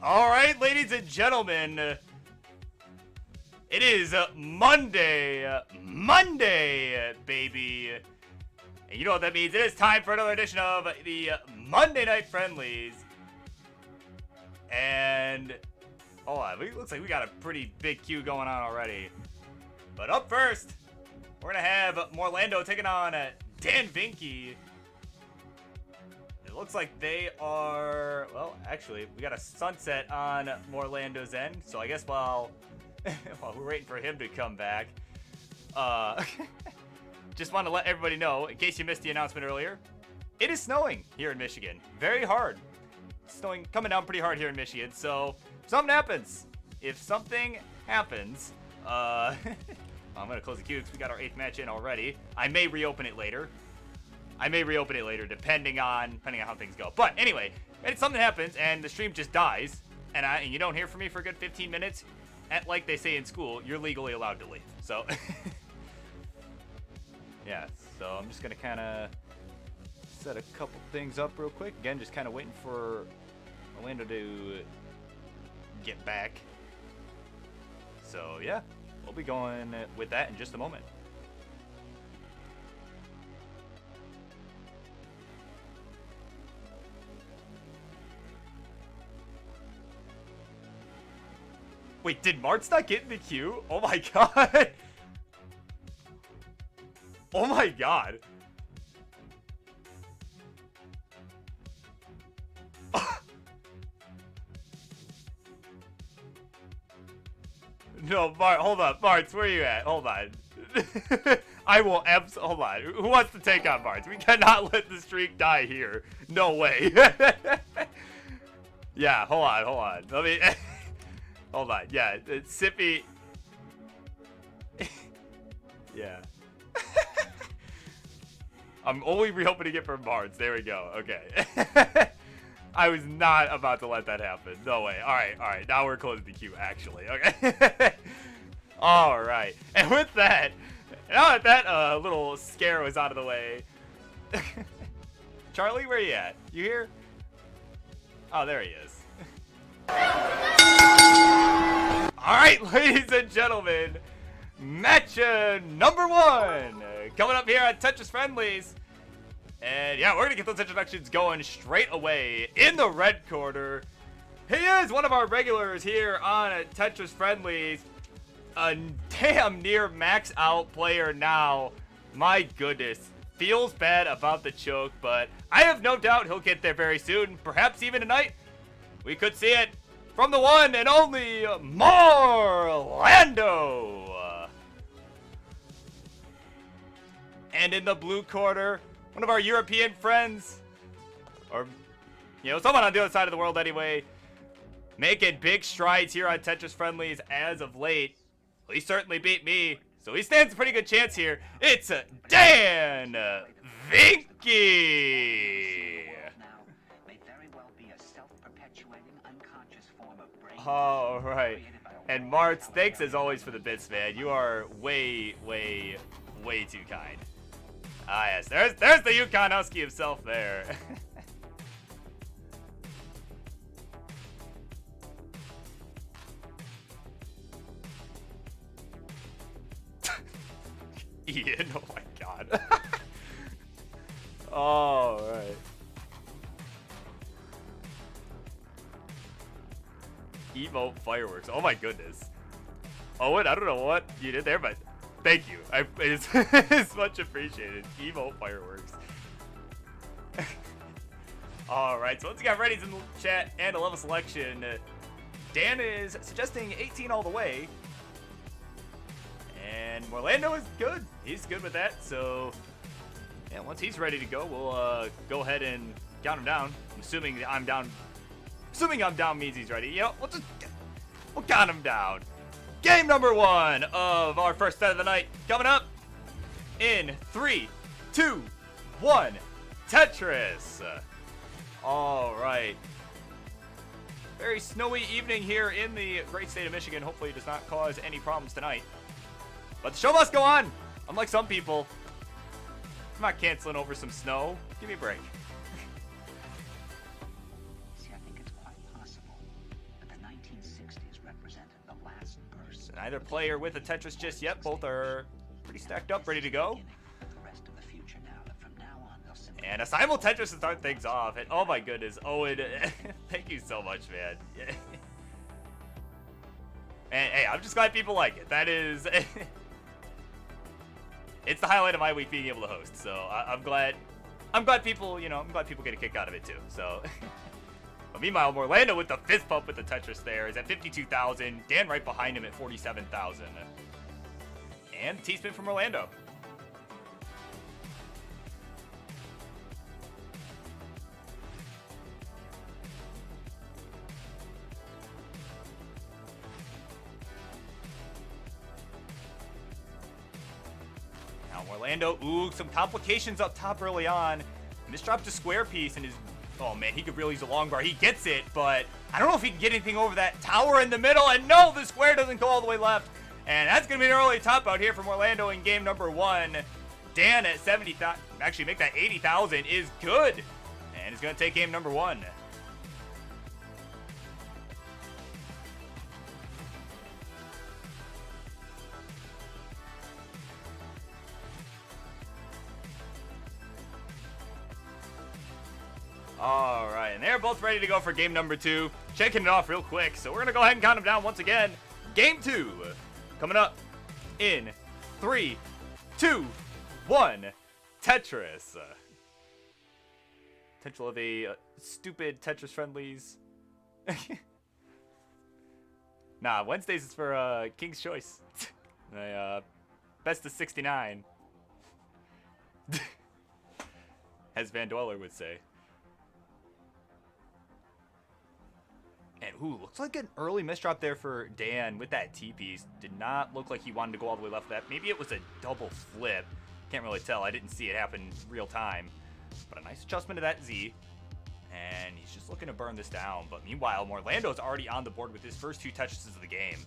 All right, ladies and gentlemen, it is Monday, baby. And you know what that means. It is time for another edition of the Monday Night Friendlies. And, hold on, it looks like we got a pretty big queue going on already. But up first, we're going to have Morlando taking on Dan Vinky. It looks like they are, well, actually, we got a sunset on Morlando's end. So I guess while we're waiting for him to come back, just want to let everybody know, in case you missed the announcement earlier, it is snowing here in Michigan. Very hard. It's snowing, coming down pretty hard here in Michigan. So if something happens, I'm going to close the queue because we got our 8th match in already. I may reopen it later. Depending on how things go. But anyway, if something happens and the stream just dies, and you don't hear from me for a good 15 minutes, like they say in school, you're legally allowed to leave. So, yeah. So I'm just gonna kind of set a couple things up real quick. Again, just kind of waiting for Orlando to get back. So yeah, we'll be going with that in just a moment. Wait, did Martz not get in the queue? Oh my god. Oh my god. No, Mart, hold on. Martz, where are you at? Hold on. I will hold on. Who wants to take on Martz? We cannot let the streak die here. No way. Yeah, hold on. Let me... Hold on, yeah, Sippy. Yeah. I'm only reopening it for Martz. There we go. Okay. I was not about to let that happen. No way. All right. Now we're closing the queue, actually. Okay. All right. And with that, now that that little scare was out of the way, Charlie, where you at? You here? Oh, there he is. Alright, ladies and gentlemen, match number 1 coming up here on Tetris Friendlies. And yeah, we're going to get those introductions going straight away. In the red corner, he is one of our regulars here on Tetris Friendlies. A damn near max out player now. My goodness. Feels bad about the choke, but I have no doubt he'll get there very soon. Perhaps even tonight. We could see it from the one and only Morlando. And in the blue corner, one of our European friends, or, someone on the other side of the world anyway, making big strides here on Tetris Friendlies as of late. Well, he certainly beat me, so he stands a pretty good chance here. It's Dan Vinky. All right. And Martz, thanks as always for the bits, man. You are way too kind. Ah, yes. There's the Yukon Husky himself there. Ian, oh my god. All right. Emote fireworks. Oh my goodness. Owen, I don't know what you did there, but thank you. It's much appreciated. Emote fireworks. Alright, so once you got ready in the chat and a level selection, Dan is suggesting 18 all the way. And Morlando is good. He's good with that, so yeah, once he's ready to go, we'll go ahead and count him down. I'm assuming I'm down. Assuming I'm down means he's ready. We'll count him down. Game number 1 of our first set of the night coming up in 3, 2, 1. Tetris. All right. Very snowy evening here in the great state of Michigan. Hopefully it does not cause any problems tonight. But the show must go on. Unlike some people, I'm not canceling over some snow. Give me a break. See, I think it's quite possible a player with a Tetris just yet. Both are pretty stacked up, ready to go. And a simul Tetris to start things off. And oh my goodness, Owen, thank you so much, man. And hey, I'm just glad people like it. That is, it's the highlight of my week being able to host. So I'm glad people, I'm glad people get a kick out of it too. So, but meanwhile, Morlando with the fist pump with the Tetris there is at 52,000. Dan right behind him at 47,000. And T-spin from Orlando. Orlando, ooh, some complications up top early on. Misdropped a square piece and is, oh man, he could really use a long bar. He gets it, but I don't know if he can get anything over that tower in the middle. And no, the square doesn't go all the way left. And that's going to be an early top out here from Orlando in game number 1. Dan at 70,000, actually make that 80,000 is good. And it's going to take game number 1. All right, and they're both ready to go for game number 2. Checking it off real quick, so we're going to go ahead and count them down once again. Game 2 coming up in 3, 2, 1. Tetris. Potential of a stupid Tetris friendlies. Nah, Wednesdays is for King's Choice. Best of 69. As Van Dweller would say. And, ooh, looks like an early misdrop there for Dan with that T-piece. Did not look like he wanted to go all the way left with that. Maybe it was a double flip. Can't really tell. I didn't see it happen real time. But a nice adjustment to that Z. And he's just looking to burn this down. But meanwhile, Morlando's already on the board with his first 2 Tetrises of the game.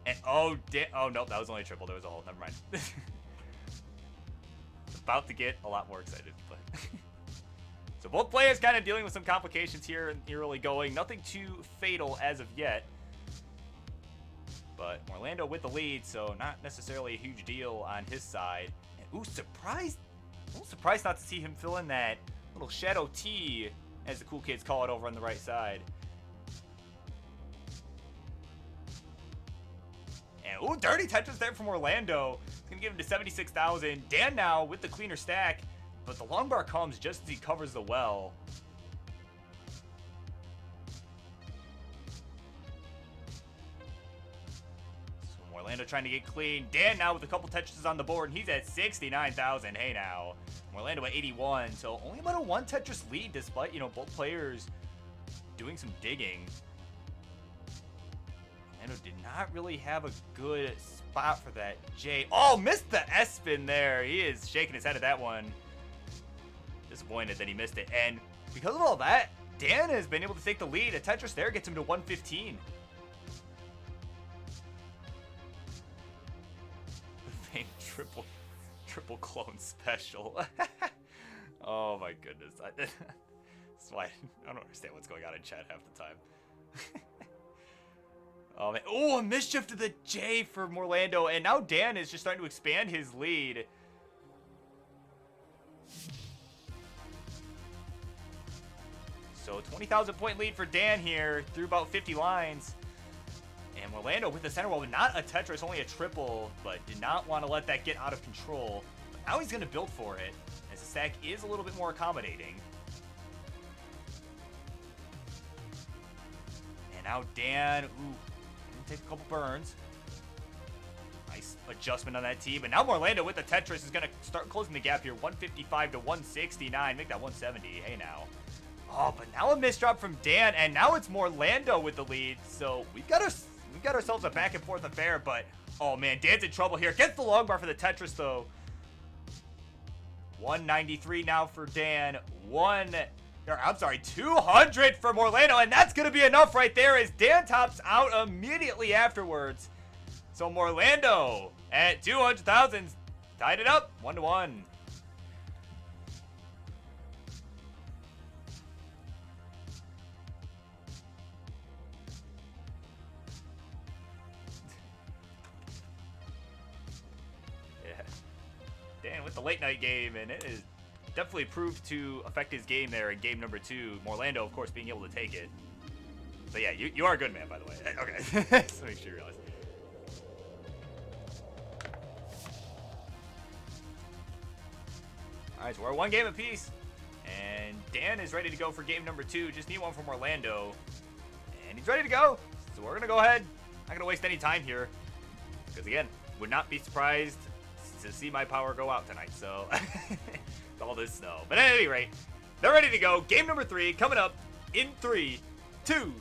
And, oh, nope, that was only a triple. There was a hole. Never mind. About to get a lot more excited, but so both players kind of dealing with some complications here in the early going. Nothing too fatal as of yet, but Orlando with the lead, so not necessarily a huge deal on his side. And ooh, surprised! A little surprised not to see him fill in that little shadow T, as the cool kids call it, over on the right side. And ooh, dirty Tetris there from Orlando. Gonna give him to 76,000. Dan now with the cleaner stack, but the long bar comes just as he covers the well. So Orlando trying to get clean. Dan now with a couple Tetrises on the board, and he's at 69,000. Hey now, Orlando at 81. So only about a 1 Tetris lead, despite both players doing some digging. Orlando did not really have a good spot for that J. Oh, missed the S spin there. He is shaking his head at that one. Disappointed that he missed it. And because of all that, Dan has been able to take the lead. A Tetris there gets him to 115. The famed triple clone special. Oh my goodness. That's why I don't understand what's going on in chat half the time. Oh, man. Oh, a mischief to the J for Orlando. And now Dan is just starting to expand his lead. So 20,000 point lead for Dan here through about 50 lines. And Orlando with the center wall, not a Tetris, only a triple, but did not want to let that get out of control. But now he's going to build for it, as the stack is a little bit more accommodating. And now Dan, ooh, take a couple burns. Nice adjustment on that T, but now Orlando with the Tetris is going to start closing the gap here. 155 to 169, make that 170. Hey now. Oh, but now a misdrop from Dan, and now it's Orlando with the lead. So we've got ourselves a back and forth affair, but oh man, Dan's in trouble here. Gets the long bar for the Tetris though. 193 now for Dan. 200 from Orlando, and that's going to be enough right there as Dan tops out immediately afterwards. So Orlando at 200,000 tied it up 1-1. a late night game, and it is definitely proved to affect his game there in game number 2. Morlando, of course, being able to take it. But yeah, you are a good man, by the way. Okay, so make sure you realize. All right, so we're 1 game apiece, and Dan is ready to go for game number 2. Just need one from Orlando, and he's ready to go. So we're gonna go ahead. Not gonna waste any time here, because again, would not be surprised to see my power go out tonight. So all this snow. But at any rate, they're ready to go. Game number 3 coming up in 3, 2,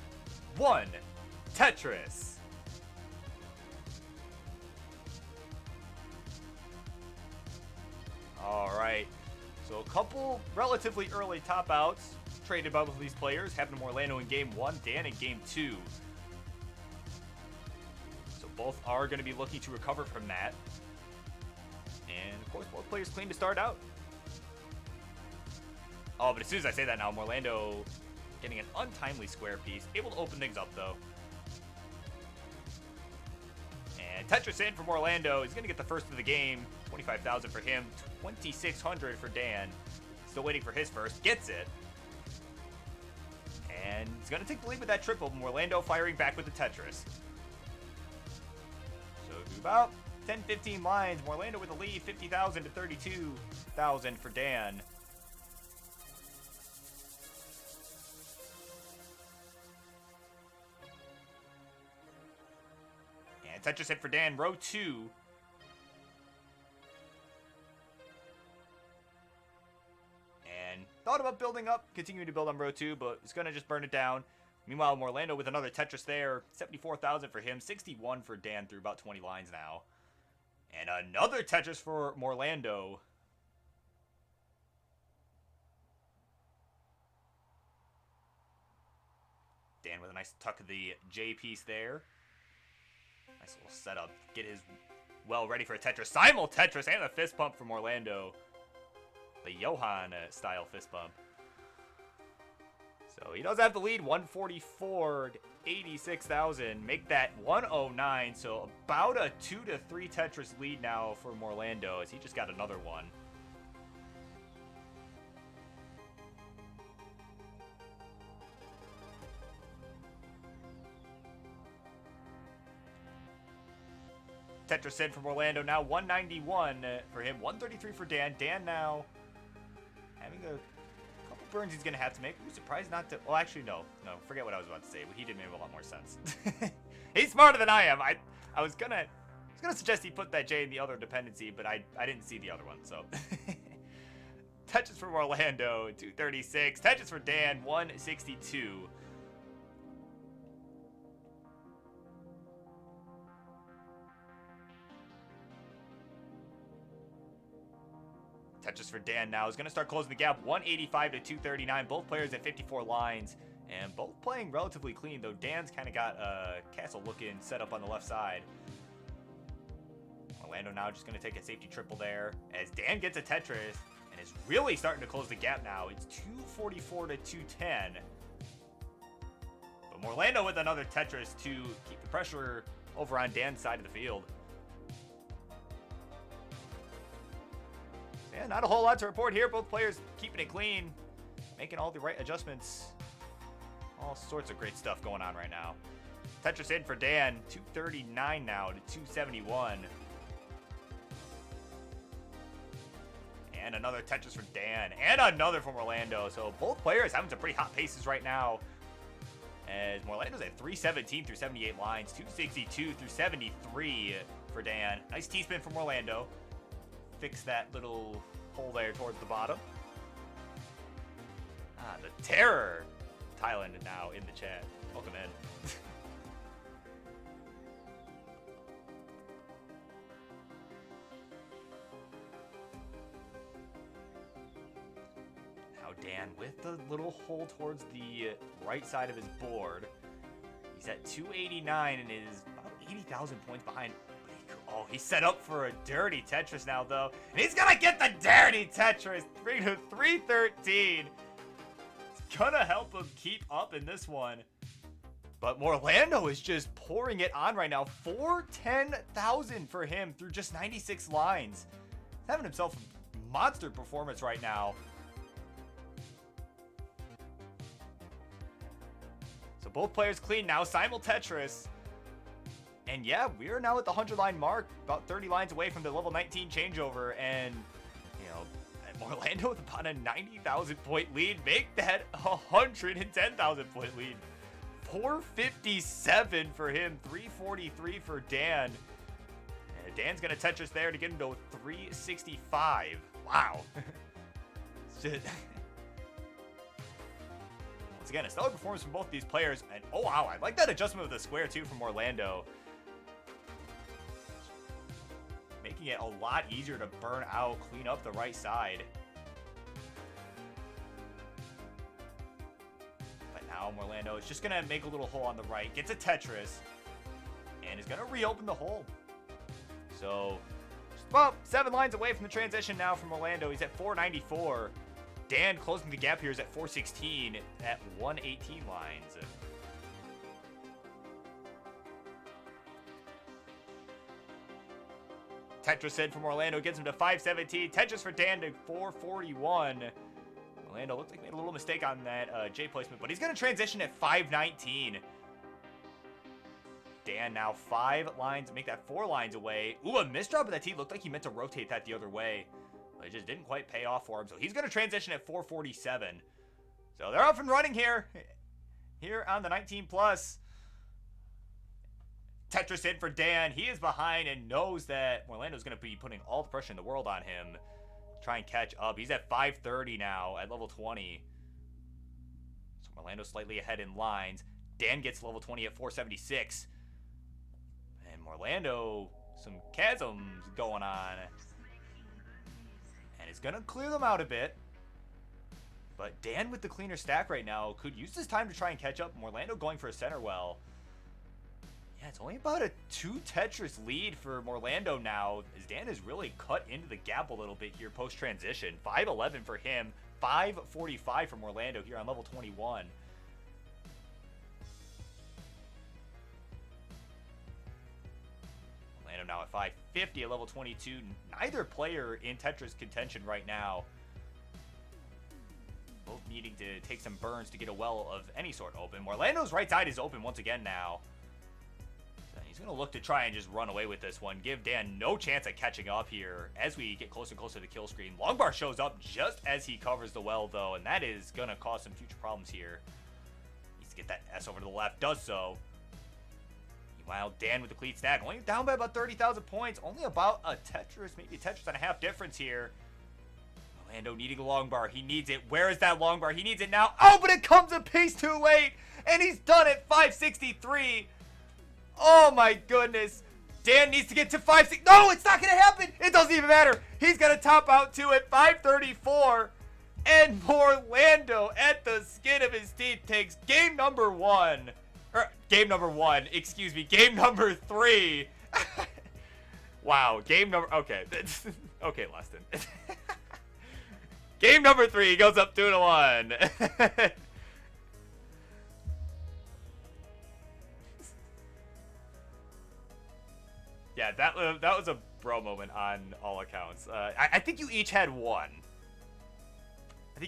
1. Tetris. All right. So a couple relatively early top outs traded by both of these players. Happened to Orlando in game 1, Dan in game 2. So both are going to be looking to recover from that. And of course, both players clean to start out. Oh, but as soon as I say that now, Orlando getting an untimely square piece. Able to open things up, though. And Tetris in from Orlando. He's going to get the first of the game. 25,000 for him. 2,600 for Dan. Still waiting for his first. Gets it. And he's going to take the lead with that triple. Orlando firing back with the Tetris. So about 10-15 lines. Orlando with the lead. 50,000 to 32,000 for Dan. And Tetris hit for Dan. Row 2. And thought about building up, continuing to build on row 2, but it's going to just burn it down. Meanwhile, Orlando with another Tetris there. 74,000 for him. 61 for Dan through about 20 lines now. And another Tetris for Orlando. Dan with a nice tuck of the J piece there. Nice little setup. Get his well ready for a Tetris. Simul Tetris and a fist pump from Orlando. The Johan style fist bump. So he does have the lead, 144 to 86,000. Make that 109. So about a 2 to 3 Tetris lead now for Orlando as he just got another one. Tetris in from Orlando now, 191 for him, 133 for Dan. Dan now having a couple burns he's going to have to make. I'm surprised not to... Well, actually, no, forget what I was about to say. He did make a lot more sense. He's smarter than I am. I was gonna suggest he put that J in the other dependency, but I didn't see the other one, so... Tetris from Orlando, 236. Tetris for Dan, 162. Tetris for Dan now is going to start closing the gap, 185 to 239. Both players at 54 lines, and both playing relatively clean, though Dan's kind of got a castle-looking setup on the left side. Orlando now just going to take a safety triple there, as Dan gets a Tetris, and is really starting to close the gap now. It's 244 to 210. But Orlando with another Tetris to keep the pressure over on Dan's side of the field. Yeah, not a whole lot to report here. Both players keeping it clean, making all the right adjustments. All sorts of great stuff going on right now. Tetris in for Dan, 239 now to 271. And another Tetris for Dan, and another from Orlando. So both players having some pretty hot paces right now. As Orlando's at 317 through 78 lines, 262 through 73 for Dan. Nice T-spin from Orlando. Fix that little hole there towards the bottom. Ah, the Terror. Thailand now in the chat. Welcome in. Now Dan with the little hole towards the right side of his board. He's at 289 and is about 80,000 points behind. Oh, he's set up for a dirty Tetris now, though. And he's gonna get the dirty Tetris. 313. It's gonna help him keep up in this one. But Orlando is just pouring it on right now. 410,000 for him through just 96 lines. He's having himself a monster performance right now. So both players clean now. Simul Tetris. And yeah, we are now at the 100 line mark, about 30 lines away from the level 19 changeover. And, you know, Orlando with about a 90,000 point lead. Make that a 110,000 point lead. 457 for him, 343 for Dan. And Dan's going to Tetris there to get him to 365. Wow. Shit. Once again, a stellar performance from both these players. And oh wow, I like that adjustment of the square too from Orlando. Making it a lot easier to burn out, clean up the right side. But now Orlando is just going to make a little hole on the right, gets a Tetris, and is going to reopen the hole. So, just about 7 lines away from the transition now from Orlando. He's at 494. Dan closing the gap here is at 416 at 118 lines. Tetris in from Orlando gets him to 517. Tetris for Dan to 441. Orlando looks like he made a little mistake on that J placement, but he's going to transition at 519. Dan now 5 lines, make that 4 lines away. Ooh, a misdrop of that T. Looked like he meant to rotate that the other way. But it just didn't quite pay off for him. So he's going to transition at 447. So they're off and running here on the 19 plus. Tetris in for Dan. He is behind and knows that Orlando's going to be putting all the pressure in the world on him. Try and catch up. He's at 530 now at level 20. So Orlando slightly ahead in lines. Dan gets level 20 at 476. And Orlando, some chasms going on. And is going to clear them out a bit. But Dan with the cleaner stack right now could use this time to try and catch up. Orlando going for a center well. Yeah, it's only about a 2 Tetris lead for Orlando now, as Dan has really cut into the gap a little bit here post-transition. 511 for him, 545 from Orlando here on level 21. Orlando now at 550 at level 22. Neither player in Tetris contention right now. Both needing to take some burns to get a well of any sort open. Orlando's right side is open once again now. He's going to look to try and just run away with this one. Give Dan no chance at catching up here as we get closer and closer to the kill screen. Longbar shows up just as he covers the well, though, and that is going to cause some future problems here. Needs to get that S over to the left. Does so. Meanwhile, Dan with the cleat stack. Only down by about 30,000 points. Only about a Tetris, maybe a Tetris and a half difference here. Orlando needing a longbar. He needs it. Where is that longbar? He needs it now. Oh, but it comes a piece too late, and he's done at 563. Oh my goodness. Dan needs to get to 560. No, it's not going to happen. It doesn't even matter. He's going to top out to at 534. And Orlando at the skin of his teeth takes game number 1. Game number 3. Wow, game number... Okay. Okay, Leston. Game number 3 goes up 2-1. Yeah, that was a bro moment on all accounts. I think you each had one. At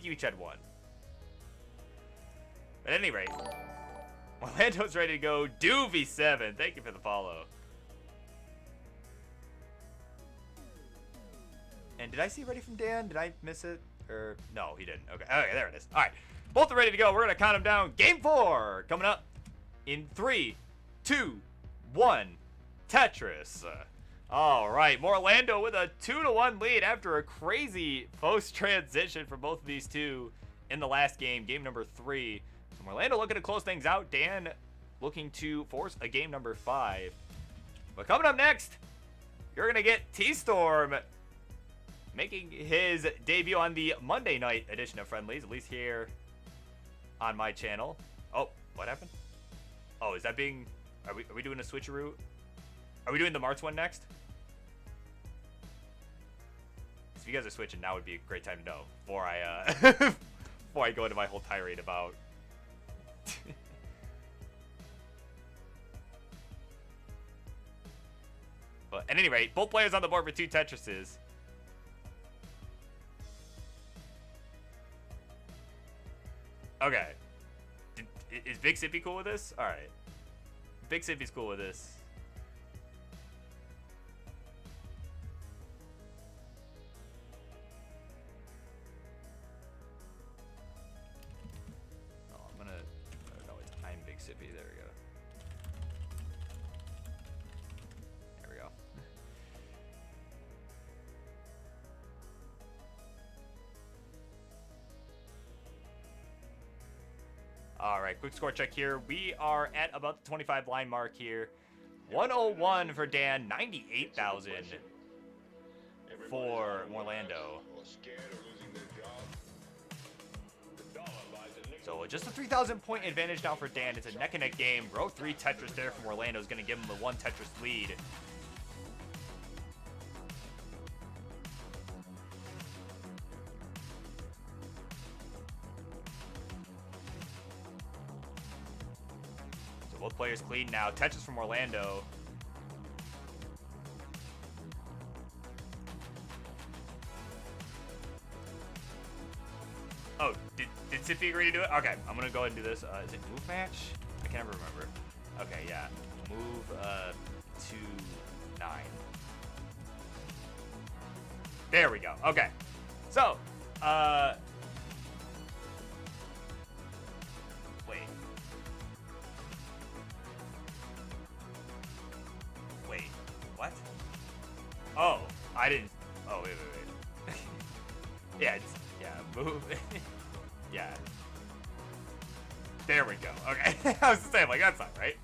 any rate, Orlando's ready to go. Doovy7, thank you for the follow. And did I see ready from Dan? Did I miss it? Or no, he didn't. Okay, there it is. All right, both are ready to go. We're gonna count them down. Game 4 coming up in 3, 2, 1. Tetris. All right, Orlando with a 2-1 lead after a crazy post-transition for both of these two in the last game, game number 3. So Orlando looking to close things out. Dan looking to force a game number 5. But coming up next, you're going to get T-Storm making his debut on the Monday night edition of Friendlies, at least here on my channel. Oh, what happened? Oh, is that being... Are we doing a switcheroo? Are we doing the March one next? If you guys are switching, now would be a great time to know before I before I go into my whole tirade about. But at any rate, both players on the board with 2 Tetrises. Okay. Is Big Sippy cool with this? All right. Big Sippy's cool with this. Oh, I'm gonna. No, I'm Big Sippy. There we go. There we go. All right, quick score check here. We are at about the 25 line mark here. 101 for Dan, 98,000 for Orlando. So just a 3,000 point advantage now for Dan. It's a neck and neck game. Row 3 Tetris there from Orlando is going to give him the 1 Tetris lead. So both players clean now. Tetris from Orlando. Oh, did Sippy agree to do it? Okay, I'm gonna go ahead and do this. Is it move match? I can never remember. Okay, yeah. Move to 9. There we go. Okay. So, wait. Wait. What? Oh, I didn't. Oh, wait. Yeah, it's, yeah, move. Yeah. There we go. Okay. I was saying, like, that's not right.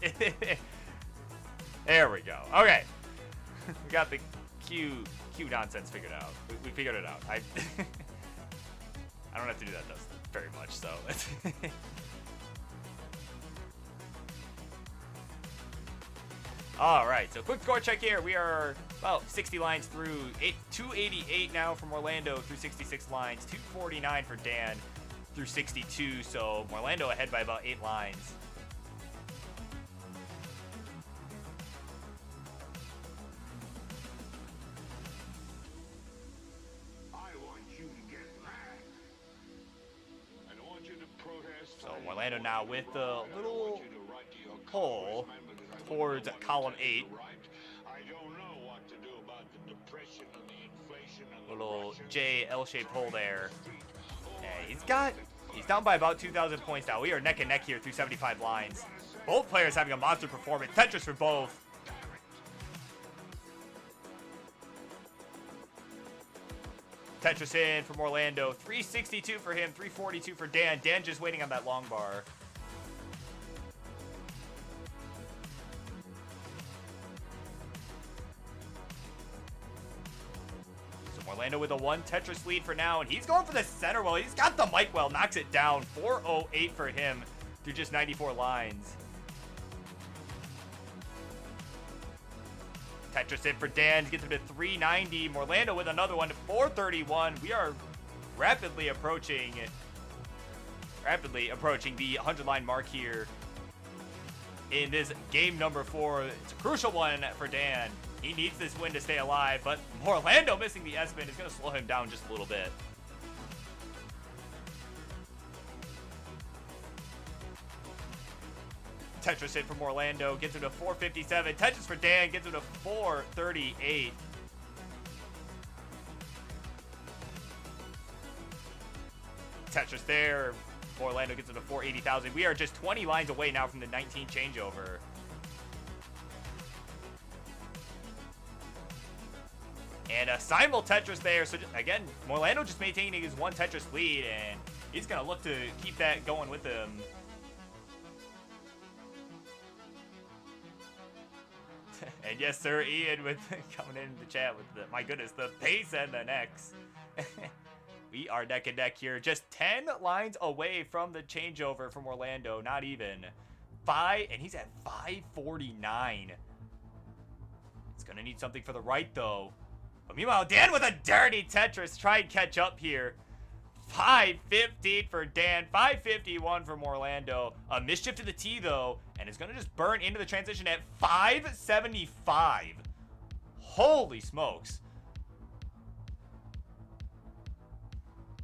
There we go. Okay. We got the Q nonsense figured out. We figured it out. I don't have to do that very much, so. All right, so quick score check here. We are about 60 lines through. 288 now from Orlando through 66 lines. 249 for Dan through 62. So Orlando ahead by about 8 lines. So Orlando now with the little hole towards column 8. Little J L-shaped hole there. And he's down by about 2,000 points now. We are neck and neck here through 75 lines. Both players having a monster performance. Tetris for both. Tetris in from Orlando. 362 for him, 342 for Dan. Dan just waiting on that long bar. Orlando with a 1 Tetris lead for now, and he's going for the center well. He's got the mic well, knocks it down. 408 for him through just 94 lines. Tetris in for Dan, gets him to 390. Orlando with another one to 431. We are rapidly approaching the 100 line mark here in this game number 4. It's a crucial one for Dan. He needs this win to stay alive, but Orlando missing the S-spin is going to slow him down just a little bit. Tetris hit from Orlando, gets him to 457. Tetris for Dan, gets him to 438. Tetris there. Orlando gets him to 480,000. We are just 20 lines away now from the 19 changeover. And a simul Tetris there. So again, Orlando just maintaining his 1 Tetris lead, and he's going to look to keep that going with him. And yes, sir, Ian with coming in the chat with the, my goodness, the pace and the necks. We are neck and neck here. Just 10 lines away from the changeover from Orlando. Not even. And he's at 549. It's going to need something for the right, though. But meanwhile, Dan with a dirty Tetris. Try and catch up here. 515 for Dan. 551 from Orlando. A mischief to the T, though. And it's going to just burn into the transition at 575. Holy smokes.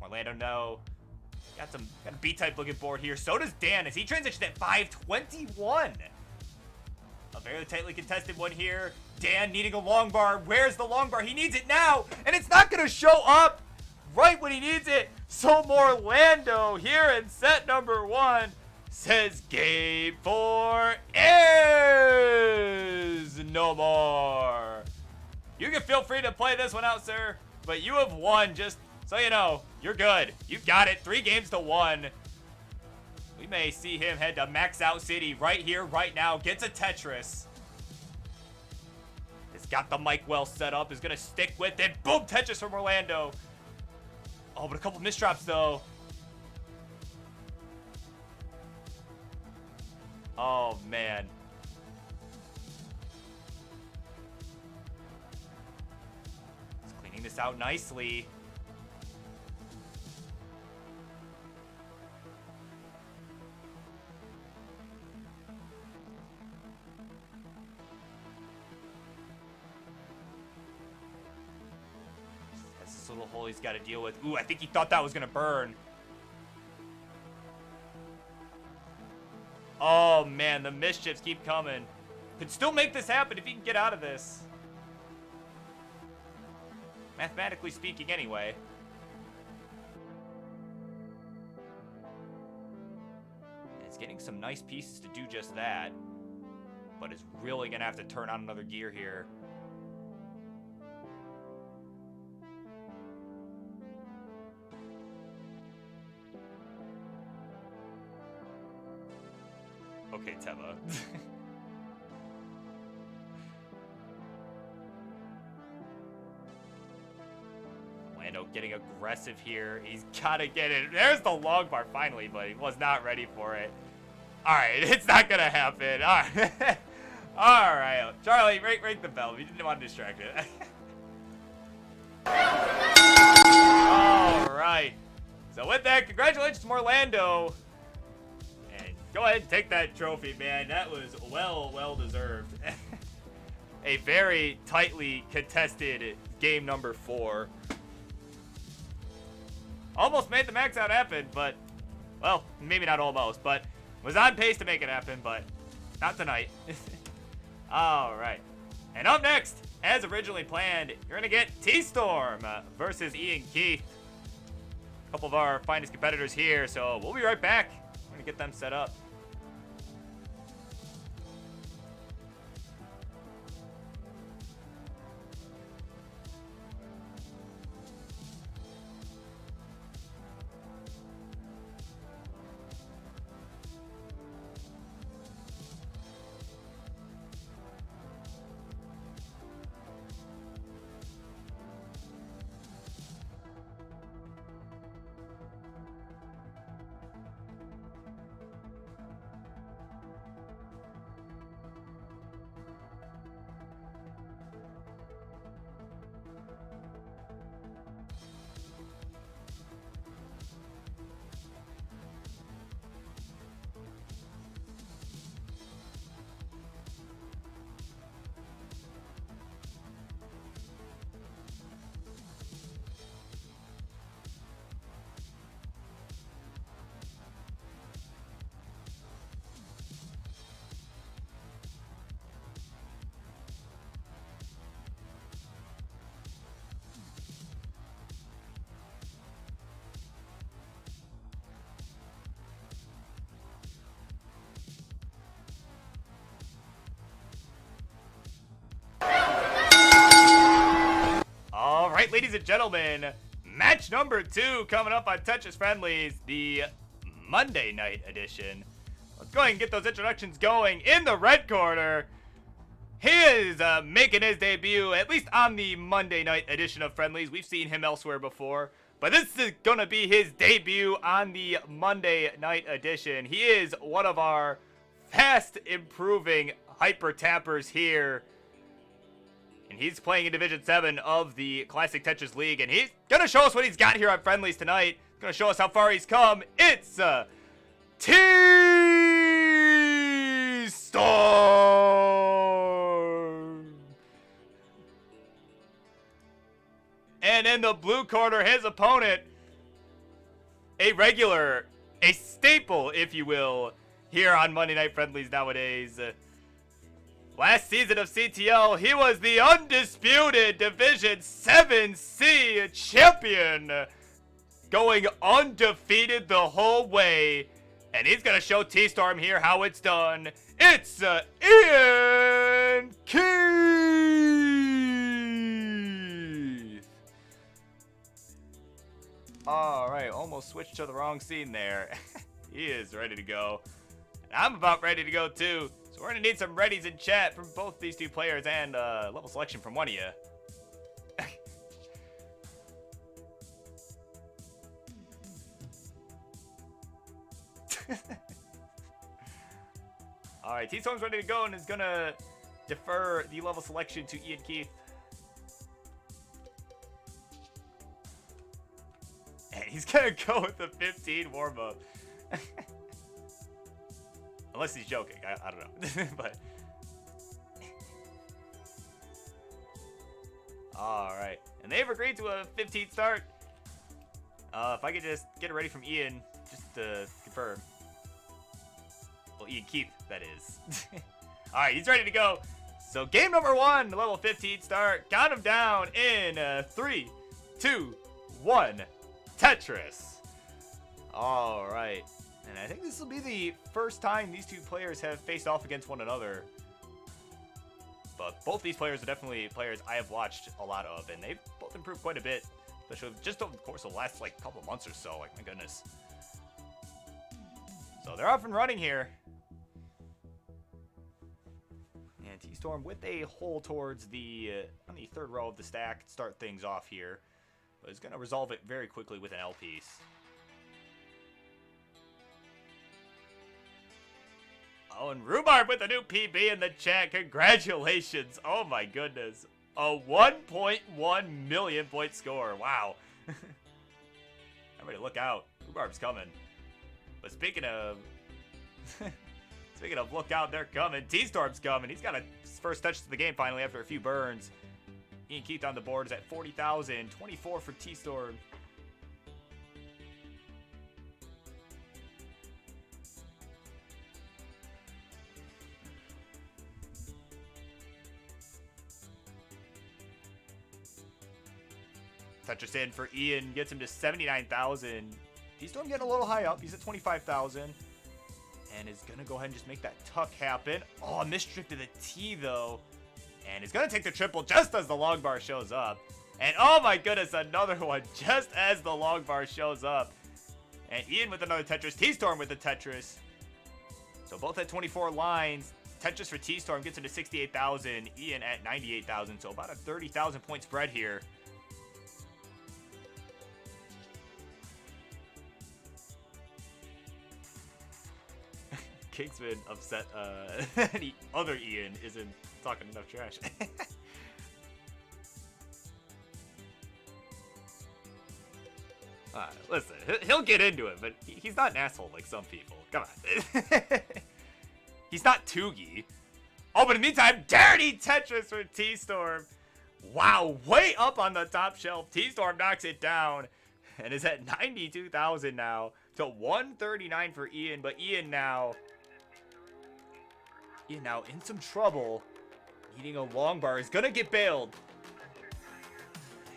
Orlando, no. Got a B-type looking board here. So does Dan as he transitions at 521. A very tightly contested one here. Dan needing a long bar. Where's the long bar? He needs it now, and it's not going to show up right when he needs it. So Morlando here in set number 1 says game 4 is no more. You can feel free to play this one out, sir, but you have won. Just so you know, you're good. You got it. 3 games to 1. We may see him head to Max Out City right here, right now. Gets a Tetris. Has got the mic well set up. Is going to stick with it. Boom, Tetris from Orlando. Oh, but a couple misdrops, though. Oh, man. He's cleaning this out nicely. Has this little hole he's got to deal with. Ooh, I think he thought that was going to burn. Oh, man, the mischiefs keep coming. Could still make this happen if he can get out of this. Mathematically speaking, anyway. And it's getting some nice pieces to do just that. But is really going to have to turn on another gear here. Okay, Teva. Lando getting aggressive here. He's got to get it. There's the long bar finally, but he was not ready for it. All right, it's not going to happen. All right. All right. Charlie, ring the bell. We didn't want to distract it. All right. So with that, congratulations to Orlando. Go ahead and take that trophy, man. That was well deserved. A very tightly contested game number 4. Almost made the max out happen, but, well, maybe not almost, but was on pace to make it happen, but not tonight. All right. And up next, as originally planned, you're going to get T-Storm versus Ian Keith. A couple of our finest competitors here, so we'll be right back. We're going to get them set up. Ladies and gentlemen, match number 2 coming up on Tetris Friendlies, the Monday night edition. Let's go ahead and get those introductions going. In the red corner, he is making his debut, at least on the Monday night edition of Friendlies. We've seen him elsewhere before, but this is going to be his debut on the Monday night edition. He is one of our fast improving hyper tappers here. And he's playing in Division 7 of the Classic Tetris League. And he's going to show us what he's got here on Friendlies tonight. He's going to show us how far he's come. It's T-Storm. And in the blue corner, his opponent a regular, a staple, if you will, here on Monday Night Friendlies nowadays. Last season of CTL, he was the undisputed Division 7C champion, going undefeated the whole way. And he's going to show T-Storm here how it's done. It's Ian Keith! Alright, almost switched to the wrong scene there. He is ready to go. And I'm about ready to go too. So we're going to need some readies in chat from both these two players and level selection from one of you. Alright, T-Storm's ready to go and is gonna defer the level selection to Ian Keith. And he's gonna go with the 15 warm-up. Unless he's joking, I don't know. But alright. And they've agreed to a 15 start. If I could just get it ready from Ian, just to confirm. Well, Ian Keith, that is. Alright, he's ready to go. So game number 1, level 15 start. Count him down in 3, 2, 1. Tetris. Alright. And I think this will be the first time these two players have faced off against one another. But both these players are definitely players I have watched a lot of, and they've both improved quite a bit. Especially just over the course of the last, like, couple months or so. Like, my goodness. So they're off and running here. And T-Storm with a hole towards the, on the third row of the stack to start things off here. But he's going to resolve it very quickly with an L piece. Oh, and Rhubarb with a new PB in the chat. Congratulations. Oh my goodness. A 1.1 million point score. Wow. Everybody look out. Rhubarb's coming. But speaking of look out, they're coming. T-Storm's coming. He's got his first touch to the game finally after a few burns. Ian Keith on the board is at 40,000. 24 for T-Storm. Tetris in for Ian, gets him to 79,000. T-Storm getting a little high up. He's at 25,000. And is going to go ahead and just make that tuck happen. Oh, misdrift to the T, though. And he's going to take the triple just as the long bar shows up. And oh my goodness, another one just as the long bar shows up. And Ian with another Tetris. T-Storm with the Tetris. So both at 24 lines. Tetris for T-Storm gets him to 68,000. Ian at 98,000. So about a 30,000 point spread here. Kingsman upset the other Ian isn't talking enough trash. Listen, he'll get into it, but he's not an asshole like some people. Come on. He's not Toogie. Oh, but in the meantime, dirty Tetris for T-Storm. Wow, way up on the top shelf. T-Storm knocks it down and is at 92,000 now to 139 for Ian, but Ian now in some trouble. Needing a long bar. Is going to get bailed.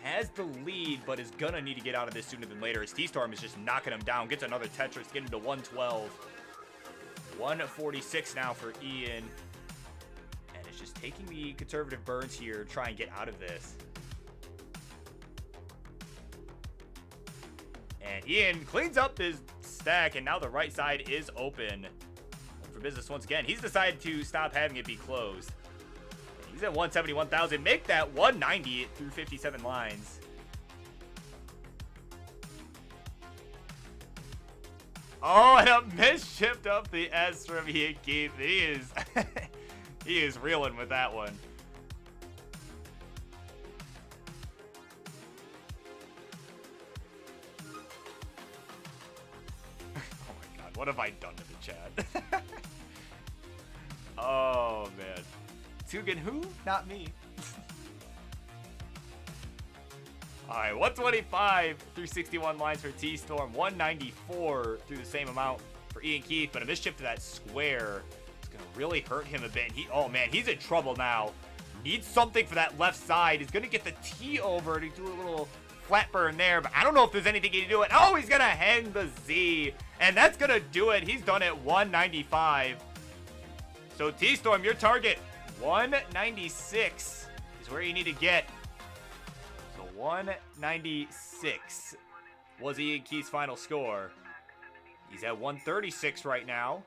Has the lead, but is going to need to get out of this sooner than later. As T-Storm is just knocking him down. Gets another Tetris. Getting to 112. 146 now for Ian. And it's just taking the conservative burns here. Try and get out of this. And Ian cleans up his stack. And now the right side is open. For business once again. He's decided to stop having it be closed. He's at 171,000. Make that 190 through 57 lines. Oh, and a misshift up the S from Ian Keith. He is reeling with that one. Oh my god, what have I done to the chat? Oh man. Tugan who? Not me. All right, 125 through 61 lines for T-Storm, 194 through the same amount for Ian Keith, but a mischip to that square is going to really hurt him a bit. Oh man, he's in trouble now. Needs something for that left side. He's going to get the T over to do a little flat burn there, but I don't know if there's anything he can do it. Oh, he's going to hang the Z, and that's going to do it. He's done at 195. So T-Storm, your target, 196 is where you need to get. 196 was Ian Keith's final score. He's at 136 right now.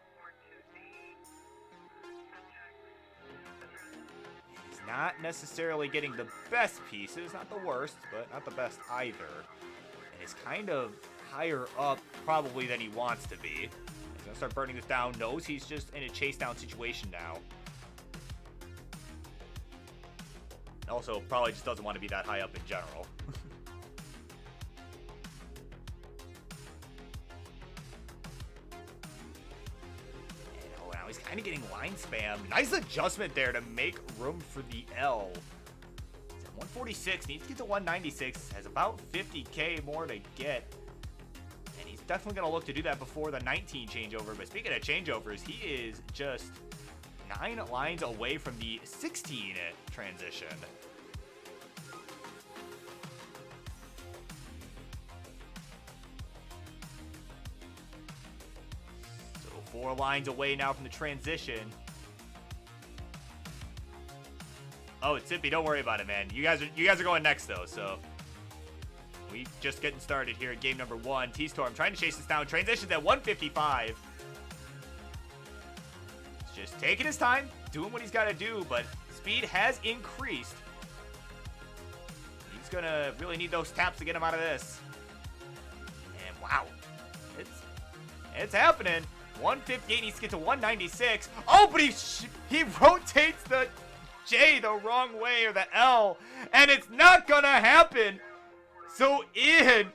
He's not necessarily getting the best pieces, not the worst, but not the best either. And is kind of higher up probably than he wants to be. He's gonna start burning this down. Knows he's just in a chase down situation now. Also, probably just doesn't want to be that high up in general. Oh, now he's kind of getting line spam. Nice adjustment there to make room for the L. He's at 146, needs to get to 196. Has about 50k more to get. And he's definitely going to look to do that before the 19 changeover. But speaking of changeovers, he is just 9 lines away from the 16 transition. So 4 lines away now from the transition. Oh, it's Sippy, don't worry about it, man. You guys are going next though, so we just getting started here at game number 1. T-Storm trying to chase this down. Transitions at 155. Just taking his time, doing what he's got to do, but speed has increased. He's going to really need those taps to get him out of this. And wow, it's happening. 158 needs to get to 196. Oh, but he rotates the J the wrong way, or the L, and it's not going to happen. So Ian,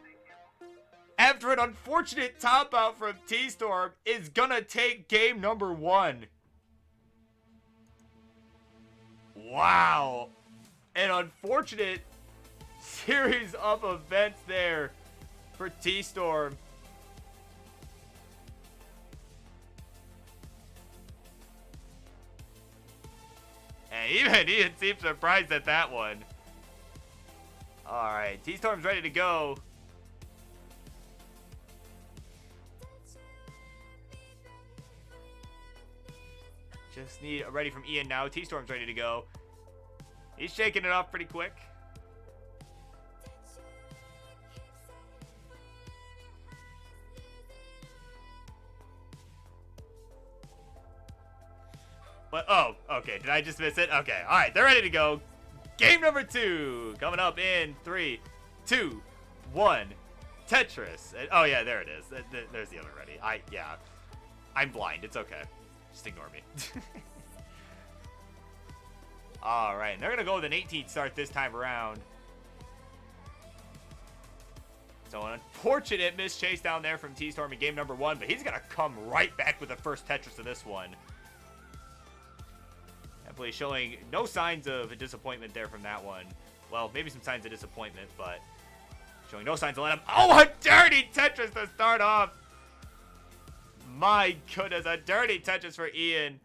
after an unfortunate top out from T-Storm, is going to take game number 1. Wow. An unfortunate series of events there for T-Storm. And even Ian seems surprised at that one. Alright, T-Storm's ready to go. Just need a ready from Ian now. T-Storm's ready to go. He's shaking it off pretty quick. But, oh, okay. Did I just miss it? Okay. All right. They're ready to go. Game number 2 coming up in 3, 2, 1. Tetris. Oh, yeah. There it is. There's the other ready. Yeah. I'm blind. It's okay. Just ignore me. All right. And they're going to go with an 18 start this time around. So an unfortunate miss chase down there from T-Storm in game number 1. But he's going to come right back with the first Tetris of this one. Definitely showing no signs of a disappointment there from that one. Well, maybe some signs of disappointment, but showing no signs of let him. Oh, a dirty Tetris to start off. My goodness, a dirty Tetris for Ian.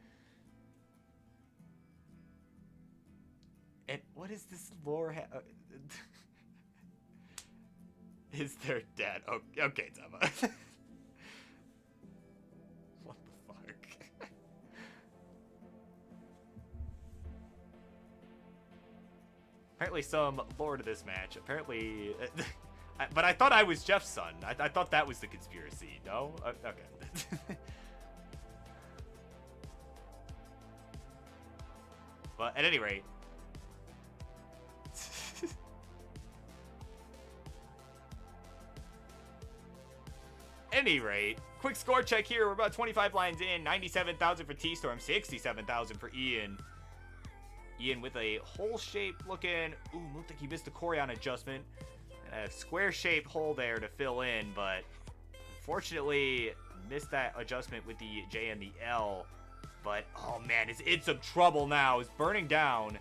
And what is this lore? Is their dad? Oh, okay, Tama. What the fuck? Apparently some lore to this match. Apparently... but I thought I was Jeff's son. I thought that was the conspiracy. No? Okay. But at any rate... quick score check here. We're about 25 lines in. 97,000 for T-Storm. 67,000 for Ian. Ian with a hole shape looking. Ooh, looked like he missed the Corian adjustment. And a square shaped hole there to fill in, but unfortunately missed that adjustment with the J and the L. But oh man, it's in some trouble now. It's burning down.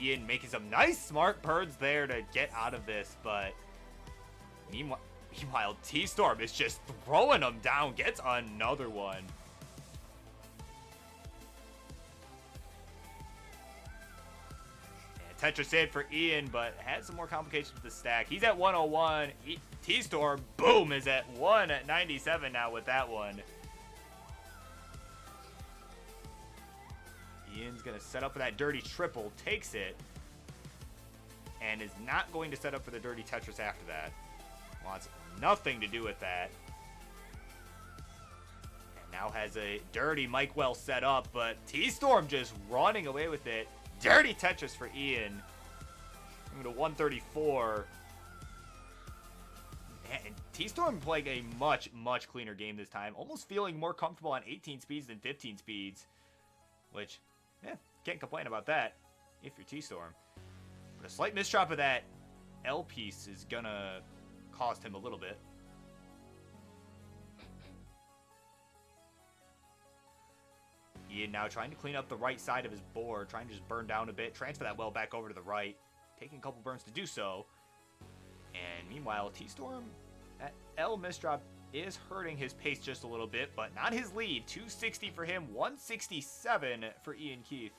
Ian making some nice smart birds there to get out of this, but meanwhile T-Storm is just throwing them down, gets another one. And Tetris in for Ian, but had some more complications with the stack. He's at 101. T-Storm, boom, is at 197 now with that one. Ian's going to set up for that dirty triple, takes it, and is not going to set up for the dirty Tetris after that. Wants nothing to do with that. And now has a dirty Mike Well set up, but T-Storm just running away with it. Dirty Tetris for Ian. Going to 134. And T-Storm playing a much, much cleaner game this time. Almost feeling more comfortable on 18 speeds than 15 speeds. Which, can't complain about that if you're T-Storm. But a slight misdrop of that L piece is going to cost him a little bit. Ian now trying to clean up the right side of his board, trying to just burn down a bit, transfer that well back over to the right, taking a couple burns to do so. And meanwhile, T-Storm, that L misdrop is hurting his pace just a little bit, but not his lead. 260 for him, 167 for Ian Keith.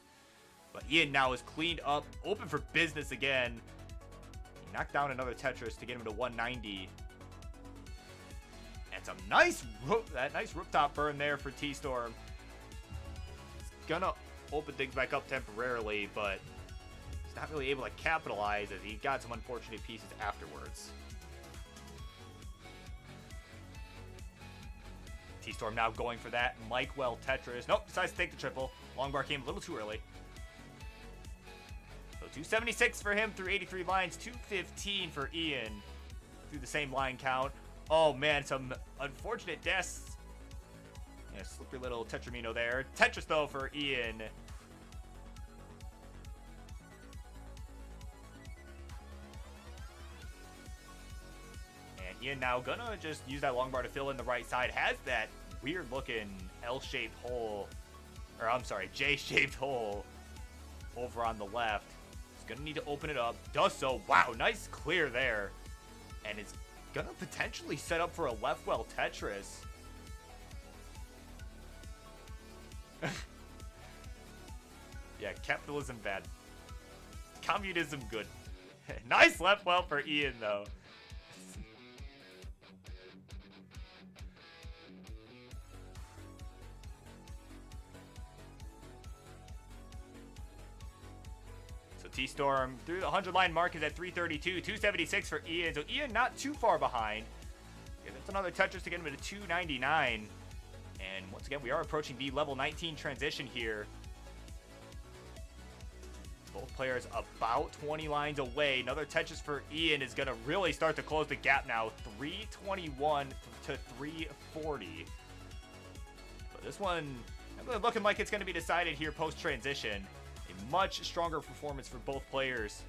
But Ian now is cleaned up, open for business again. He knocked down another Tetris to get him to 190. And some nice rooftop burn there for T-Storm. Gonna open things back up temporarily, but he's not really able to capitalize as he got some unfortunate pieces afterwards. T-Storm now going for that Mike Well Tetris. Nope, decides to take the triple. Long bar came a little too early. So 276 for him through 83 lines, 215 for Ian through the same line count. Oh man, some unfortunate deaths. Yeah, slippery little Tetramino there. Tetris, though, for Ian. And Ian now gonna just use that long bar to fill in the right side. Has that weird-looking L-shaped hole. Or, I'm sorry, J-shaped hole over on the left. He's gonna need to open it up. Does so. Wow, nice clear there. And it's gonna potentially set up for a left well Tetris. Yeah, capitalism bad. Communism good. Nice left well for Ian, though. So T-Storm through the 100-line mark is at 332, 276 for Ian. So Ian not too far behind. Yeah, that's another Tetris to get him to 299. And once again, we are approaching the level 19 transition here. Both players about 20 lines away. Another Tetris for Ian is going to really start to close the gap now. 321 to 340. But this one looking like it's going to be decided here post-transition. A much stronger performance for both players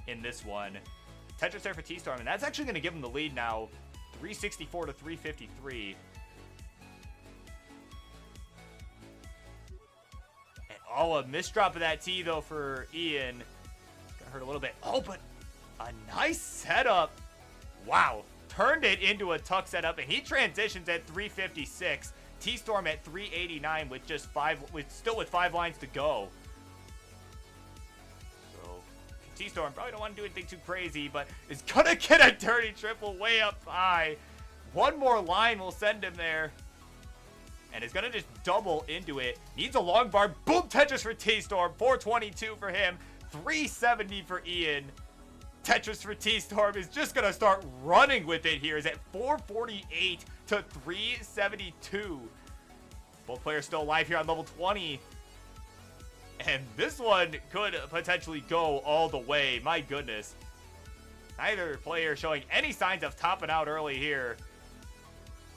in this one. Tetris there for T-Storm, and that's actually going to give him the lead now. 364 to 353. Oh, a misdrop of that T, though, for Ian. Got hurt a little bit. Oh, but a nice setup. Wow. Turned it into a tuck setup, and he transitions at 356. T-Storm at 389 with just still with 5 lines to go. So, T-Storm probably don't want to do anything too crazy, but is going to get a dirty triple way up high. One more line will send him there. And is going to just double into it. Needs a long bar. Boom, Tetris for T-Storm. 422 for him. 370 for Ian. Tetris for T-Storm is just going to start running with it here. Is at 448 to 372. Both players still alive here on level 20. And this one could potentially go all the way. My goodness. Neither player showing any signs of topping out early here.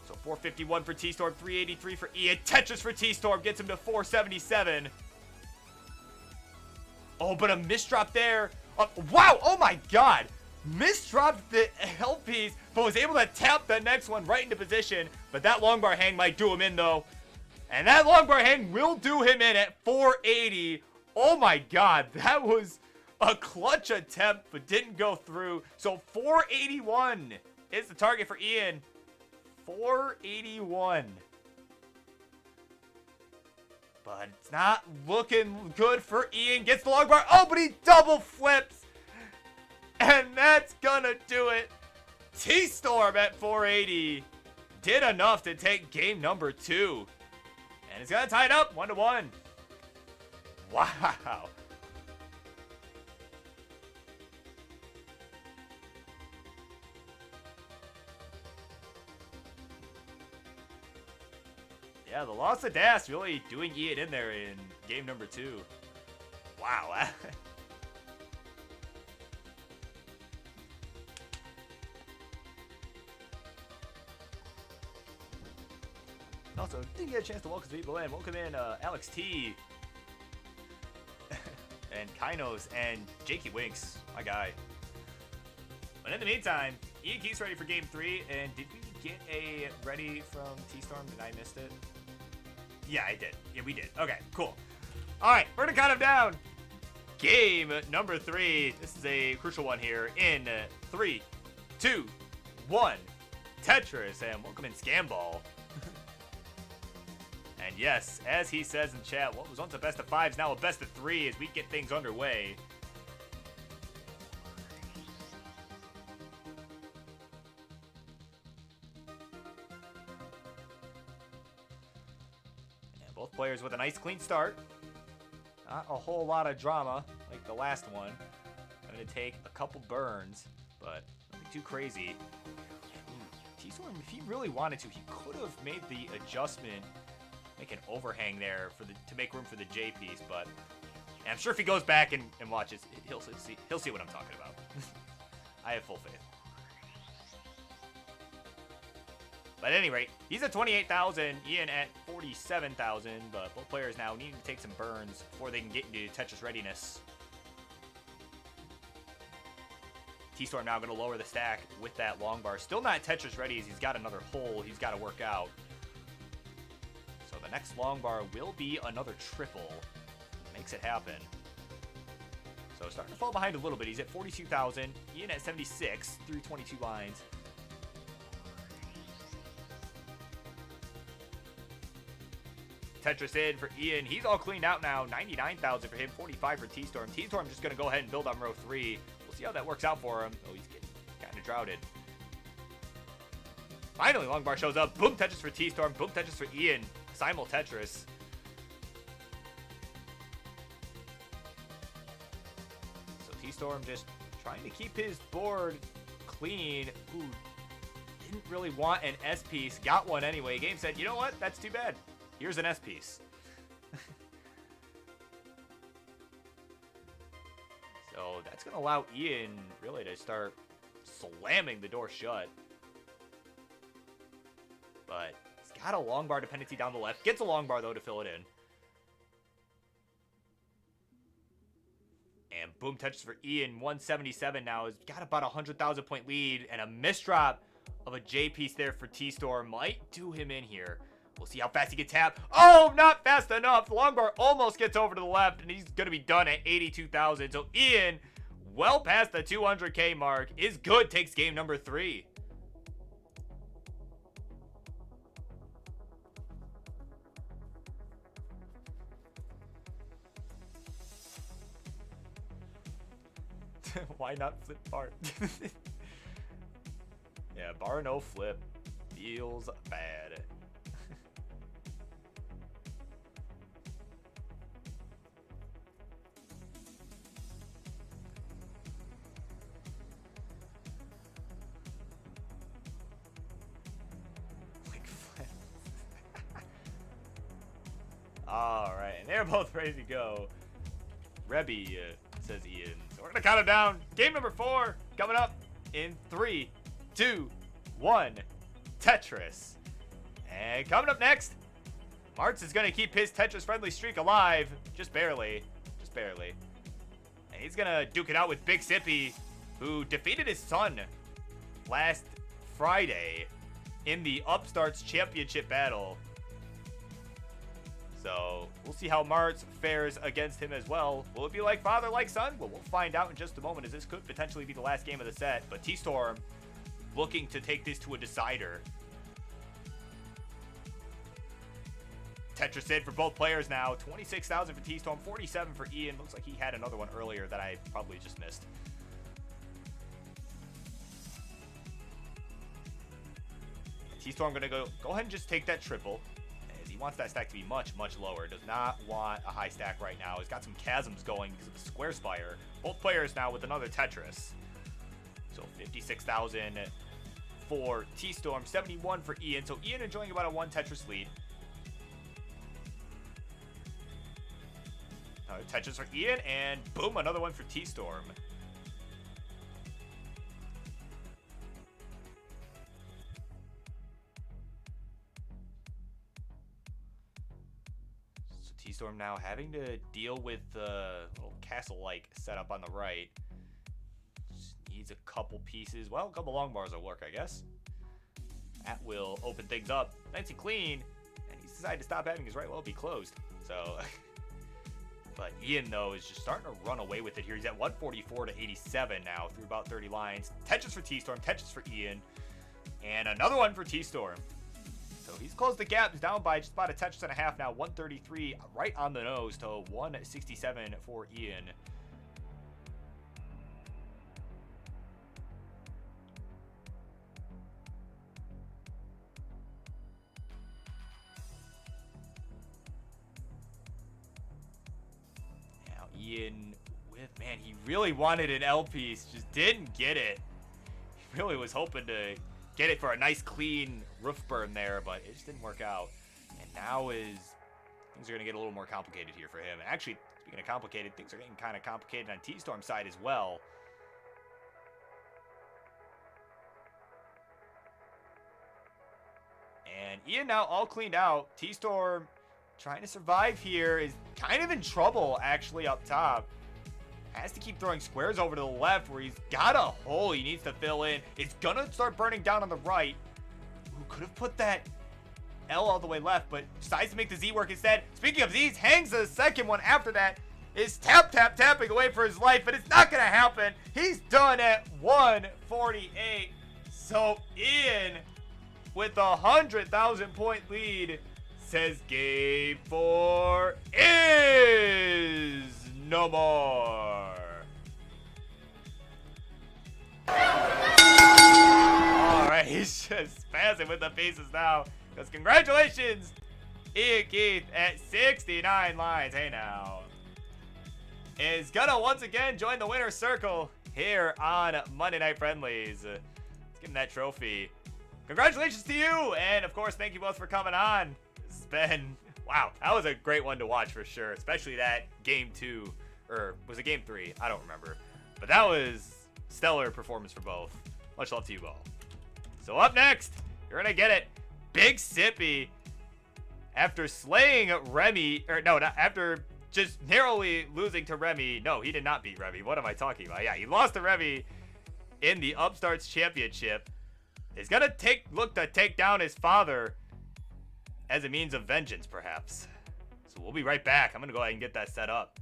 So 451 for T-Storm, 383 for Ian. Tetris for T-Storm gets him to 477. Oh, but a misdrop there. Wow, oh my god. Misdropped the L piece, but was able to tap the next one right into position. But that long bar hang might do him in, though. And that long bar hang will do him in at 480. Oh my god, that was A clutch attempt, but didn't go through. So 481 is the target for Ian. 481. But it's not looking good for Ian. Gets the long bar. Oh, but he double flips. And that's gonna do it. T-Storm at 480. Did enough to take game number 2. And it's gonna tie it up 1-1. Wow. Yeah, the loss of Das really doing Ian in there in game number 2. Wow. Also, didn't get a chance to welcome some people in. Welcome in Alex T. and Kainos and Jakey Winks, my guy. But in the meantime, Ian Keith's ready for game 3. And did we get a ready from T-Storm? Did I missed it? Yeah, I did. Yeah, we did. Okay, cool. All right, we're going to count him down. Game number 3. This is a crucial one here in 3, 2, 1. Tetris, and welcome in Scamball. And yes, as he says in chat, what was once a best of 5 is now a best of 3 as we get things underway. And both players with a nice clean start. Not a whole lot of drama like the last one. I'm going to take a couple burns, but nothing too crazy. T-Storm, if he really wanted to, he could have made the adjustment, make an overhang there for to make room for the J piece, but I'm sure if he goes back and watches, he'll see what I'm talking about. I have full faith. But at any rate, he's at 28,000, Ian at 47,000, but both players now need to take some burns before they can get into Tetris readiness. T-Storm now going to lower the stack with that long bar. Still not Tetris ready as he's got another hole he's got to work out. So the next long bar will be another triple. Makes it happen. So starting to fall behind a little bit. He's at 42,000. Ian at 76 through 22 lines. Tetris in for Ian. He's all cleaned out now. 99,000 for him. 45 for T-Storm. T-Storm just going to go ahead and build on row 3. We'll see how that works out for him. Oh, he's getting kind of droughted. Finally, long bar shows up. Boom Tetris for T-Storm. Boom Tetris for Ian. Simul Tetris. So T-Storm just trying to keep his board clean. Ooh, didn't really want an S piece. Got one anyway. Game said, you know what? That's too bad. Here's an S piece. So that's going to allow Ian really to start slamming the door shut. But he's got a long bar dependency down the left. Gets a long bar, though, to fill it in. And boom Tetris for Ian. 177 now. He's got about a 100,000 point lead. And a misdrop of a J piece there for T-Storm might do him in here. We'll see how fast he can tap. Oh, not fast enough. Longbar almost gets over to the left, and he's going to be done at 82,000. So Ian, well past the 200K mark, is good. Takes game number 3. Why not flip bar? Yeah, bar no flip. Feels bad. Alright, and they're both ready to go. Rebby, says Ian. So we're going to count it down. Game number 4 coming up in 3, 2, 1. Tetris. And coming up next, Martz is going to keep his Tetris-friendly streak alive. Just barely. Just barely. And he's going to duke it out with Big Sippy, who defeated his son last Friday in the Upstarts Championship battle. So we'll see how Martz fares against him as well. Will it be like father, like son? Well, we'll find out in just a moment, as this could potentially be the last game of the set. But T-Storm looking to take this to a decider. Tetris in for both players now. 26,000 for T-Storm, 47 for Ian. Looks like he had another one earlier that I probably just missed. T-Storm going to go ahead and just take that triple, as he wants that stack to be much, much lower. Does not want a high stack right now. He's got some chasms going because of the Square Spire. Both players now with another Tetris. So 56,000 for T-Storm, 71 for Ian. So Ian enjoying about a 1 Tetris lead. Another Tetris for Ian, and boom, another one for T-Storm. So T-Storm now having to deal with the little castle-like setup on the right. Just needs a couple pieces. Well, a couple long bars will work, I guess. That will open things up nice and clean, and he's decided to stop having his right well be closed. So... But Ian, though, is just starting to run away with it here. He's at 144 to 87 now through about 30 lines. Tetris for T-Storm, Tetris for Ian, and another one for T-Storm. So he's closed the gap. He's down by just about a Tetris and a half now. 133 right on the nose to 167 for Ian. Ian with, man, he really wanted an L piece, just didn't get it. He really was hoping to get it for a nice clean roof burn there, but it just didn't work out. And now things are going to get a little more complicated here for him. And actually, speaking of complicated, things are getting kind of complicated on T-Storm's side as well. And Ian now all cleaned out. T-Storm trying to survive here, is kind of in trouble actually up top. Has to keep throwing squares over to the left where he's got a hole he needs to fill in. It's gonna start burning down on the right. Who could have put that L all the way left, but decides to make the Z work instead. Speaking of Z's, hangs the second one after that. Is tapping away for his life, but it's not gonna happen. He's done at 148. So Ian with a 100,000 point lead says game 4 is no more. Alright, he's just spazzing with the pieces now. Because congratulations, Ian Keith at 69 lines. Hey now. Is gonna once again join the winner's circle here on Monday Night Friendlies. Let's give him that trophy. Congratulations to you, and of course, thank you both for coming on. It's been, wow, that was a great one to watch for sure, especially that game 2, or was it game 3? I don't remember. But that was stellar performance for both. Much love to you both. So up next, you're gonna get it. Big Sippy, after slaying Remy, or no, not after just narrowly losing to Remy. No, he did not beat Remy. What am I talking about? Yeah, he lost to Remy in the Upstarts Championship. Is gonna look to take down his father as a means of vengeance, perhaps. So we'll be right back. I'm gonna go ahead and get that set up.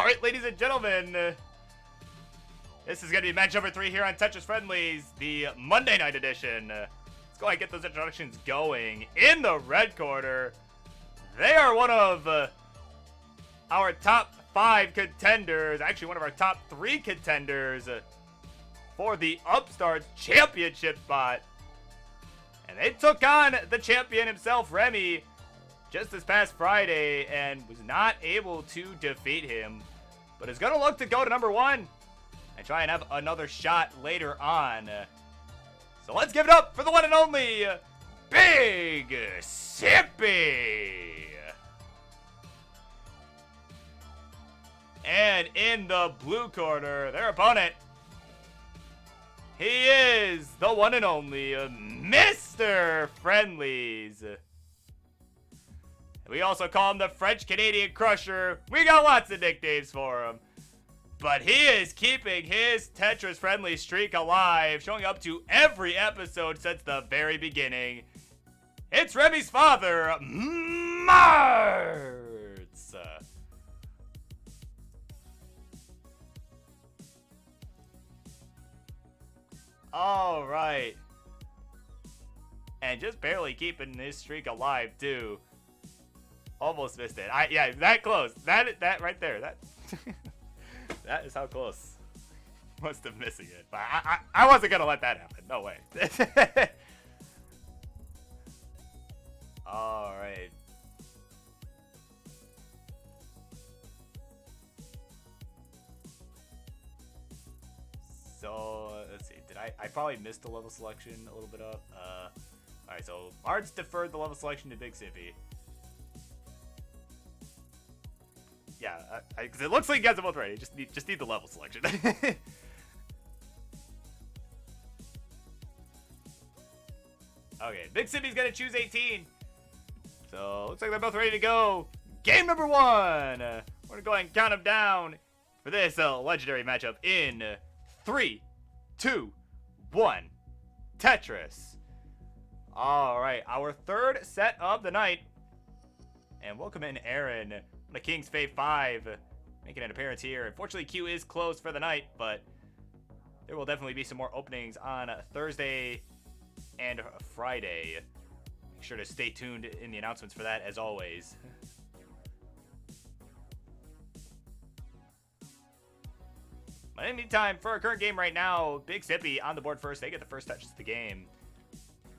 right, ladies and gentlemen. This is going to be match number 3 here on Tetris Friendlies, the Monday night edition. Let's go ahead and get those introductions going. In the red corner, they are one of our top 5 contenders, actually one of our top 3 contenders for the Upstarts Championship spot. And they took on the champion himself, Remy, just this past Friday and was not able to defeat him, but is going to look to go to number 1 and try and have another shot later on. So let's give it up for the one and only Big Sippy. And in the blue corner, their opponent, he is the one and only Mr. Friendlies. We also call him the French-Canadian Crusher. We got lots of nicknames for him. But he is keeping his Tetris Friendly streak alive, showing up to every episode since the very beginning. It's Remy's father, Martz. All right. And just barely keeping his streak alive, too. Almost missed it. Yeah, that close. That right there. That that is how close. Must have missing it. But I wasn't gonna let that happen. No way. All right. So let's see. Did I probably missed the level selection a little bit up? All right. So Martz deferred the level selection to Big Sippy. Yeah, because it looks like you guys are both ready. Just need the level selection. Okay, Big Sippy's gonna choose 18. So looks like they're both ready to go. Game number 1. We're gonna go ahead and count them down for this legendary matchup in 3, 2, 1. Tetris. All right, our third set of the night, and welcome in Aaron. The King's Fave 5 making an appearance here. Unfortunately, Q is closed for the night, but there will definitely be some more openings on Thursday and Friday. Make sure to stay tuned in the announcements for that, as always. But in the meantime, for our current game right now, Big Sippy on the board first. They get the first touches of the game.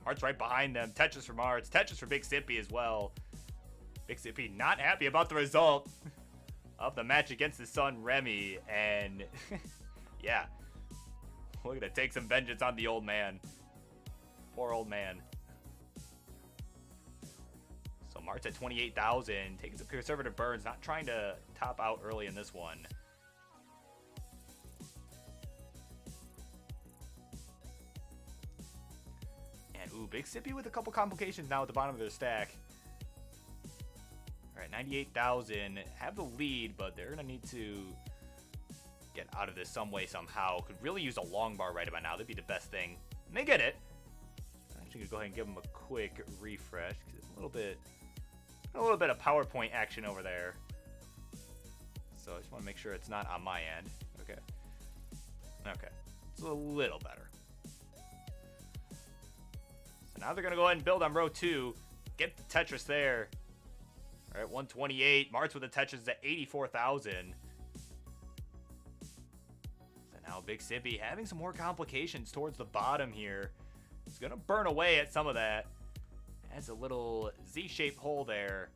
Martz right behind them. Tetris for Martz. Tetris for Big Sippy as well. Big Sippy not happy about the result of the match against his son Remy, and yeah, we're gonna take some vengeance on the old man. Poor old man. So Martz at 28,000, taking some conservative burns, not trying to top out early in this one. And ooh, Big Sippy with a couple complications now at the bottom of their stack. All right, 98,000, have the lead, but they're going to need to get out of this some way, somehow. Could really use a long bar right about now. That'd be the best thing. And they get it. I'm actually going to go ahead and give them a quick refresh, because it's a little bit of PowerPoint action over there. So I just want to make sure it's not on my end. Okay. Okay. It's a little better. So now they're going to go ahead and build on row 2. Get the Tetris there. All right, 128. Martz with the Tetris at 84,000. So now Big Sippy having some more complications towards the bottom here. He's going to burn away at some of that. Has a little Z-shaped hole there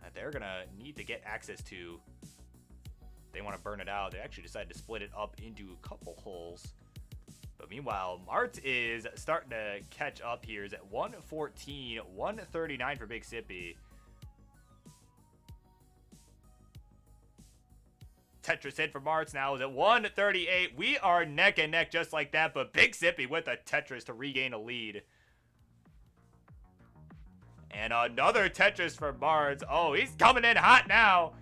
that they're going to need to get access to. They want to burn it out. They actually decided to split it up into a couple holes. But meanwhile, Martz is starting to catch up here. He's at 114, 139 for Big Sippy. Tetris hit for Martz now is at 138. We are neck and neck just like that, but Big Sippy with a Tetris to regain a lead. And another Tetris for Martz. Oh, he's coming in hot now.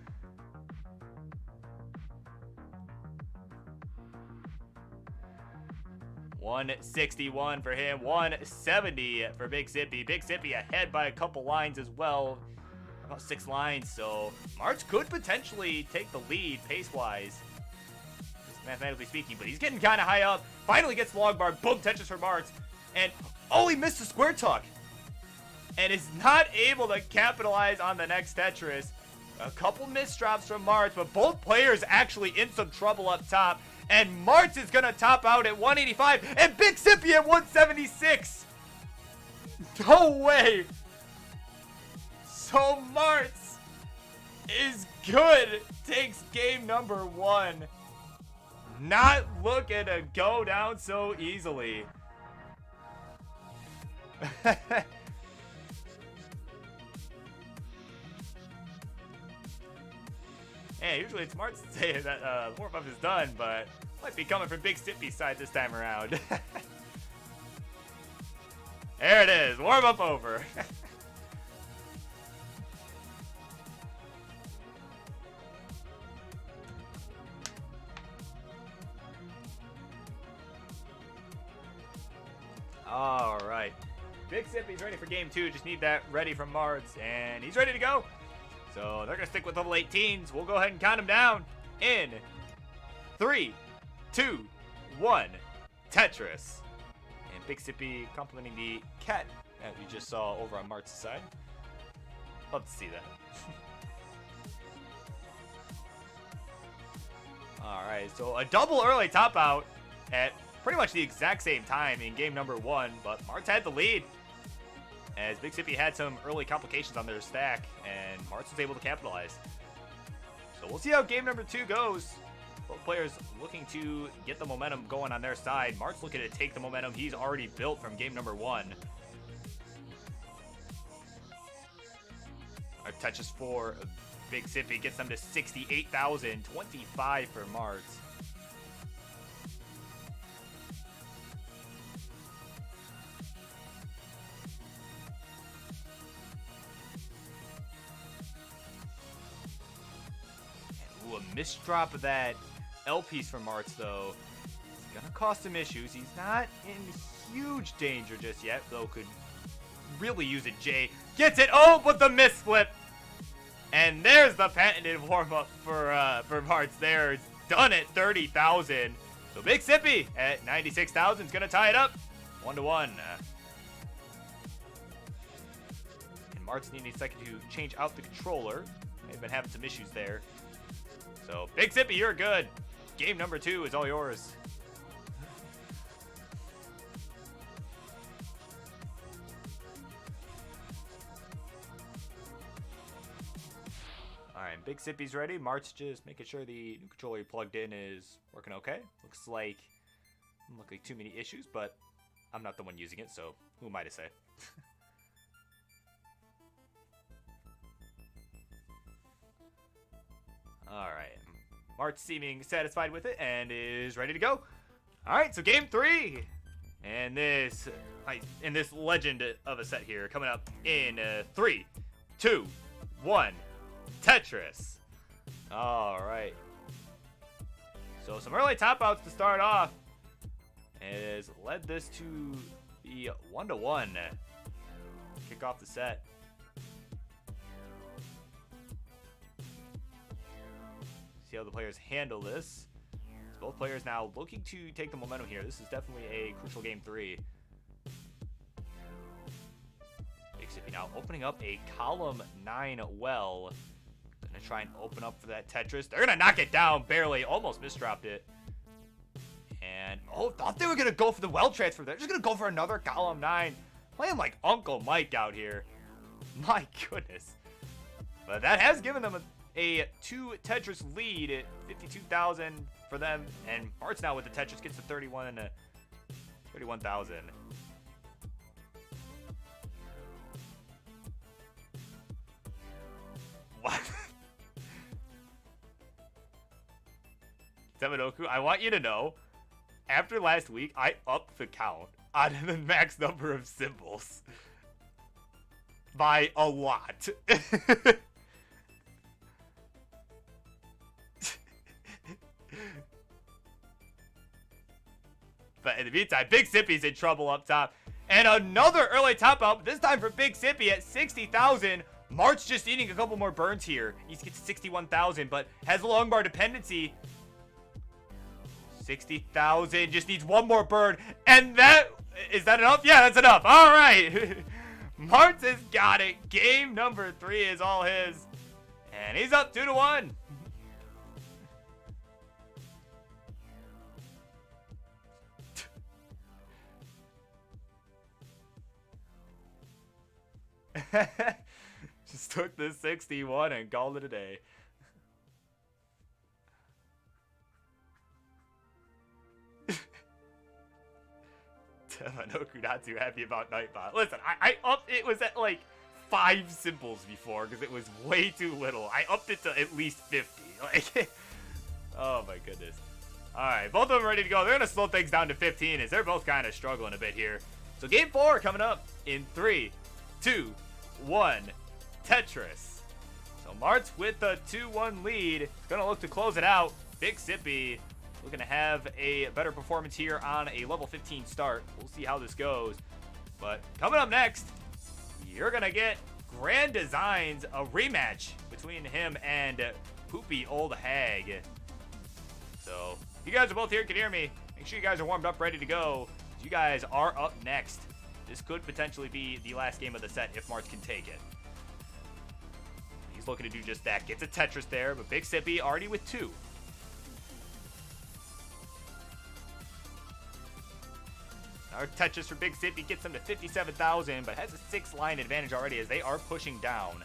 $161 for him, $170 for Big Sippy. Big Sippy ahead by a couple lines as well. about 6 lines, so Marts could potentially take the lead pace-wise, just mathematically speaking, but he's getting kind of high up. Finally gets log bar, boom, Tetris for Marts, and oh, he missed the square tuck, and is not able to capitalize on the next Tetris. A couple misdrops from Marts, but both players actually in some trouble up top, and Marts is gonna top out at 185, and Big Sippy at 176. No way. So Marts is good, takes game number 1. Not looking to go down so easily. Hey, usually it's Marts to say that the warm-up is done, but might be coming from Big Sippy's side this time around. There it is, warm-up over. All right. Big Sippy's ready for game 2. Just need that ready from Marts, and he's ready to go. So they're going to stick with level 18s. We'll go ahead and count them down in 3, 2, 1, Tetris. And Big Sippy complimenting the cat that we just saw over on Marts' side. Love to see that. Alright, so a double early top out at pretty much the exact same time in game number 1, but Marts had the lead, as Big Sippy had some early complications on their stack, and Marts was able to capitalize. So we'll see how game number 2 goes. Both players looking to get the momentum going on their side. Marts looking to take the momentum he's already built from game number 1. Our touches for Big Sippy gets them to 68,000, 25 for Marts. A misdrop of that L piece from Marts, though, it's gonna cost him issues. He's not in huge danger just yet, though could really use it. Jay gets it. Oh, but the misflip, and there's the patented warm-up for Marts. There, it's done at 30,000. So Big Sippy at 96,000 is gonna tie it up, 1-1. And Marts needing a second to change out the controller. They've been having some issues there. So, Big Sippy, you're good. Game number 2 is all yours. Alright, Big Sippy's ready. Marts just making sure the new controller you plugged in is working okay. Looks like too many issues, but I'm not the one using it, so who am I to say? Alright. Marts seeming satisfied with it and is ready to go. Alright, so game 3. And this legend of a set here coming up in 3, 2, 1, Tetris. Alright. So some early top outs to start off has led this to the 1-1. Kick off the set. See how the players handle this. So both players now looking to take the momentum here. This is definitely a crucial game 3. Big Sippy now opening up a column 9 well. Gonna try and open up for that Tetris. They're gonna knock it down barely. Almost misdropped it. And oh, thought they were gonna go for the well transfer. They're just gonna go for another column 9. Playing like Uncle Mike out here. My goodness. But that has given them a 2 Tetris lead at 52,000 for them, and Marts now with the Tetris gets to 31,000. What? Seminoku, I want you to know, after last week, I upped the count on the max number of symbols by a lot. But in the meantime, Big Sippy's in trouble up top. And another early top out, this time for Big Sippy at 60,000. Mart's just needing a couple more burns here. He's get to 61,000, but has a long bar dependency. 60,000, just needs one more burn. And is that enough? Yeah, that's enough. All right. Mart's has got it. Game number 3 is all his. And he's up 2-1. Just took the 61 and called it a day. Tamanoku not too happy about Nightbot. Listen, I upped it was at like 5 symbols before because it was way too little. I upped it to at least 50. Like, oh my goodness. All right, both of them ready to go. They're gonna slow things down to 15 as they're both kind of struggling a bit here. So game 4 coming up in 3, 2, 1. Tetris. So Mart's with a 2-1 lead. Gonna look to close it out. Big Sippy looking to have a better performance here on a level 15 start. We'll see how this goes. But coming up next, you're gonna get Grand Designs, a rematch between him and Poopy Old Hag. So you guys are both here, can hear me. Make sure you guys are warmed up, ready to go. You guys are up next. This could potentially be the last game of the set if Martz can take it. He's looking to do just that. Gets a Tetris there, but Big Sippy already with 2. Our Tetris for Big Sippy gets him to 57,000, but has a 6-line advantage already as they are pushing down.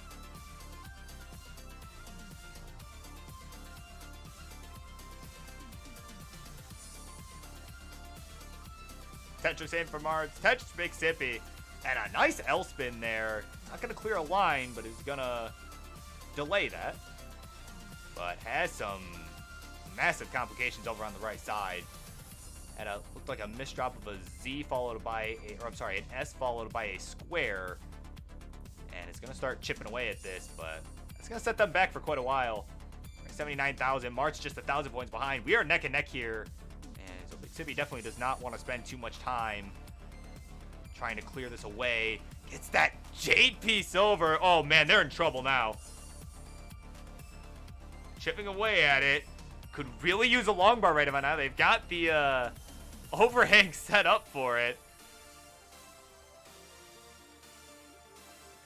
Tetris in for Martz. Tetris for Big Sippy. And a nice L-spin there. Not going to clear a line, but is going to delay that. But has some massive complications over on the right side. And looked like a misdrop of a Z followed by an S followed by a square. And it's going to start chipping away at this, but it's going to set them back for quite a while. 79,000. Martz just 1,000 points behind. We are neck and neck here. And so Big Sippy definitely does not want to spend too much time trying to clear this away. Gets that Jade piece over. Oh, man, they're in trouble now. Chipping away at it. Could really use a long bar right about now. They've got the overhang set up for it.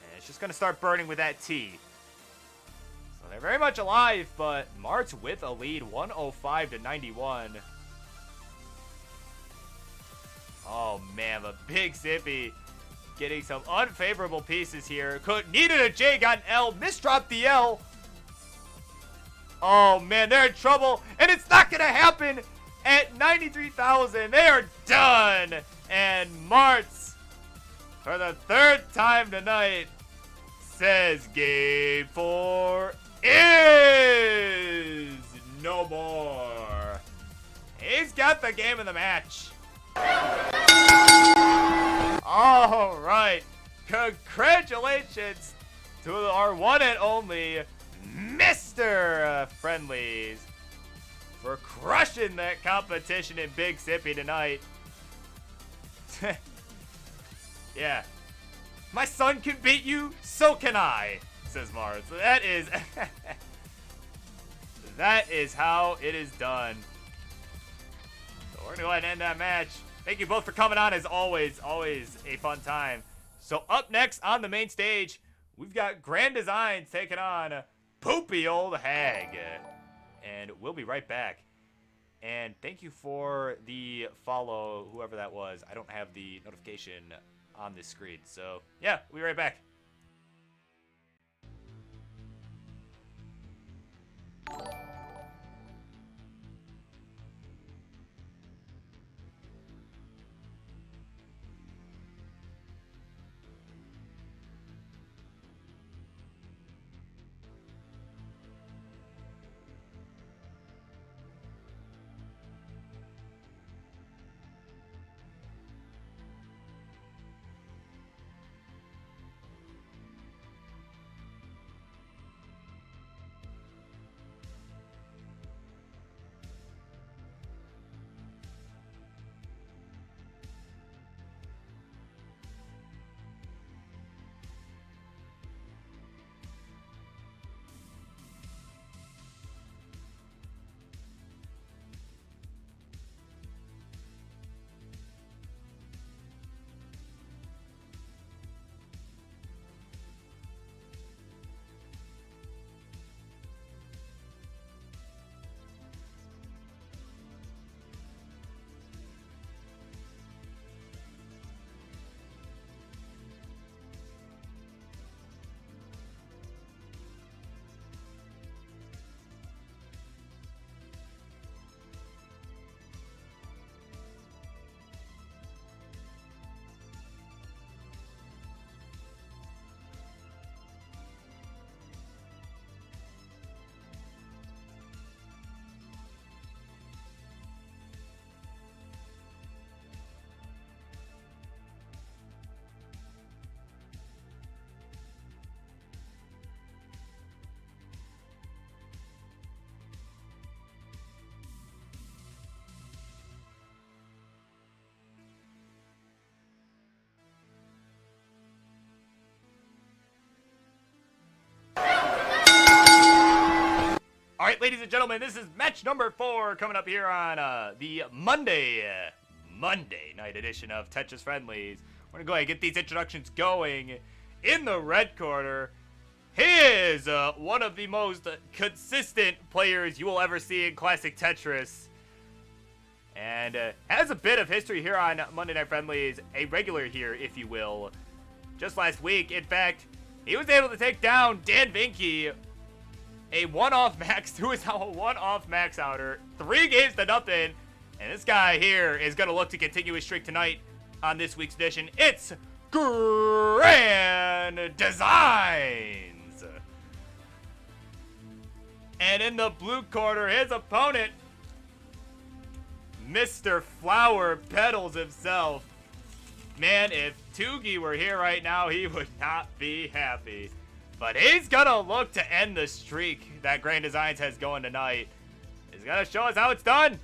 And it's just going to start burning with that T. So they're very much alive, but Martz with a lead, 105-91. Oh, man, but Big Sippy getting some unfavorable pieces here. Needed a J, got an L, misdropped the L. Oh, man, they're in trouble, and it's not going to happen at 93,000. They are done. And Martz, for the 3rd time tonight, says Game 4 is no more. He's got the game of the match. All right. Congratulations to our one and only Mr. Friendlies for crushing that competition in Big Sippy tonight. Yeah. My son can beat you, so can I, says Mars. That is that is how it is done. So we're gonna go ahead and end that match. Thank you both for coming on as always. Always a fun time. So up next on the main stage, we've got Grand Designs taking on Poopy Old Hag. And we'll be right back. And thank you for the follow, whoever that was. I don't have the notification on this screen. So, yeah, we'll be right back. ladies and gentlemen, this is match number 4 coming up here on the Monday night edition of Tetris Friendlies. We're going to go ahead and get these introductions going. In the red corner, he is one of the most consistent players you will ever see in Classic Tetris. And has a bit of history here on Monday Night Friendlies, a regular here, if you will. Just last week, in fact, he was able to take down Dan Vinky, a one-off max, who is now a one-off max outer, 3 games to nothing. And this guy here is going to look to continue his streak tonight on this week's edition. It's Grand Designs. And in the blue corner, his opponent, Mr. Flower Petals himself. Man, if Tugi were here right now, he would not be happy. But he's gonna look to end the streak that Grand Designs has going tonight. He's gonna show us how it's done.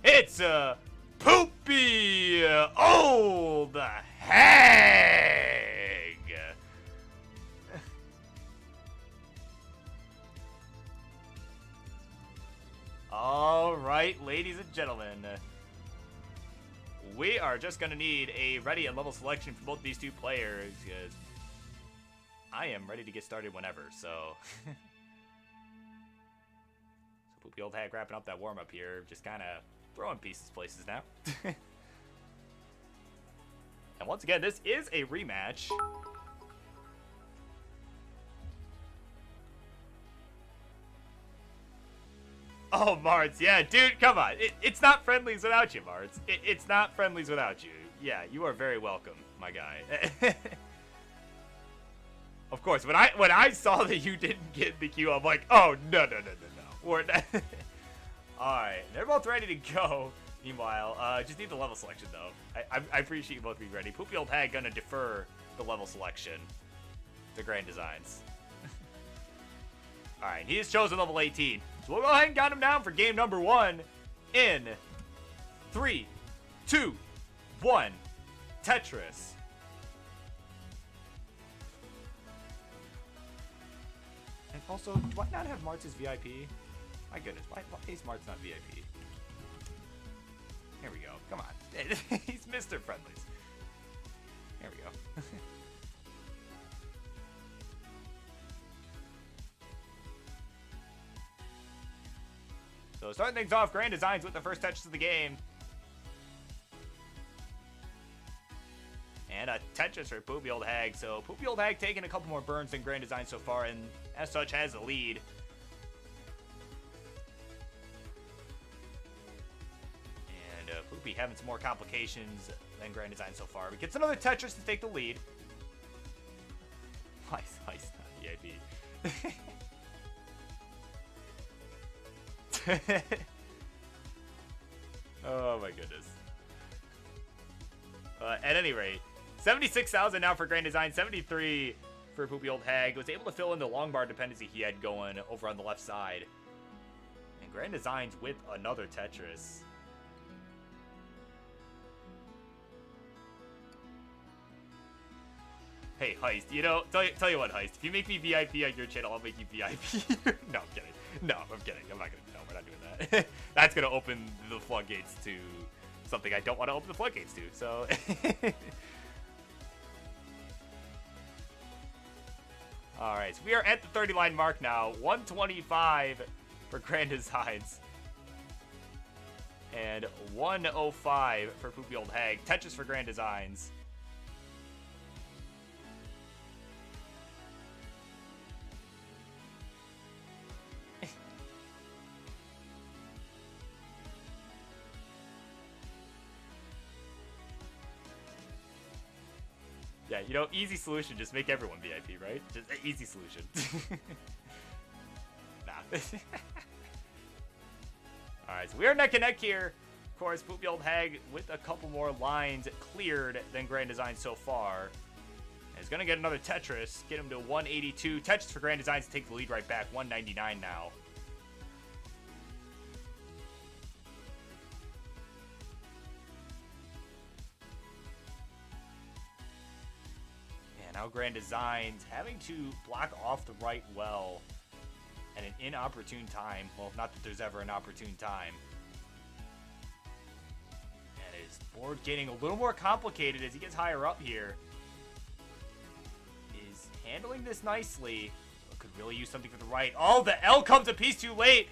It's a poopy old hag. All right, ladies and gentlemen, we are just going to need a ready and level selection for both these two players, because I am ready to get started whenever, so. Poopy old hag wrapping up that warm-up here, just kind of throwing pieces places now. And once again, this is a rematch. Oh, Martz, yeah, dude, come on. It's not friendlies without you, Martz. It's not friendlies without you. Yeah, you are very welcome, my guy. Of course, when I saw that you didn't get the queue, I'm like, oh, no. We're not. Alright, they're both ready to go. Meanwhile, just need the level selection, though. I appreciate you both being ready. Poopy old hag gonna defer the level selection to Grand Designs. Alright, he has chosen level 18. So we'll go ahead and count him down for game number 1 in 3, 2, 1, Tetris. And also, do I not have Martz as VIP? My goodness, why is Martz not VIP? Here we go. Come on. He's Mr. Friendlies. There we go. So starting things off, Grand Designs with the first touches of the game. And a Tetris for Poopy Old Hag. So Poopy Old Hag taking a couple more burns than Grand Designs so far, and as such has the lead. And Poopy having some more complications than Grand Designs so far. But gets another Tetris to take the lead. Nice, not VIP. Oh my goodness. At any rate, 76,000 now for Grand Design, 73 for Poopy Old Hag. Was able to fill in the long bar dependency he had going over on the left side. And Grand Designs with another Tetris. Hey, Heist, you know, tell you what, Heist, if you make me VIP on your channel, I'll make you VIP. No, I'm kidding. No, I'm kidding. I'm not gonna. No, we're not doing that. That's gonna open the floodgates to something I don't want to open the floodgates to. So. All right, so we are at the 30 line mark now. 125 for Grand Designs. And 105 for Poopy Old Hag. Tetris for Grand Designs. Yeah, you know, easy solution, just make everyone VIP, right? Just an easy solution. Nah. Alright, so we are neck and neck here. Of course, Poopy Old Hag with a couple more lines cleared than Grand Design so far. And he's going to get another Tetris, get him to 182. Tetris for Grand Designs to take the lead right back, 199 now. Now Grand Designs having to block off the right well at an inopportune time. Well, not that there's ever an opportune time. And his board getting a little more complicated as he gets higher up here. Is handling this nicely. Could really use something for the right. Oh, the L comes a piece too late.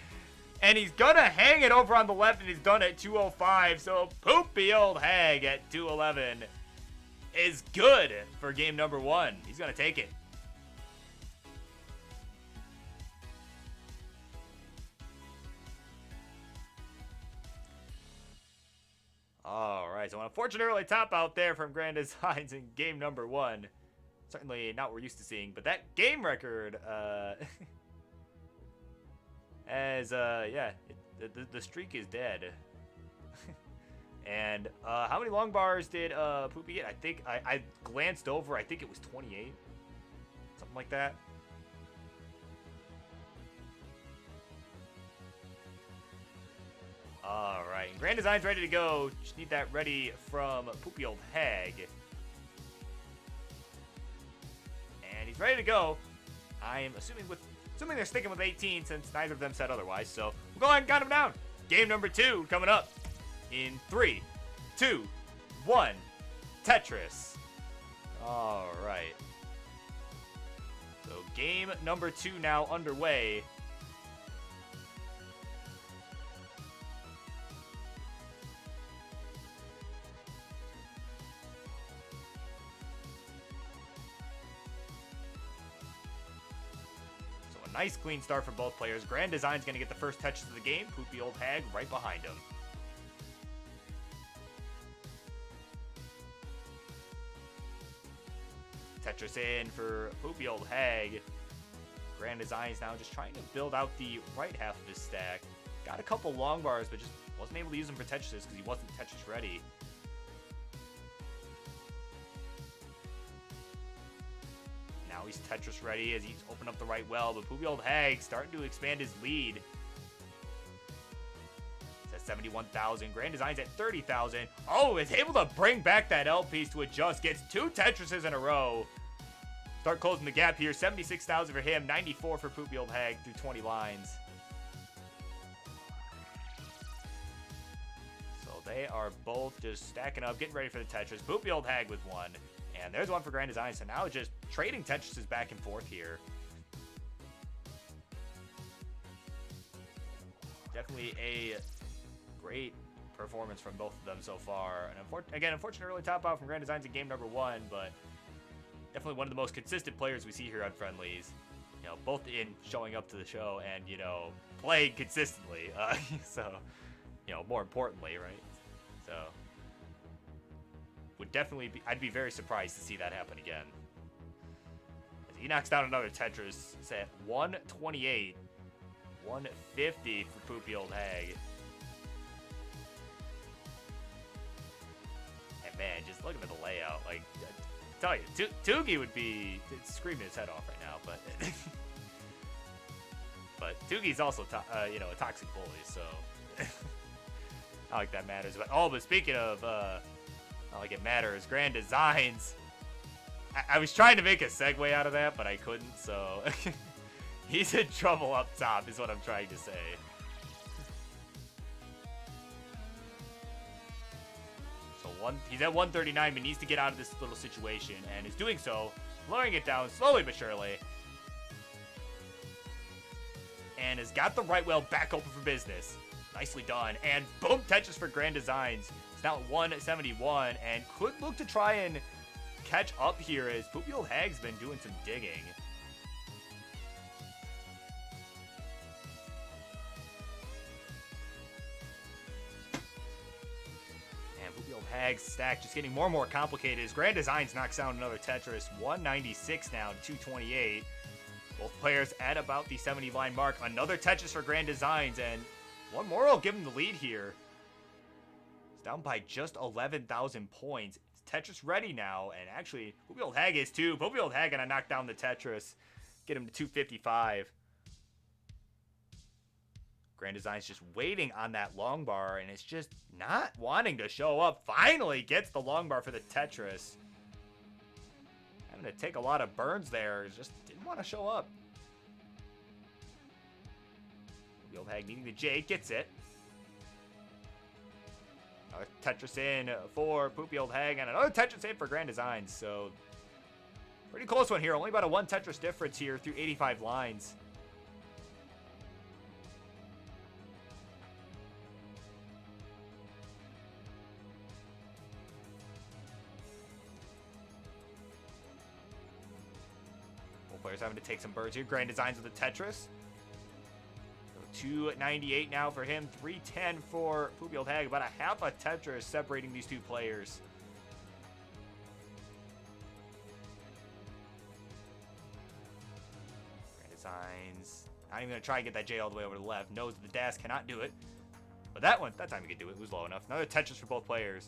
And he's gonna hang it over on the left, and he's done at 205. So Poopy Old Hag at 211 is good for game number 1. He's gonna take it. Alright, so an unfortunate early top out there from Grand Designs in game number 1. Certainly not what we're used to seeing, but that game record, yeah, the streak is dead. And how many long bars did Poopy get? I think I glanced over. I think it was 28, something like that. All right, and Grand Design's ready to go. Just need that ready from Poopy Old Hag. And he's ready to go. I am assuming they're sticking with 18 since neither of them said otherwise. So we'll go ahead and count them down. Game number 2 coming up in 3, 2, 1. Tetris. All right. So game number 2 now underway. Nice clean start for both players. Grand Design's going to get the first touches of the game. Poopy Old Hag right behind him. Tetris in for Poopy Old Hag. Grand Design's now just trying to build out the right half of his stack. Got a couple long bars, but just wasn't able to use them for Tetrises because he wasn't Tetris ready. Now he's Tetris ready as he's opened up the right well, but Poopy Old Hag starting to expand his lead. It's at 71,000. Grand Design's at 30,000. Oh, is able to bring back that L piece to adjust. Gets 2 Tetrises in a row. Start closing the gap here. 76,000 for him. 94 for Poopy Old Hag through 20 lines. So they are both just stacking up, getting ready for the Tetris. Poopy Old Hag with 1. And there's one for Grand Design. So now just trading Tetrises back and forth here. Definitely a great performance from both of them so far. And again, unfortunate early top out from Grand Designs in game number 1, but definitely one of the most consistent players we see here on Friendlies. You know, both in showing up to the show and, you know, playing consistently. So, you know, more importantly, right? So would definitely be, I'd be very surprised to see that happen again. As he knocks down another Tetris. It's at 128, 150 for Poopy Old Hag. And man, just looking at the layout, like, I tell you, Toogie would be screaming his head off right now, but but Toogie's also you know, a toxic bully, so not like that matters. But speaking of not like it matters, Grand Designs. I was trying to make a segue out of that, but I couldn't, so he's in trouble up top is what I'm trying to say. So he's at 139, but needs to get out of this little situation, and is doing so, lowering it down slowly but surely. And has got the right whale back open for business. Nicely done. And boom, Tetris for Grand Designs. It's now at 171 and could look to try and catch up here as Poopy Old Hag's been doing some digging. And Poopy Old Hag's stack just getting more and more complicated as Grand Designs knocks down another Tetris. 196 now to 228. Both players at about the 70 line mark. Another Tetris for Grand Designs, and one more will give him the lead here. It's down by just 11,000 points. It's Tetris ready now, and actually, Poopy Old Hag is too. Poopy Old Hag gonna knock down the Tetris, get him to 255. Grand Design's just waiting on that long bar, and it's just not wanting to show up. Finally gets the long bar for the Tetris. Having to take a lot of burns there, just didn't want to show up. Poopy Hag needing the Jade, gets it. Another Tetris in for Poopy Hag, and another Tetris in for Grand Designs. So, pretty close one here. Only about a 1 Tetris difference here through 85 lines. Players having to take some birds here. Grand Designs with the Tetris. So 298 now for him. 310 for Poopy Hag. About a half a Tetris separating these two players. Grand Designs. Not even going to try and get that J all the way over to the left. Knows that the dash cannot do it. But that time he could do it. It was low enough. Another Tetris for both players.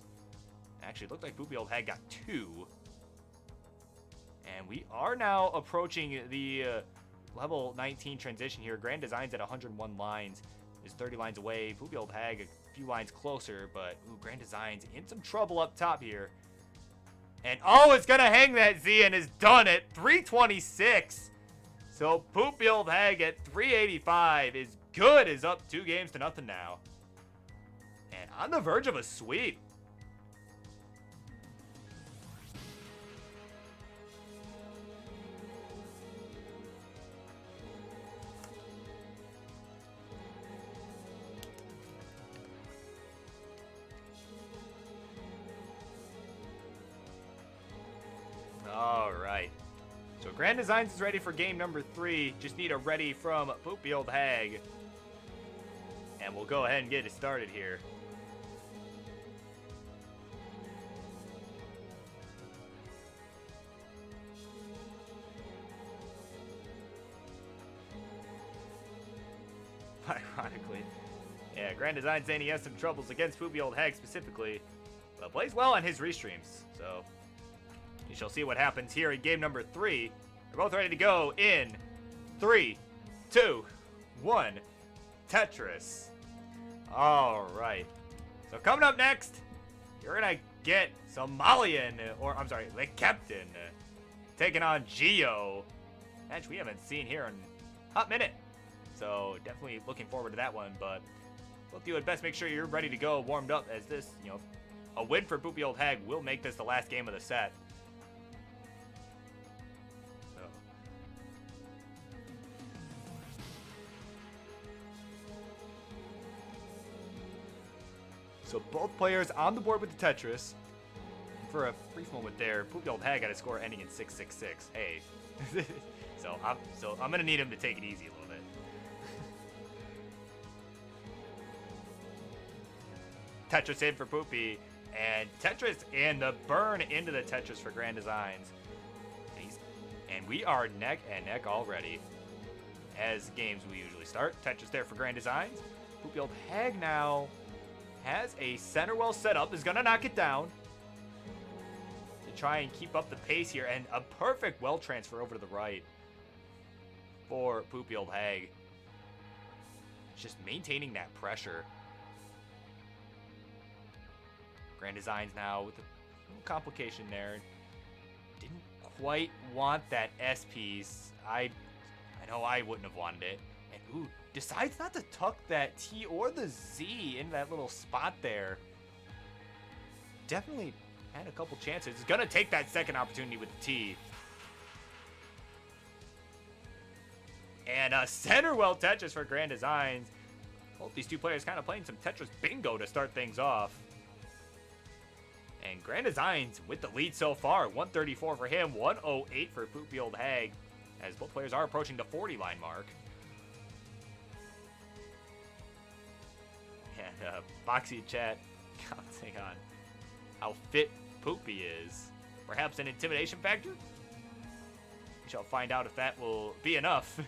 Actually, it looked like Poopy Hag got 2. And we are now approaching the level 19 transition here. Grand Designs at 101 lines is 30 lines away. Poopy Hag a few lines closer, but Grand Designs in some trouble up top here. And it's going to hang that Z and is done at 326. So Poopy Hag at 385 is good, is up 2 games to nothing now. And on the verge of a sweep. All right. So Grand Designs is ready for game number 3. Just need a ready from Poopy Hag. And we'll go ahead and get it started here. Ironically. Yeah, Grand Design saying he has some troubles against Poopy Hag specifically. But plays well on his restreams. So you shall see what happens here in game number 3. We're both ready to go in 3, 2, 1. Tetris. All right. So coming up next, you're going to get Somalian, or I'm sorry, the Captain, taking on Geo. Match we haven't seen here in a hot minute. So definitely looking forward to that one. But both of you at best make sure you're ready to go, warmed up, as this, a win for Poopy Hag will make this the last game of the set. So both players on the board with the Tetris. For a brief moment there, Poopy Hag got a score ending in 666. Hey. so I'm gonna need him to take it easy a little bit. Tetris in for Poopy, and Tetris and the burn into the Tetris for Grand Designs. And we are neck and neck already. As games we usually start. Tetris there for Grand Designs. Poopy Hag now has a center well set up, is gonna knock it down to try and keep up the pace here, and a perfect well transfer over to the right for Poopy Hag. Just maintaining that pressure. Grand Designs now with a little complication there. Didn't quite want that S piece. I know I wouldn't have wanted it. And decides not to tuck that T or the Z in that little spot there. Definitely had a couple chances. He's going to take that second opportunity with the T. And a center well Tetris for Grand Designs. Both these two players kind of playing some Tetris bingo to start things off. And Grand Designs with the lead so far. 134 for him, 108 for Poopy Hag, as both players are approaching the 40-line mark. And Boxy chat commenting on how fit Poopy is. Perhaps an intimidation factor? We shall find out if that will be enough.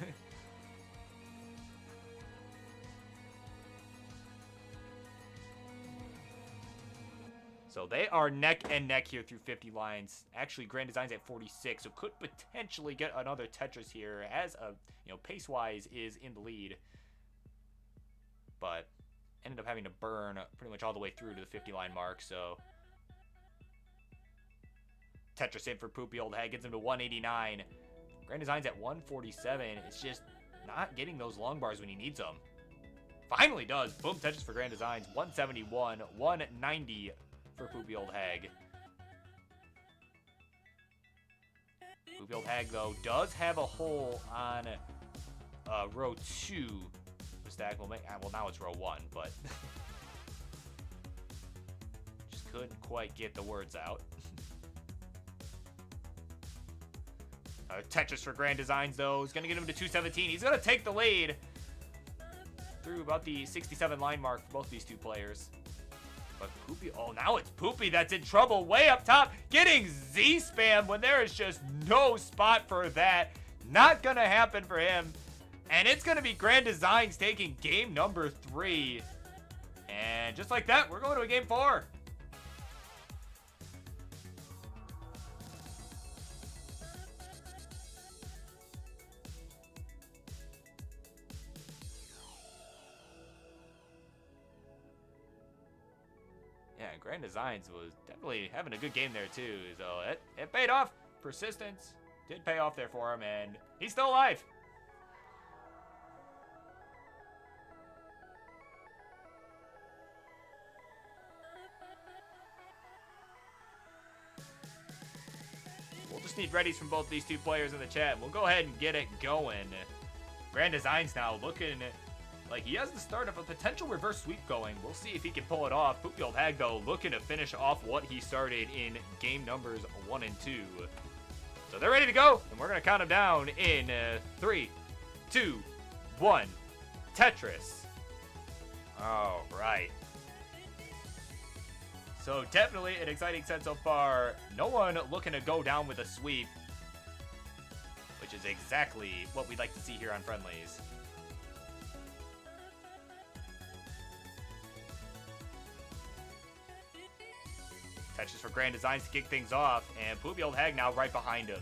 So they are neck and neck here through 50 lines. Actually, Grand Designs at 46, so could potentially get another Tetris here, as pace-wise is in the lead. But ended up having to burn pretty much all the way through to the 50-line mark, so Tetris in for Poopy Hag, gets him to 189. Grand Designs at 147. It's just not getting those long bars when he needs them. Finally does. Boom, Tetris for Grand Designs. 171, 190 for Poopy Old Hag. Poopy Old Hag, though, does have a hole on row 2. The stack will make... Well, now it's row 1, but... just couldn't quite get the words out. Tetris for Grand Designs, though, is going to get him to 217. He's going to take the lead through about the 67 line mark for both these two players. But Poopy, oh, now it's Poopy that's in trouble way up top, getting Z-spam when there is just no spot for that. Not going to happen for him. And it's going to be Grand Designs taking game number 3. And just like that, we're going to a game 4. Yeah, Grand Designs was definitely having a good game there too. So it paid off. Persistence did pay off there for him, and he's still alive. We'll just need readies from both these two players in the chat. We'll go ahead and get it going. Grand Designs now looking like he has the start of a potential reverse sweep going. We'll see if he can pull it off. Poopy Old Hag, though, looking to finish off what he started in game numbers 1 and 2. So they're ready to go, and we're going to count them down in 3, 2, 1. Tetris. All right. So definitely an exciting set so far. No one looking to go down with a sweep, which is exactly what we'd like to see here on Friendlies. Tetris for Grand Designs to kick things off, and Poopy Old Hag now right behind him.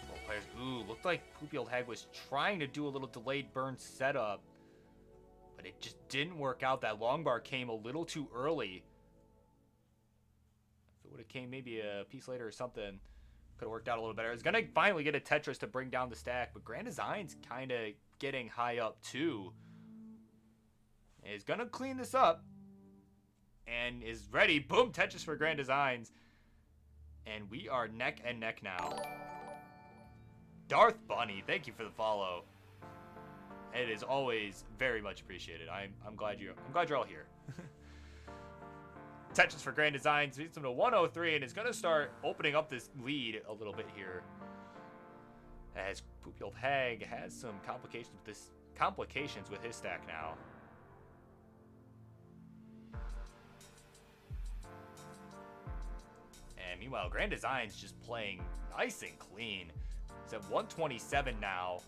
Both players, ooh, looked like Poopy Old Hag was trying to do a little delayed burn setup, but it just didn't work out. That long bar came a little too early. If it would have came maybe a piece later or something, could have worked out a little better. It's going to finally get a Tetris to bring down the stack, but Grand Design's kind of getting high up too. Is going to clean this up and is ready. Boom, Tetris for Grand Designs. And we are neck and neck now. Darth Bunny, thank you for the follow. It is always very much appreciated. I'm glad you're all here. Tetris for Grand Designs beats him to 103 and is going to start opening up this lead a little bit here. As Poopy Old Hag has some complications with his stack now. And meanwhile, Grand Designs just playing nice and clean. He's at 127 now.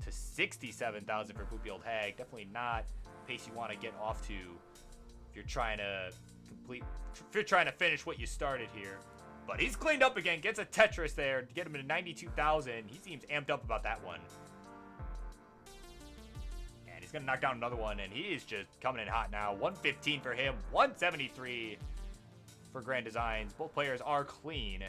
To 67,000 for Poopy Old Hag. Definitely not the pace you want to get off to if you're trying to finish what you started here. But he's cleaned up again, gets a Tetris there to get him to 92,000. He seems amped up about that one. And he's gonna knock down another one, and he is just coming in hot now. 115 for him, 173 for Grand Designs. Both players are clean.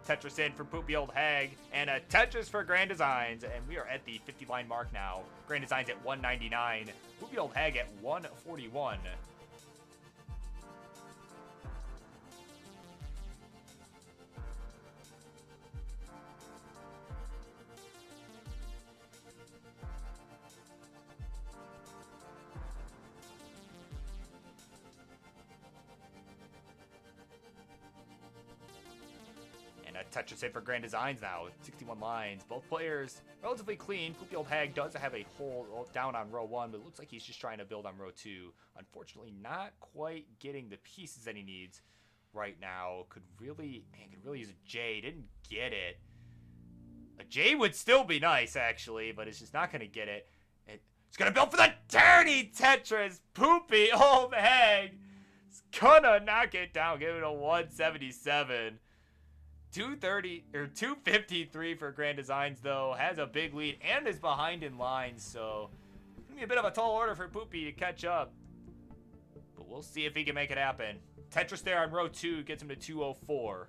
Tetris in for Poopy Old Hag, and a Tetris for Grand Designs, and we are at the 50 line mark now. Grand Designs at 199, Poopy Old Hag at 141. Tetris in for Grand Designs now, 61 lines. Both players relatively clean. Poopy Old Hag does have a hole down on row 1, but it looks like he's just trying to build on row 2. Unfortunately, not quite getting the pieces that he needs right now. Could really use a J. Didn't get it. A J would still be nice, actually, but it's just not going to get it. It's going to build for the dirty Tetris. Poopy Old Hag gonna knock it down. Give it a 177. 230 or 253 for Grand Designs, though. Has a big lead and is behind in line, so it's gonna be a bit of a tall order for Poopy to catch up. But we'll see if he can make it happen. Tetris there on row 2 gets him to 204.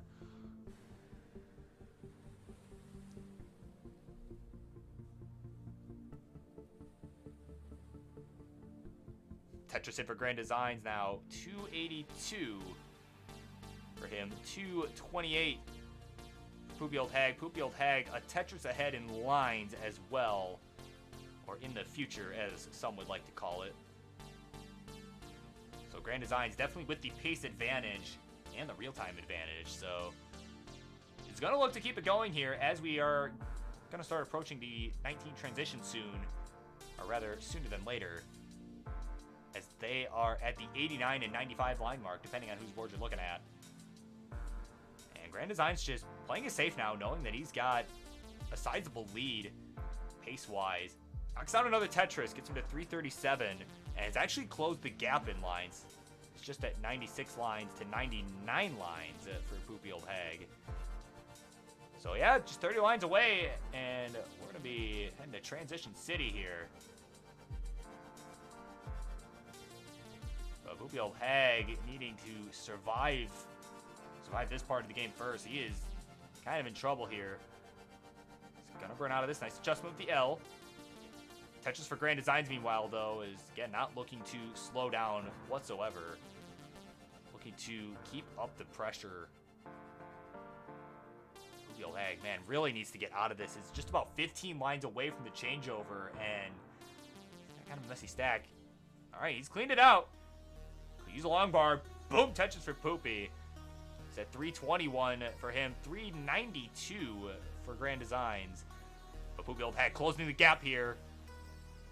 Tetris in for Grand Designs now. 282 for him. 228 Poopy Old Hag. Poopy Old Hag, a Tetris ahead in lines as well. Or in the future, as some would like to call it. So Grand Designs definitely with the pace advantage and the real-time advantage. So it's going to look to keep it going here as we are going to start approaching the 19 transition soon. Or rather, sooner than later. As they are at the 89 and 95 line mark, depending on whose board you're looking at. And Grand Design's just playing it safe now, knowing that he's got a sizable lead pace-wise. Knocks out another Tetris, gets him to 337, and has actually closed the gap in lines. It's just at 96 lines to 99 lines for Poopy Old Hag. So yeah, just 30 lines away, and we're going to be heading to Transition City here. Poopy Old Hag needing to survive this part of the game first. He is kind of in trouble here. He's gonna burn out of this. Nice adjustment with the L. Tetris for Grand Designs, meanwhile, though, is again not looking to slow down whatsoever. Looking to keep up the pressure. Poopy Old Hag, man, really needs to get out of this. It's just about 15 lines away from the changeover, and kind of a messy stack. All right, he's cleaned it out. Use a long bar. Boom, Tetris for Poopy. It's at 321 for him. 392 for Grand Designs. But Poopy Old Hag closing the gap here.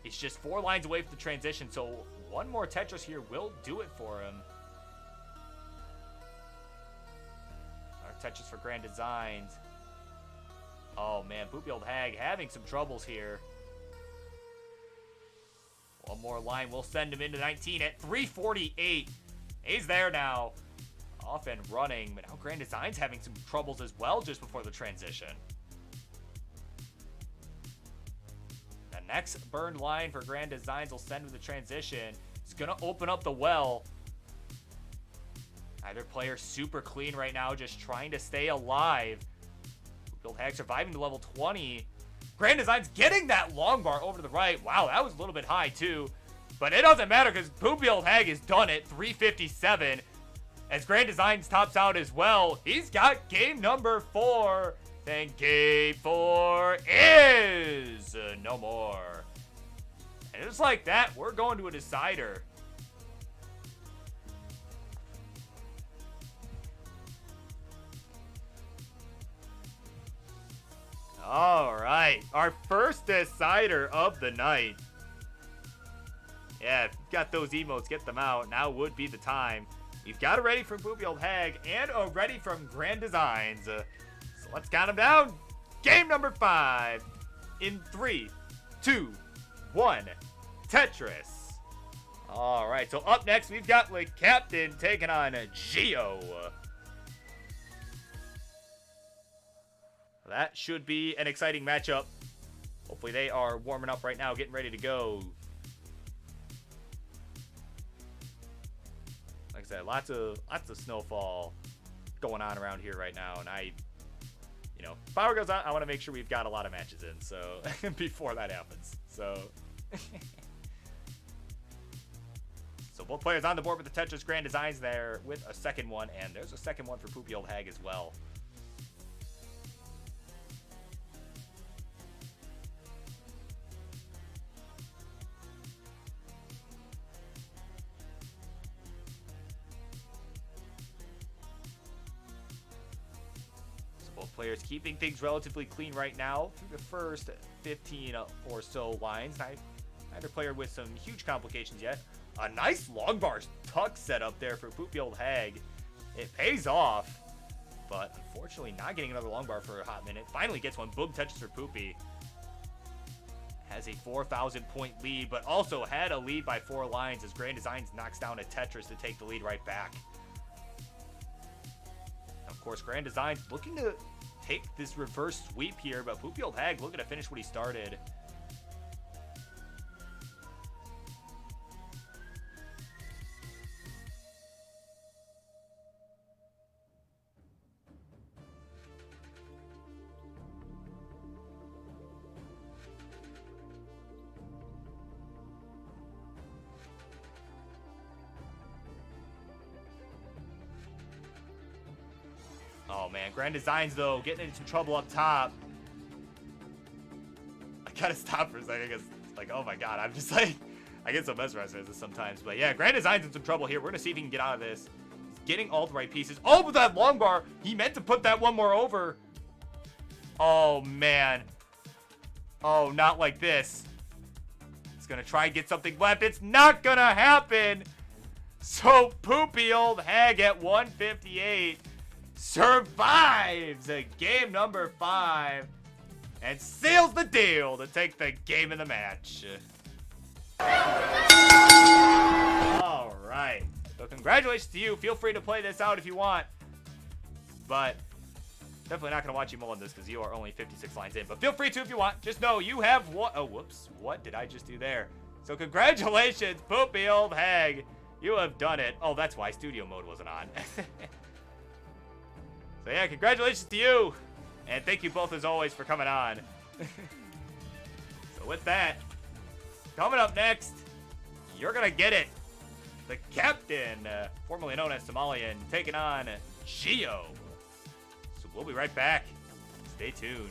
It's just 4 lines away from the transition, so one more Tetris here will do it for him. Our Tetris for Grand Designs. Oh, man, Poopy Old Hag having some troubles here. One more line will send him into 19 at 348. He's there now. Off and running. But now Grand Design's having some troubles as well just before the transition. The next burned line for Grand Designs will send with the transition. It's going to open up the well. Either player super clean right now, just trying to stay alive. Old Hag surviving to level 20. Grand Design's getting that long bar over to the right. Wow, that was a little bit high too. But it doesn't matter because Poopy Old Hag has done it. 357. As Grand Designs tops out as well. He's got game number 4. And game 4 is no more. And just like that, we're going to a decider. All right, our first decider of the night. Yeah, got those emotes, get them out. Now would be the time. You've got a ready from Poopy Old Hag and a ready from Grand Designs. So let's count them down. Game number 5 in 3, 2, 1. Tetris. All right, so up next we've got the Captain taking on Geo. That should be an exciting matchup. Hopefully they are warming up right now, getting ready to go. Like I said, lots of snowfall going on around here right now, and if power goes out, I want to make sure we've got a lot of matches in, so before that happens. So both players on the board with the Tetris. Grand Designs there with a second one, and there's a second one for Poopy Old Hag as well. Players keeping things relatively clean right now through the first 15 or so lines. Neither player with some huge complications yet. A nice long bar tuck set up there for Poopy Old Hag. It pays off, but unfortunately not getting another long bar for a hot minute. Finally gets one. Boom, Tetris for Poopy. has a 4,000 point lead, but also had a lead by 4 lines as Grand Designs knocks down a Tetris to take the lead right back. Of course, Grand Designs looking to take this reverse sweep here, but Poopy Old Hag looking to finish what he started. Oh man, Grand Designs though, getting into trouble up top. I gotta stop for a second because, like, oh my god, I'm just like, I get so mesmerized by this sometimes. But yeah, Grand Designs in some trouble here. We're gonna see if he can get out of this. He's getting all the right pieces. Oh, but that long bar, he meant to put that one more over. Oh man. Oh, not like this. He's gonna try and get something left. It's not gonna happen. So Poopy Old Hag at 158. Survives a game number 5 and seals the deal to take the game of the match. All right. So congratulations to you. Feel free to play this out if you want. But definitely not going to watch you mull on this because you are only 56 lines in. But feel free to if you want. Just know you have one. Oh, whoops. What did I just do there? So congratulations, Poopy Old Hag. You have done it. Oh, that's why studio mode wasn't on. So yeah, congratulations to you. And thank you both as always for coming on. So with that, coming up next, you're going to get it. The captain, formerly known as Somalian, taking on Gio. So we'll be right back. Stay tuned.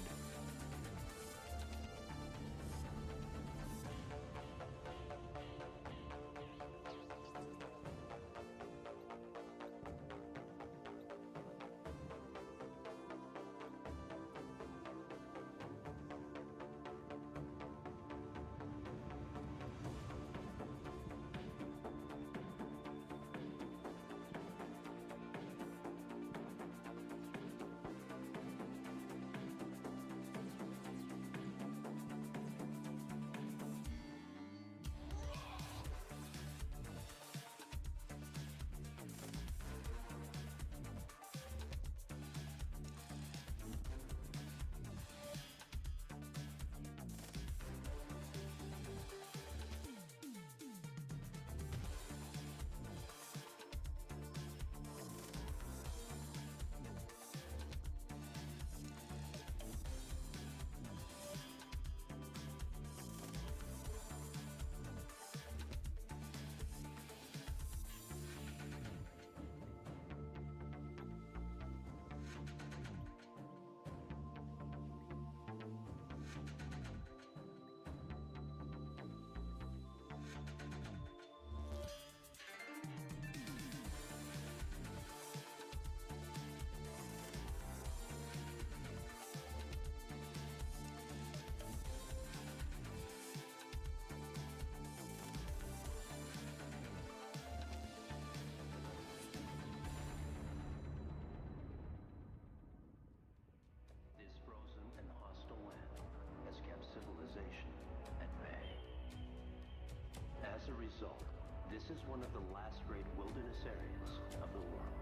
As a result, this is one of the last great wilderness areas of the world.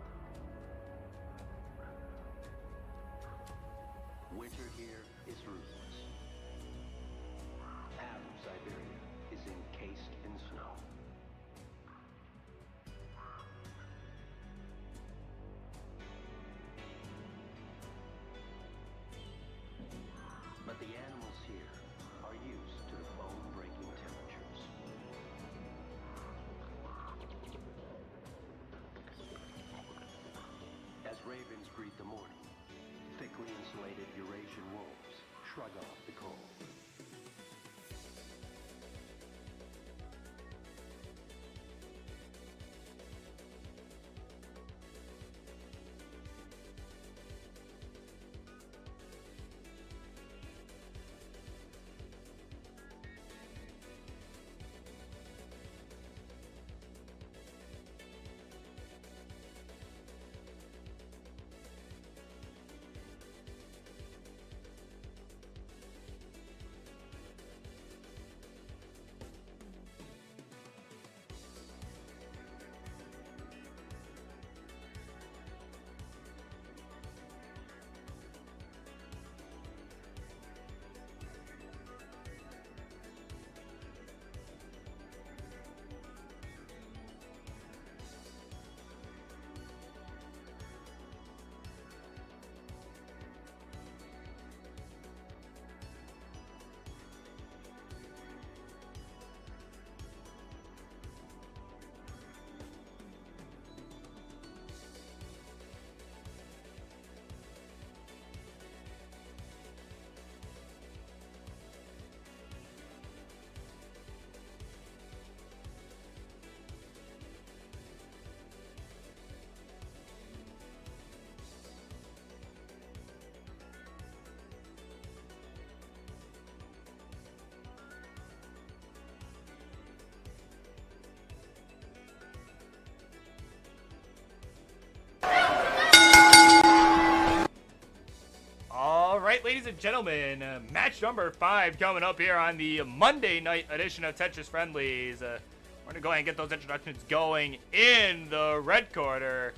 Winter here is ruthless. Half of Siberia is encased in snow. But the animals here are used to the bone-breaking temperatures. As ravens greet the morning, thickly insulated Eurasian wolves shrug off the cold. right, ladies and gentlemen, match number 5 coming up here on the Monday night edition of Tetris Friendlies. We're going to go ahead and get those introductions going in the red corner.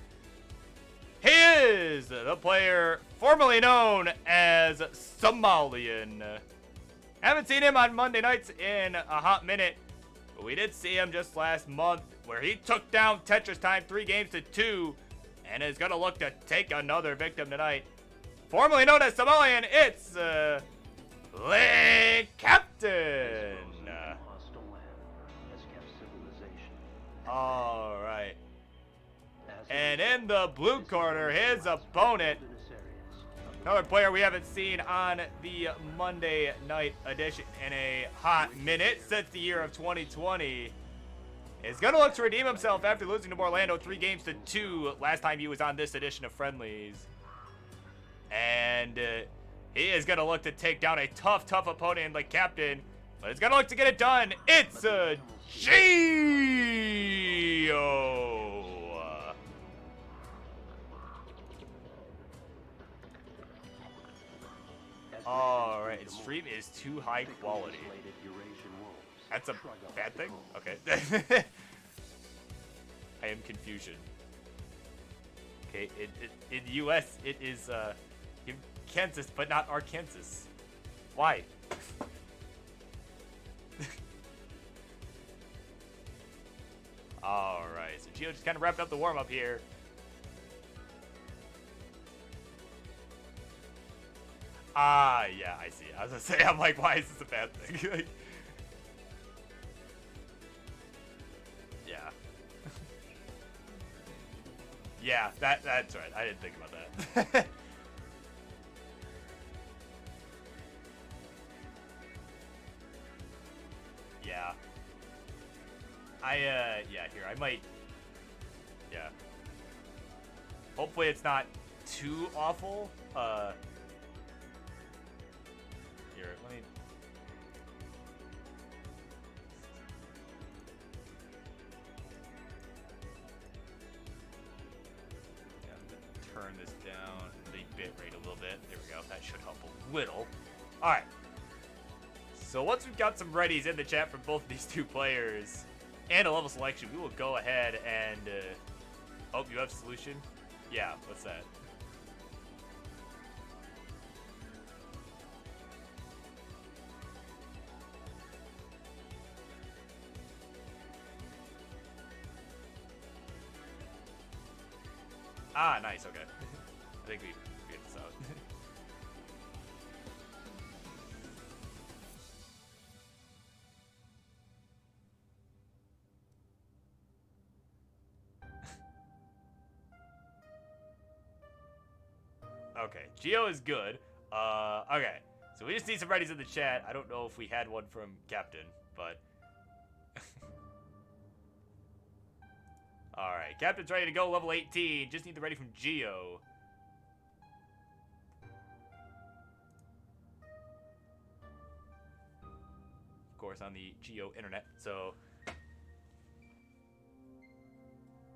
He is the player formerly known as Somalian. Haven't seen him on Monday nights in a hot minute, but we did see him just last month where he took down Tetris Time 3-2 and is going to look to take another victim tonight. Formerly known as Somalian, it's Lake Captain. All right. And in the blue corner, his opponent, another player we haven't seen on the Monday night edition in a hot minute since the year of 2020, is going to look to redeem himself after losing to Orlando 3-2 last time he was on this edition of Friendlies. And he is going to look to take down a tough opponent like Captain, but he's going to look to get it done. It's Gio. All right, his stream is too high quality. That's a bad thing? Okay. I am confusion. Okay, in the U.S., it is Kansas, but not Arkansas. Why? All right, so Gio just kind of wrapped up the warm-up here. Ah, yeah, I see. I was gonna say, I'm like, why is this a bad thing? Like, yeah. Yeah, that's right. I didn't think about that. Yeah. Yeah, here, I might, yeah. Hopefully it's not too awful. Here, let me, yeah, I'm gonna turn this down the bit rate a little bit. There we go. That should help a little. All right. So once we've got some readies in the chat for both of these two players and a level selection, we will go ahead and, oh, you have solution? Yeah, what's that? Ah, nice, okay. I think we figured this out. Okay, Gio is good. Okay. So we just need some readies in the chat. I don't know if we had one from Captain, but... Alright, Captain's ready to go, level 18. Just need the ready from Gio. Of course, on the Gio internet, so...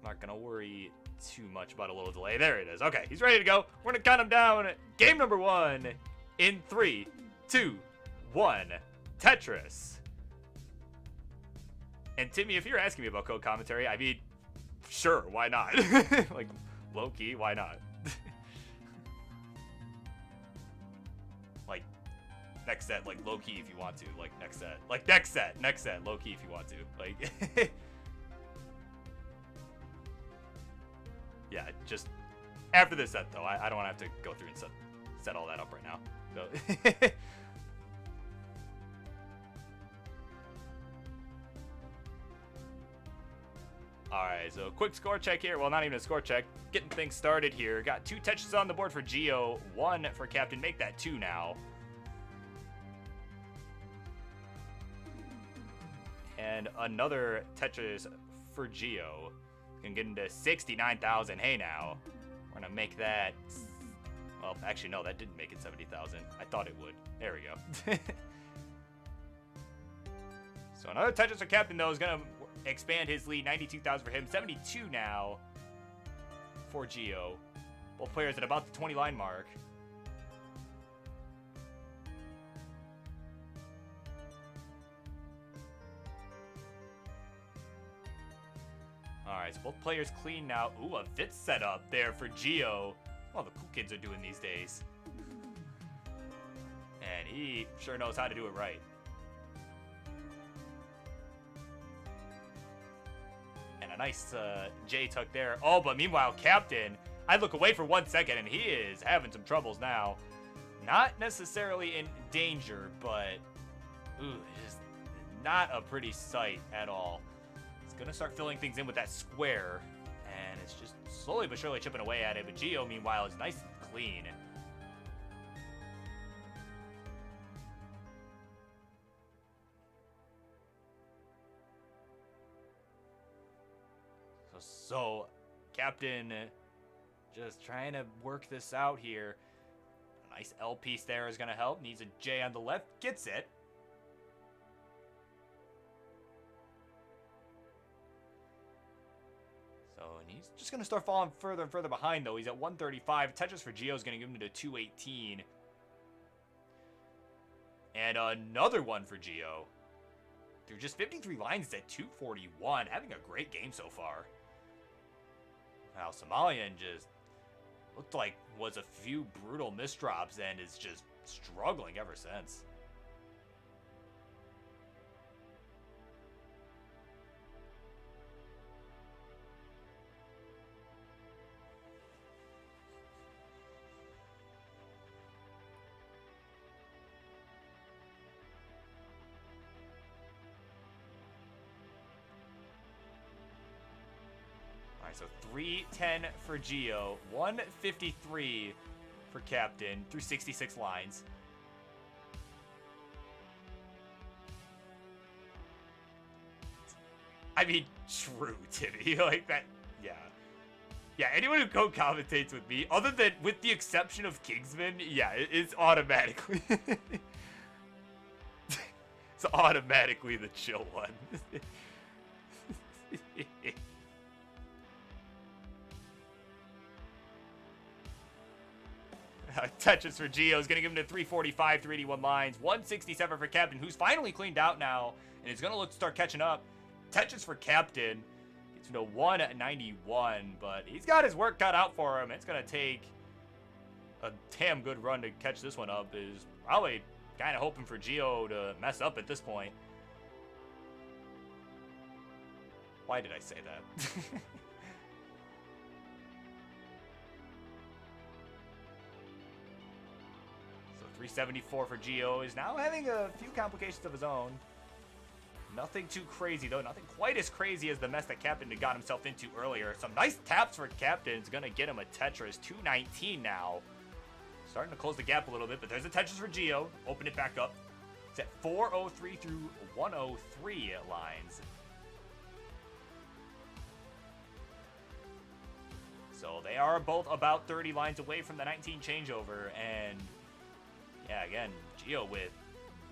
Not gonna worry too much about a little delay. There it is. Okay, he's ready to go. We're gonna count him down. Game number 1 in 3, 2, 1. Tetris. And Timmy, if you're asking me about code commentary, I mean, sure, why not? Like, low key, why not? Like, next set, like low key if you want to. Like next set, low key if you want to. Like. Yeah, just after this set, though, I don't want to have to go through and set all that up right now. So Alright, so quick score check here. Well, not even a score check. Getting things started here. Got 2 Tetris on the board for Gio, 1 for Captain. Make that 2 now. And another Tetris for Gio. Can get into 69,000. Hey, now we're gonna make that. Well, actually, no, that didn't make it 70,000. I thought it would. There we go. So another Tetris for Captain, though, is gonna expand his lead. 92,000 for him. 72 now for Gio. Both players at about the 20 line mark. Both players clean now. Ooh, a fit setup there for Geo. Well, the cool kids are doing these days. And he sure knows how to do it right. And a nice J-tuck there. Oh, but meanwhile, Captain, I look away for 1 second, and he is having some troubles now. Not necessarily in danger, but ooh, just not a pretty sight at all. He's going to start filling things in with that square, and it's just slowly but surely chipping away at it. But Geo, meanwhile, is nice and clean. So Captain just trying to work this out here. A nice L piece there is going to help. Needs a J on the left. Gets it. So, and he's just going to start falling further and further behind, though. He's at 135. Tetris for Geo is going to give him to 218. And another one for Geo. Through just 53 lines, it's at 241. Having a great game so far. Now, Somalian just looked like was a few brutal misdrops and is just struggling ever since. So 310 for Geo, 153 for Captain through 66 lines. I mean, true, Timmy. Like that, yeah. Yeah, anyone who co-commentates with me, other than, with the exception of Kingsman, yeah, it's automatically. It's automatically the chill one. Tetris for Geo is going to give him to 345, 381 lines. 167 for Captain, who's finally cleaned out now. And is going to look to start catching up. Tetris for Captain gets him to 191. But he's got his work cut out for him. It's going to take a damn good run to catch this one up. Is probably kind of hoping for Geo to mess up at this point. Why did I say that? So 374 for Geo is now having a few complications of his own. Nothing too crazy, though. Nothing quite as crazy as the mess that Captain had got himself into earlier. Some nice taps for Captain. It's going to get him a Tetris. 219 now. Starting to close the gap a little bit, but there's a Tetris for Geo. Open it back up. It's at 403 through 103 lines. So they are both about 30 lines away from the 19 changeover. And yeah, again, Geo with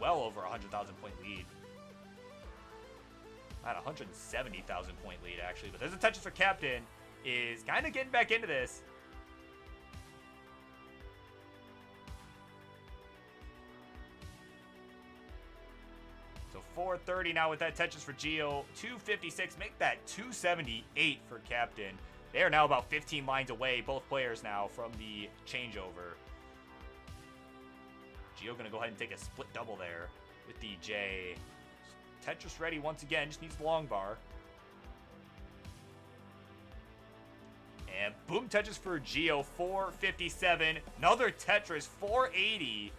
well over 100,000 point lead. At 170,000 point lead, actually. But there's a Tetris for Captain. Is kind of getting back into this. So 430 now with that Tetris for Geo. 256. Make that 278 for Captain. They are now about 15 lines away, both players now, from the changeover. Geo going to go ahead and take a split double there with the J. Tetris ready once again, just needs the long bar. And boom, Tetris for Geo, 457. Another Tetris, 480.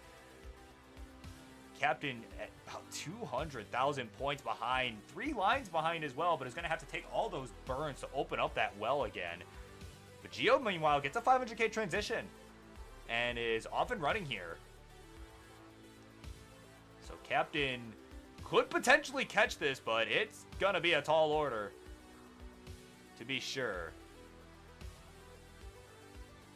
Captain at about 200,000 points behind. 3 lines behind as well, but is going to have to take all those burns to open up that well again. But Geo, meanwhile, gets a 500k transition and is off and running here. So Captain could potentially catch this, but it's going to be a tall order, to be sure.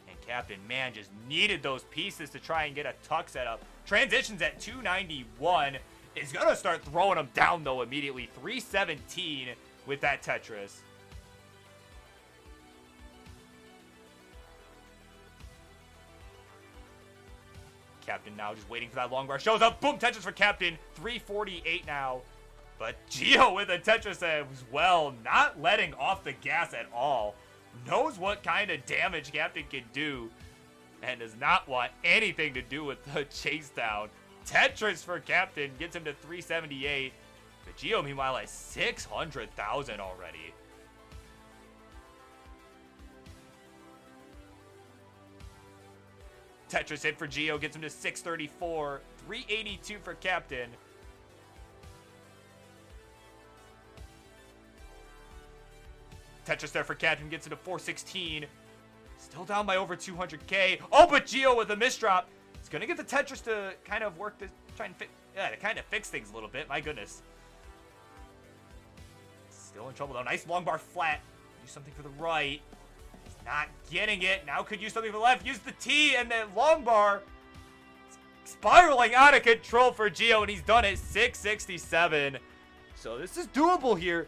And Captain, man, just needed those pieces to try and get a tuck set up. Transitions at 291. Is going to start throwing them down, though, immediately. 317 with that Tetris. Captain now just waiting for that long bar. Shows up. Boom, Tetris for Captain. 348 now. But Gio with a Tetris as well, not letting off the gas at all. Knows what kind of damage Captain can do, and does not want anything to do with the chase down. Tetris for Captain gets him to 378. But Gio, meanwhile, has 600,000 already. Tetris hit for Gio gets him to 634. 382 for Captain. Tetris there for Captain gets him to 416. Still down by over 200k. Oh, but Gio with a misdrop. It's going to get the Tetris to kind of work this, try and to kind of fix things a little bit. My goodness. Still in trouble though. Nice long bar flat. Use something for the right. He's not getting it. Now could use something for the left. Use the T and then long bar. Spiraling out of control for Gio, and he's done it. 667. So this is doable here.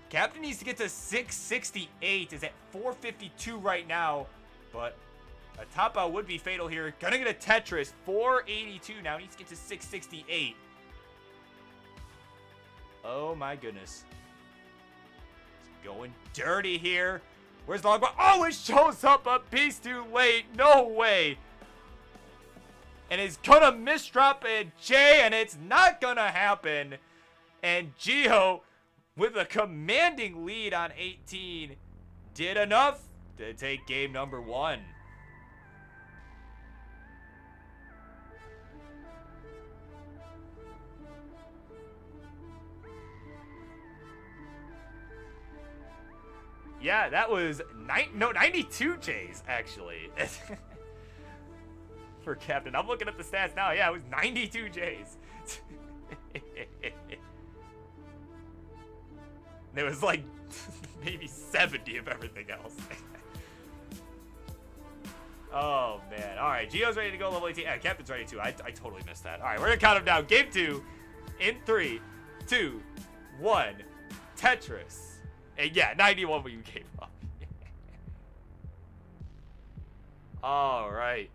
Captain needs to get to 668. Is at 452 right now, but a top out would be fatal here. Gonna get a Tetris. 482 now. Needs to get to 668. Oh my goodness. It's going dirty here. Where's the long bar? Oh, it shows up a piece too late. No way. And it's gonna misdrop a J, and it's not gonna happen. And Gio, with a commanding lead on 18, did enough to take game number 1. Yeah, that was 92 J's, actually. For Captain. I'm looking at the stats now. Yeah, it was 92 J's. There was like maybe 70 of everything else. Oh, man. All right, Gio's ready to go level 18. Yeah, Captain's ready too. I totally missed that. All right, we're going to count him down. Game 2 in 3, 2, 1. Tetris. And yeah, 91 when you gave up. All right.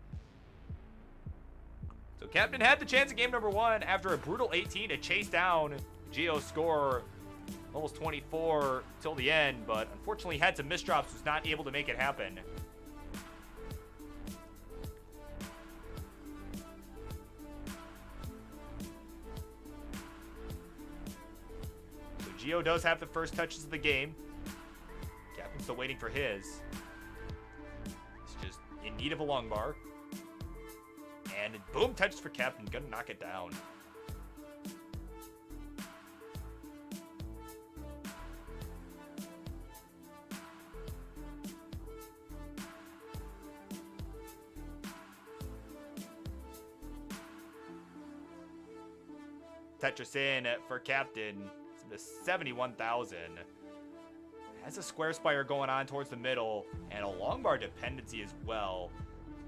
So Captain had the chance in game number 1 after a brutal 18 to chase down Gio's score almost 24 till the end, but unfortunately had some misdrops, was not able to make it happen. So Gio does have the first touches of the game. Captain's still waiting for his. He's just in need of a long bar. And boom, touches for Captain. Gonna knock it down. Tetris in for Captain. It's the 71,000. Has a square spire going on towards the middle and a long bar dependency as well.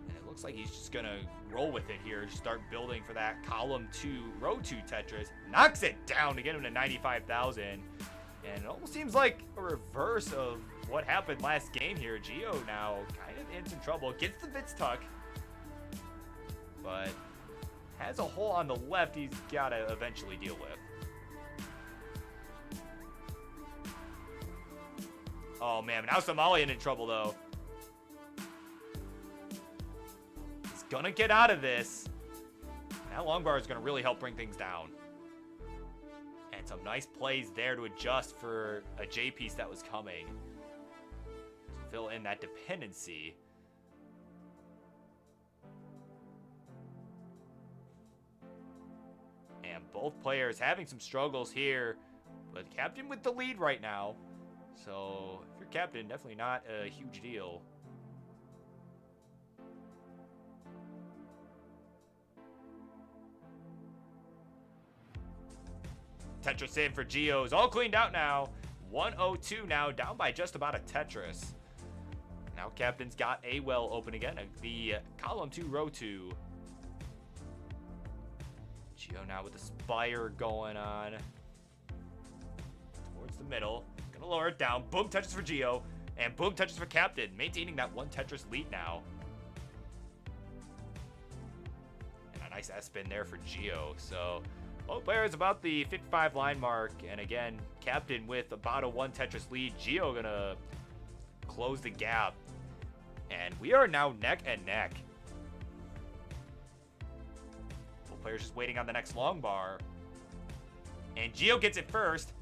And it looks like he's just gonna roll with it here. Start building for that column 2, row 2 Tetris. Knocks it down to get him to 95,000. And it almost seems like a reverse of what happened last game here. Gio now kind of in some trouble. Gets the Vitz tuck, but has a hole on the left he's got to eventually deal with. Oh, man. Now Somalian in trouble, though. He's going to get out of this. That long bar is going to really help bring things down. And some nice plays there to adjust for a J piece that was coming. To fill in that dependency. And both players having some struggles here. But Captain with the lead right now. So, if you're Captain, definitely not a huge deal. Tetris in for Gio's. All cleaned out now. 102 now, down by just about a Tetris. Now Captain's got a well open again. The column 2, row 2. Gio now with the spire going on. Towards the middle. Gonna lower it down. Boom, touches for Gio. And boom, touches for Captain. Maintaining that 1 Tetris lead now. And a nice S-spin there for Gio. So, Both players about the 55 line mark, and again, Captain with about a 1 Tetris lead. Geo gonna close the gap, and we are now neck and neck. Both players just waiting on the next long bar, and Geo gets it first.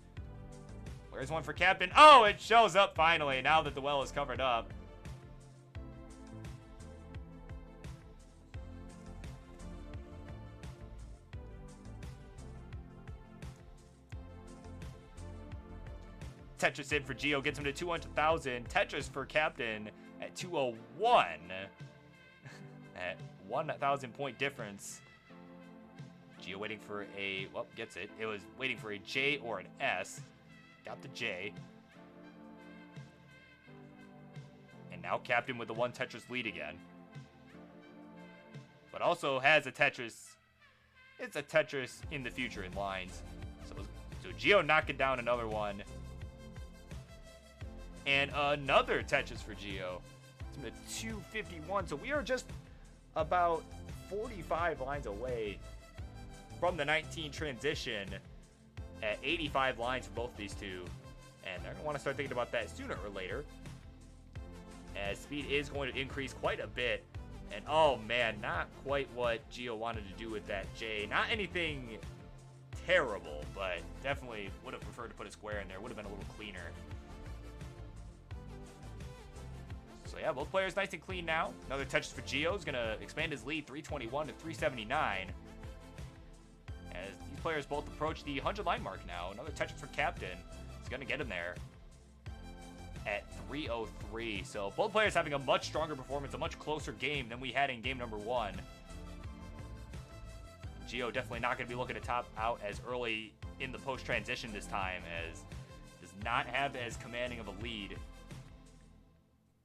Where's one for Captain? Oh, it shows up finally now that the well is covered up. Tetris in for Geo, gets him to 200,000. Tetris for Captain at 201. At 1,000 point difference. Geo waiting for a, well, gets it. It was waiting for a J or an S. Got the J. And now Captain with the 1 Tetris lead again. But also has a Tetris. It's a Tetris in the future in lines. So Geo knocking down another one. And another Tetris for Geo. It's 251. So we are just about 45 lines away from the 19 transition at 85 lines for both of these two. And they're going to want to start thinking about that sooner or later, as speed is going to increase quite a bit. And oh man, not quite what Geo wanted to do with that J. Not anything terrible, but definitely would have preferred to put a square in there. Would have been a little cleaner. So yeah, both players nice and clean now. Another Tetris for Geo is going to expand his lead 321 to 379. As these players both approach the 100 line mark now. Another Tetris for Captain. He's going to get him there at 303. So both players having a much stronger performance, a much closer game than we had in game number 1. Geo definitely not going to be looking to top out as early in the post-transition this time, as does not have as commanding of a lead.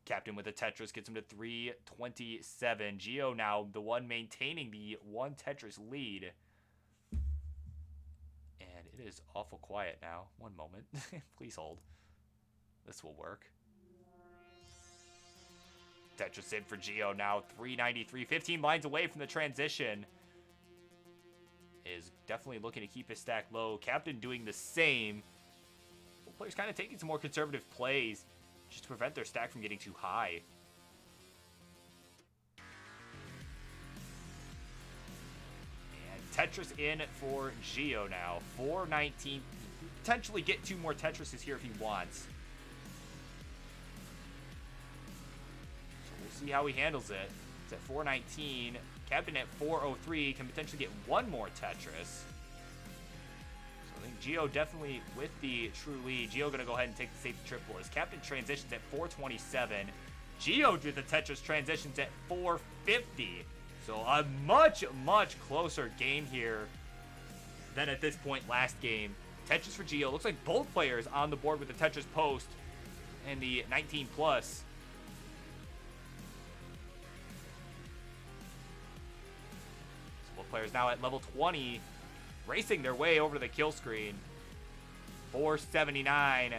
Captain with a Tetris gets him to 327. Geo now the one maintaining the 1 Tetris lead. And it is awful quiet now. One moment. Please hold. This will work. Tetris in for Geo now 393. 15 lines away from the transition. Is definitely looking to keep his stack low. Captain doing the same. Both players kind of taking some more conservative plays just to prevent their stack from getting too high. And Tetris in for Geo now. 419. Potentially get 2 more Tetrises here if he wants. So we'll see how he handles it. It's at 419. Captain at 403 can potentially get 1 more Tetris. I think Geo definitely with the true lead. Geo going to go ahead and take the safety triple as Captain transitions at 427. Geo did the Tetris transitions at 450. So a much, much closer game here than at this point last game. Tetris for Geo. Looks like both players on the board with the Tetris post and the 19 plus. So both players now at level 20. Racing their way over to the kill screen. 479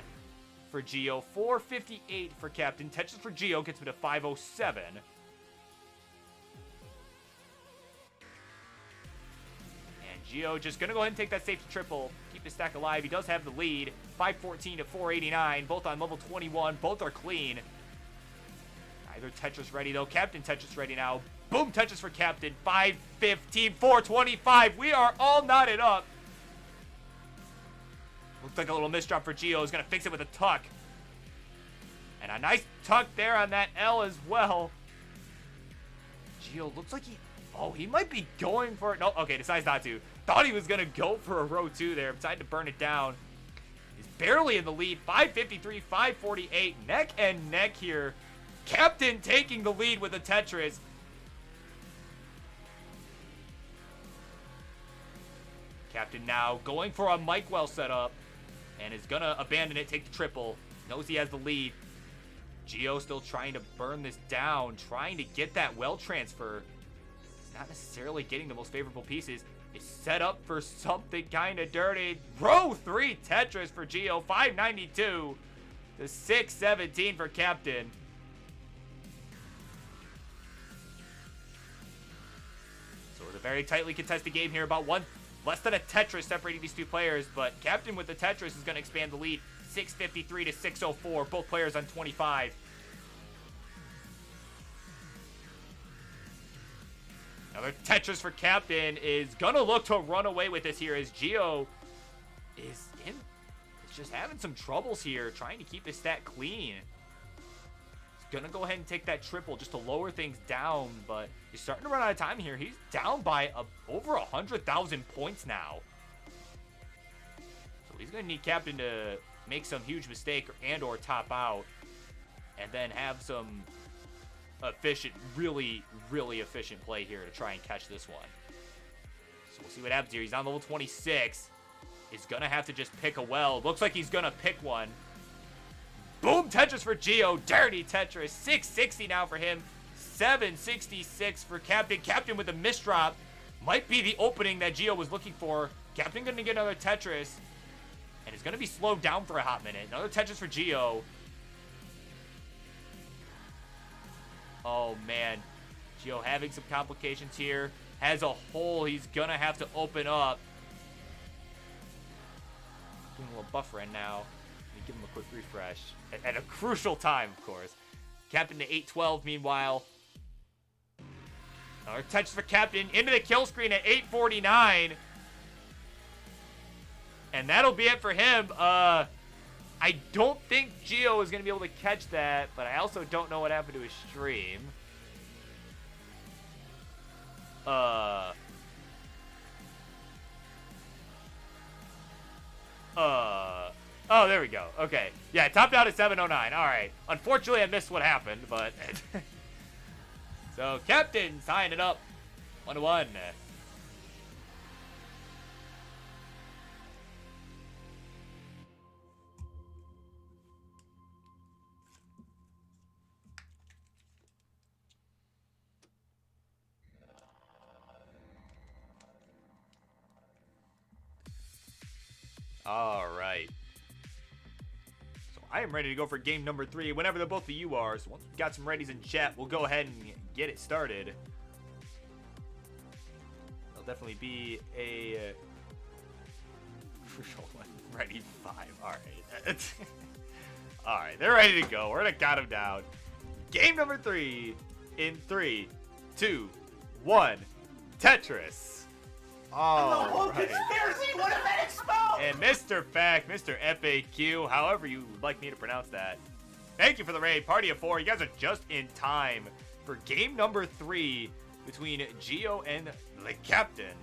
for Geo. 458 for Captain. Tetris for Geo gets me to 507. And Geo just going to go ahead and take that safety triple. Keep his stack alive. He does have the lead. 514 to 489. Both on level 21. Both are clean. Neither Tetris ready though. Captain Tetris ready now. Boom, Tetris for Captain. 515, 425. We are all knotted up. Looks like a little misdrop for Geo. He's going to fix it with a tuck. And a nice tuck there on that L as well. Geo looks like he might be going for it. No, okay, decides not to. Thought he was going to go for a row 2 there. Decided to burn it down. He's barely in the lead. 553, 548. Neck and neck here. Captain taking the lead with a Tetris. Captain now going for a Mike Well setup and is going to abandon it, take the triple. Knows he has the lead. Geo still trying to burn this down, trying to get that well transfer. He's not necessarily getting the most favorable pieces. It's set up for something kind of dirty. Row 3 Tetris for Geo, 592 to 617 for Captain. So it's a very tightly contested game here. About Less than a Tetris separating these two players, but Captain with the Tetris is going to expand the lead. 653 to 604. Both players on 25. Another Tetris for Captain is going to look to run away with this here as Gio is just having some troubles here trying to keep his stat clean. He's going to go ahead and take that triple just to lower things down, but he's starting to run out of time here. He's down by over 100,000 points now. So he's going to need Captain to make some huge mistake or top out and then have some efficient, really efficient play here to try and catch this one. So we'll see what happens here. He's on level 26. He's gonna have to just pick a well. Looks like he's gonna pick one. Boom, Tetris for Gio. Dirty Tetris. 660 now for him. 766 for Captain. Captain with a misdrop. Might be the opening that Gio was looking for. Captain gonna get another Tetris. And it's gonna be slowed down for a hot minute. Another Tetris for Gio. Oh, man. Gio having some complications here. Has a hole he's going to have to open up. Doing a little buffer in now. Let me give him a quick refresh. At a crucial time, of course. Captain to 812, meanwhile. Another touch for Captain. Into the kill screen at 849. And that'll be it for him. I don't think Gio is going to be able to catch that, but I also don't know what happened to his stream. Oh, there we go. Okay. Yeah, topped out at 709. All right. Unfortunately, I missed what happened, but... So, Captain tying it up 1-1. All right. So I am ready to go for game number 3 whenever the both of you are. So once we've got some readies in chat, we'll go ahead and get it started. There'll definitely be a crucial one. Ready 5. All right. All right. They're ready to go. We're going to count them down. Game number 3 in 3, 2, 1. Tetris. All right. Conspiracy would have been exposed! And Mr. Fact, Mr. FAQ, however you would like me to pronounce that. Thank you for the raid. Party of 4. You guys are just in time for game number 3 between Gio and the Captain.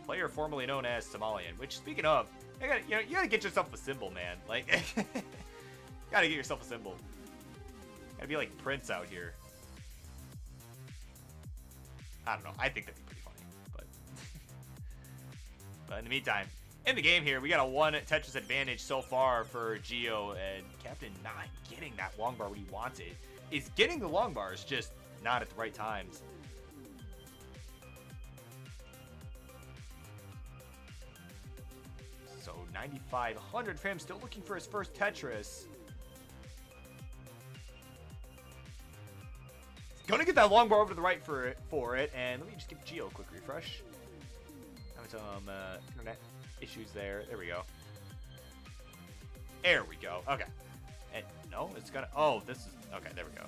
Player formerly known as Somalian. Which, speaking of, you gotta get yourself a symbol, man. Like, gotta get yourself a symbol. Gotta be like Prince out here. I don't know. I think that'd be pretty funny. But in the meantime, in the game here, we got a 1 Tetris advantage so far for Gio, and Captain not getting that long bar when he wants it. Is getting the long bars, just not at the right times. So 9,500 for him, still looking for his first Tetris. Gonna get that long bar over to the right for it, and let me just give Gio a quick refresh. Some internet issues there. There we go. There we go. Okay. And no, it's gonna. Oh, this is okay. There we go.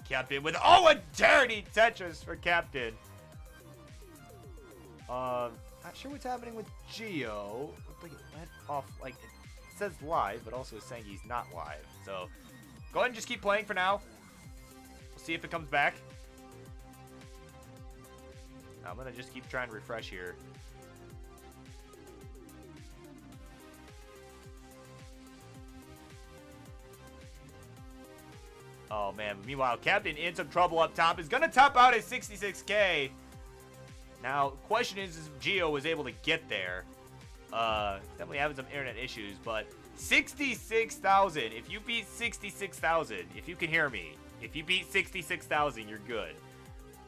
Captain with a dirty Tetris for Captain. Not sure what's happening with Gio. Looked like it went off. Like it says live, but also is saying he's not live. So go ahead and just keep playing for now. We'll see if it comes back. I'm going to just keep trying to refresh here. Oh, man. Meanwhile, Captain in some trouble up top. Is going to top out at 66K. Now, question is if Gio was able to get there. Definitely having some internet issues, but 66,000. If you beat 66,000, if you can hear me, if you beat 66,000, you're good.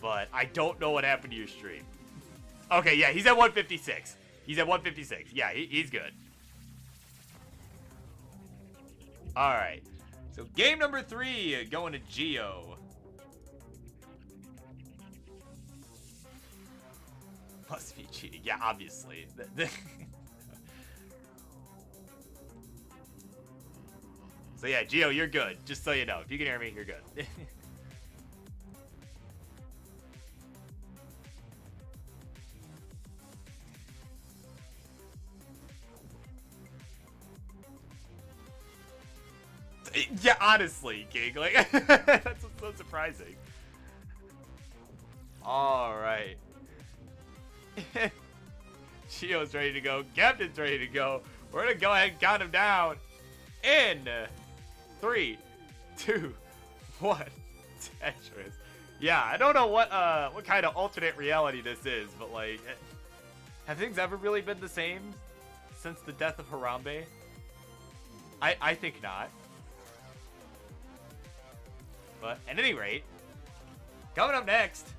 But I don't know what happened to your stream. Okay, yeah, he's at 156. He's at 156. Yeah, he's good. All right. So game number 3 going to Gio. Must be cheating. Yeah, obviously. So yeah, Gio, you're good. Just so you know. If you can hear me, you're good. Yeah, honestly, King. Like, that's what's so surprising. Alright. Gio's ready to go. Captain's ready to go. We're going to go ahead and count him down. In 3, 2, 1. Tetris. Yeah, I don't know what kind of alternate reality this is, but like, have things ever really been the same since the death of Harambe? I think not. But at any rate, coming up next,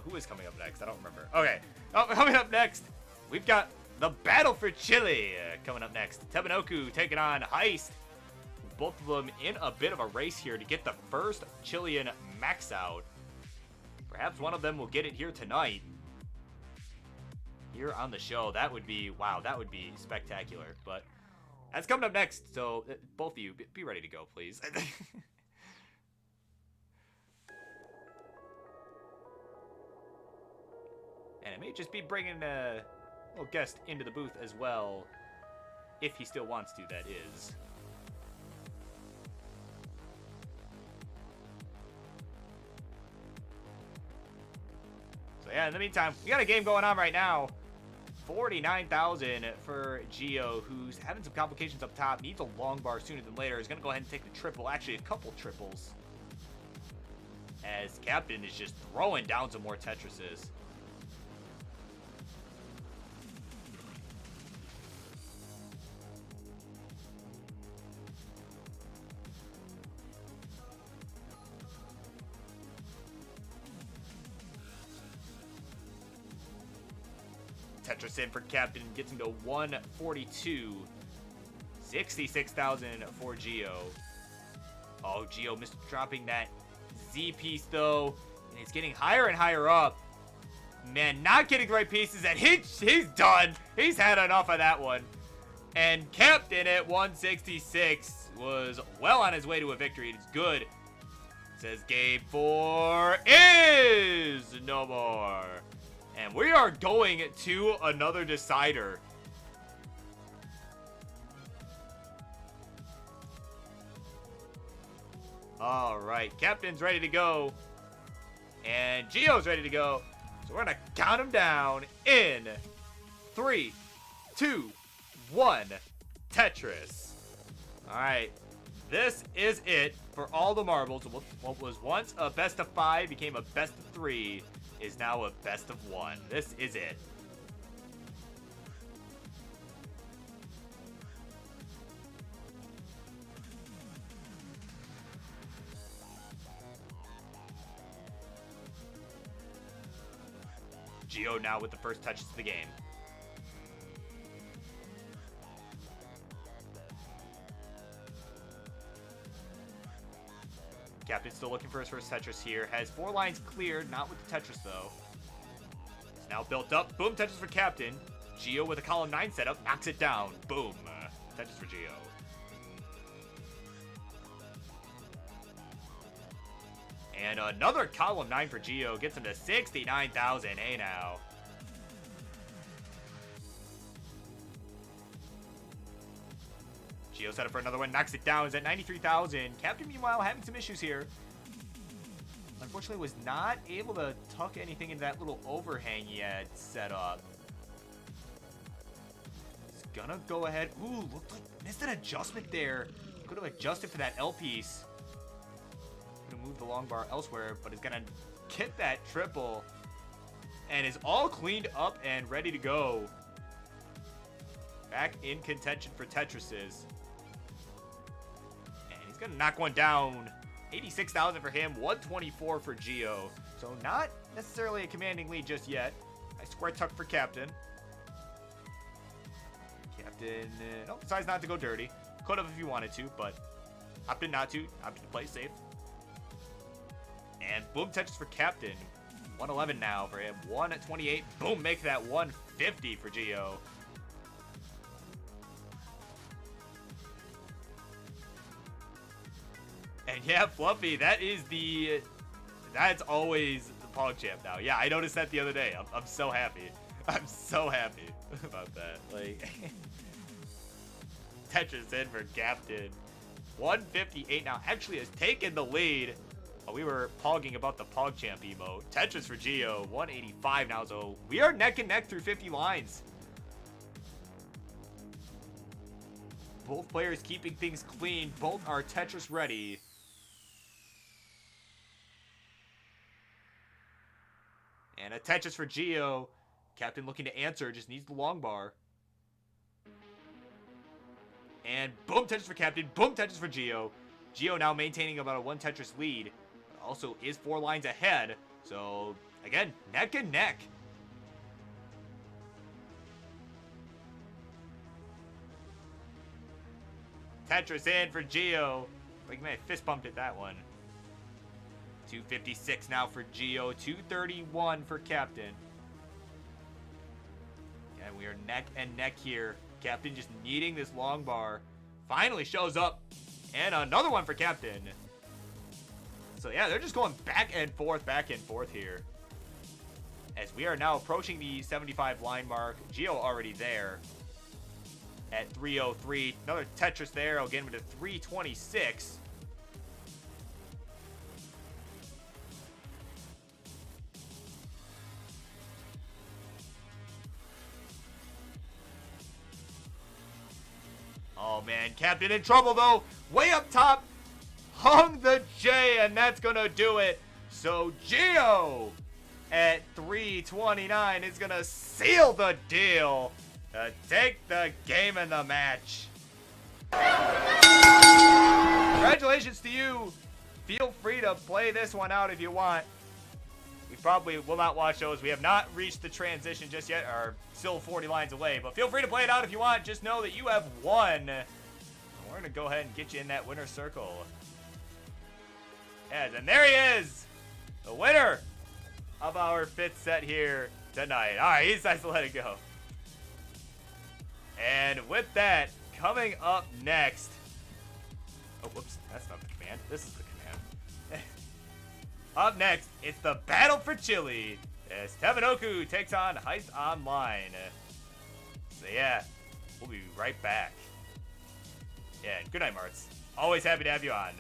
who is coming up next? I don't remember. Okay, coming up next, we've got the Battle for Chile coming up next. Tebanoku taking on Heist. Both of them in a bit of a race here to get the first Chilean max out. Perhaps one of them will get it here tonight. Here on the show. That would be, wow, that would be spectacular. But that's coming up next. So both of you, be ready to go, please. And it may just be bringing a little guest into the booth as well. If he still wants to, that is. So yeah, in the meantime, we got a game going on right now. 49,000 for Gio, who's having some complications up top. Needs a long bar sooner than later. He's going to go ahead and take the triple. Actually, a couple triples. As Captain is just throwing down some more Tetrises. Tetris in for Captain, gets him to 142. 66,000 for Gio. Oh, Gio missed dropping that Z piece though. And he's getting higher and higher up. Man, not getting the right pieces, and he's done. He's had enough of that one. And Captain at 166 was well on his way to a victory. It's good. Says game 4 is no more. And we are going to another decider. All right, Captain's ready to go. And Gio's ready to go. So we're going to count them down in 3, 2, 1. Tetris. All right, this is it for all the marbles. What was once a best of 5 became a best of 3. Is now a best of 1. This is it. Gio now with the first touches of the game. Captain's still looking for his first Tetris here. Has 4 lines cleared, not with the Tetris though. It's now built up. Boom, Tetris for Captain. Gio with a column 9 setup, knocks it down. Boom. Tetris for Gio. And another column 9 for Gio. Gets him to 69,000. Hey now. Gio set up for another one, knocks it down. Is at 93,000. Captain, meanwhile, having some issues here. Unfortunately, was not able to tuck anything into that little overhang he had set up. He's gonna go ahead. Ooh, looked like missed an adjustment there. Could have adjusted for that L piece. Gonna move the long bar elsewhere, but is gonna get that triple. And is all cleaned up and ready to go. Back in contention for Tetrises. Gonna knock one down. 86,000 for him, 124 for Gio. So not necessarily a commanding lead just yet. Nice square tuck for Captain. Captain, no, decides not to go dirty. Could have if you wanted to, but opted not to. Opted to play safe. And boom, touches for Captain. 111 now for him. 128. Boom, make that 150 for Gio. And yeah, Fluffy, that's always the PogChamp now. Yeah, I noticed that the other day. I'm so happy. I'm so happy about that. Like, Tetris in for Captain. 158 now actually has taken the lead. Oh, we were pogging about the PogChamp emote. Tetris for Gio, 185 now, so we are neck and neck through 50 lines. Both players keeping things clean. Both are Tetris ready. And a Tetris for Gio. Captain looking to answer, just needs the long bar. And boom, Tetris for Captain. Boom, Tetris for Gio. Gio now maintaining about a 1 Tetris lead. Also is 4 lines ahead. So, again, neck and neck. Tetris in for Gio. Like, man, fist bumped at that one. 256 now for Gio. 231 for Captain. And we are neck and neck here. Captain just needing this long bar. Finally shows up. And another one for Captain. So yeah, they're just going back and forth here. As we are now approaching the 75 line mark. Gio already there. At 303. Another Tetris there. Again with a 326. Oh man, Captain in trouble though. Way up top. Hung the J, and that's gonna do it. So Gio at 329 is gonna seal the deal to take the game and the match. Congratulations to you. Feel free to play this one out if you want. We probably will not watch those. We have not reached the transition just yet, are still 40 lines away, but feel free to play it out if you want. Just know that you have won. We're gonna go ahead and get you in that winner's circle. And there he is, the winner of our 5th set here tonight. All right, he decides to let it go. And with that, coming up next. Oh, whoops, that's not the command. This is the command. Up next, it's the Battle for Chile as Tevanoku takes on Heist Online. So yeah, we'll be right back. Yeah, and good night, Martz. Always happy to have you on.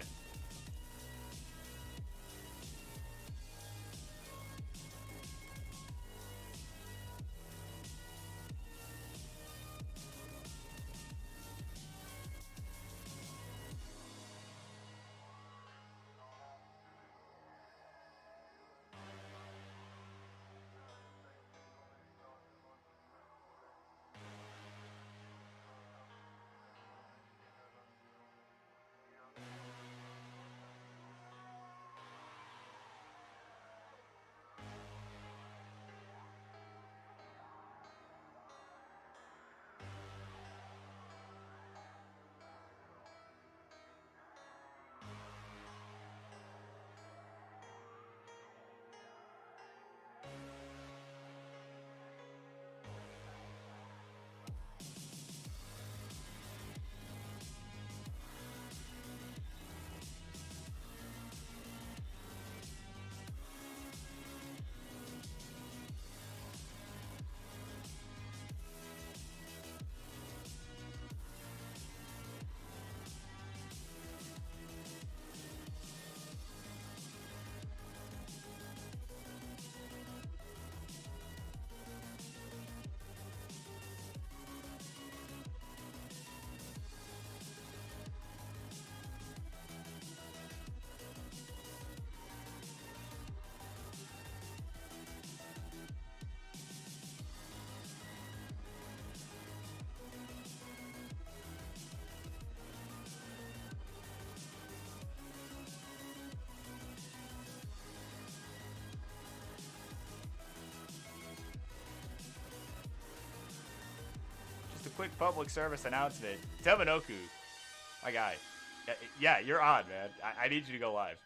Quick public service announcement. Tevanoku, my guy. Yeah, you're on, man. I need you to go live.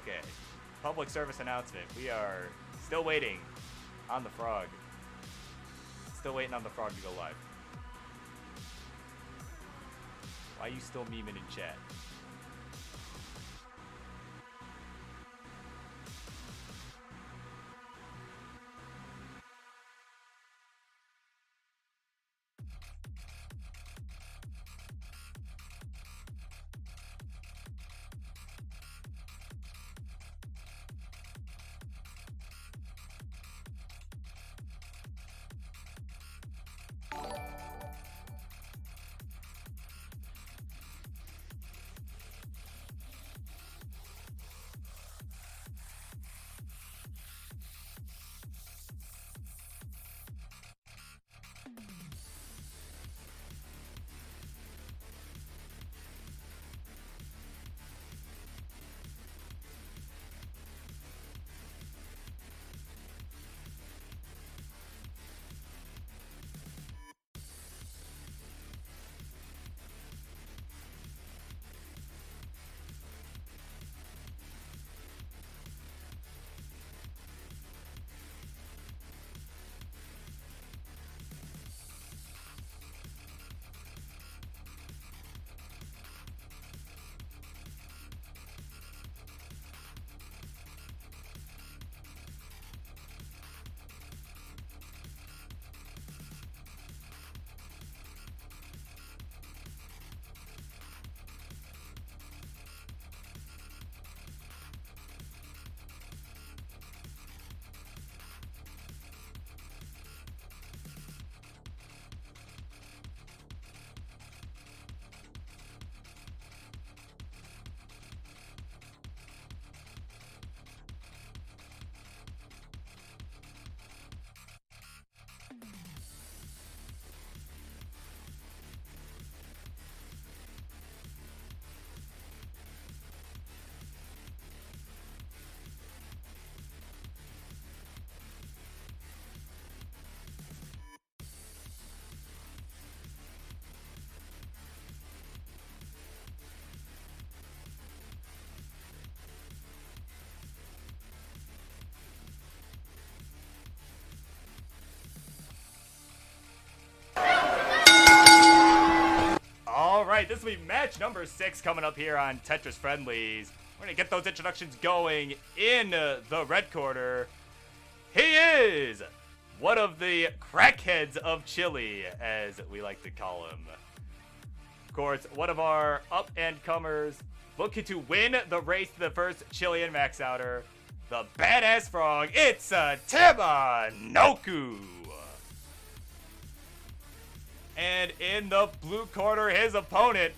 Okay. Public service announcement. We are still waiting on the frog. Still waiting on the frog to go live. Why are you still memeing in chat? Alright, this will be match number 6 coming up here on Tetris Friendlies. We're going to get those introductions going in the red corner. He is one of the crackheads of Chile, as we like to call him. Of course, one of our up-and-comers looking to win the race to the first Chilean max outer. The badass frog, it's Tamanoku. And in the blue corner, his opponent,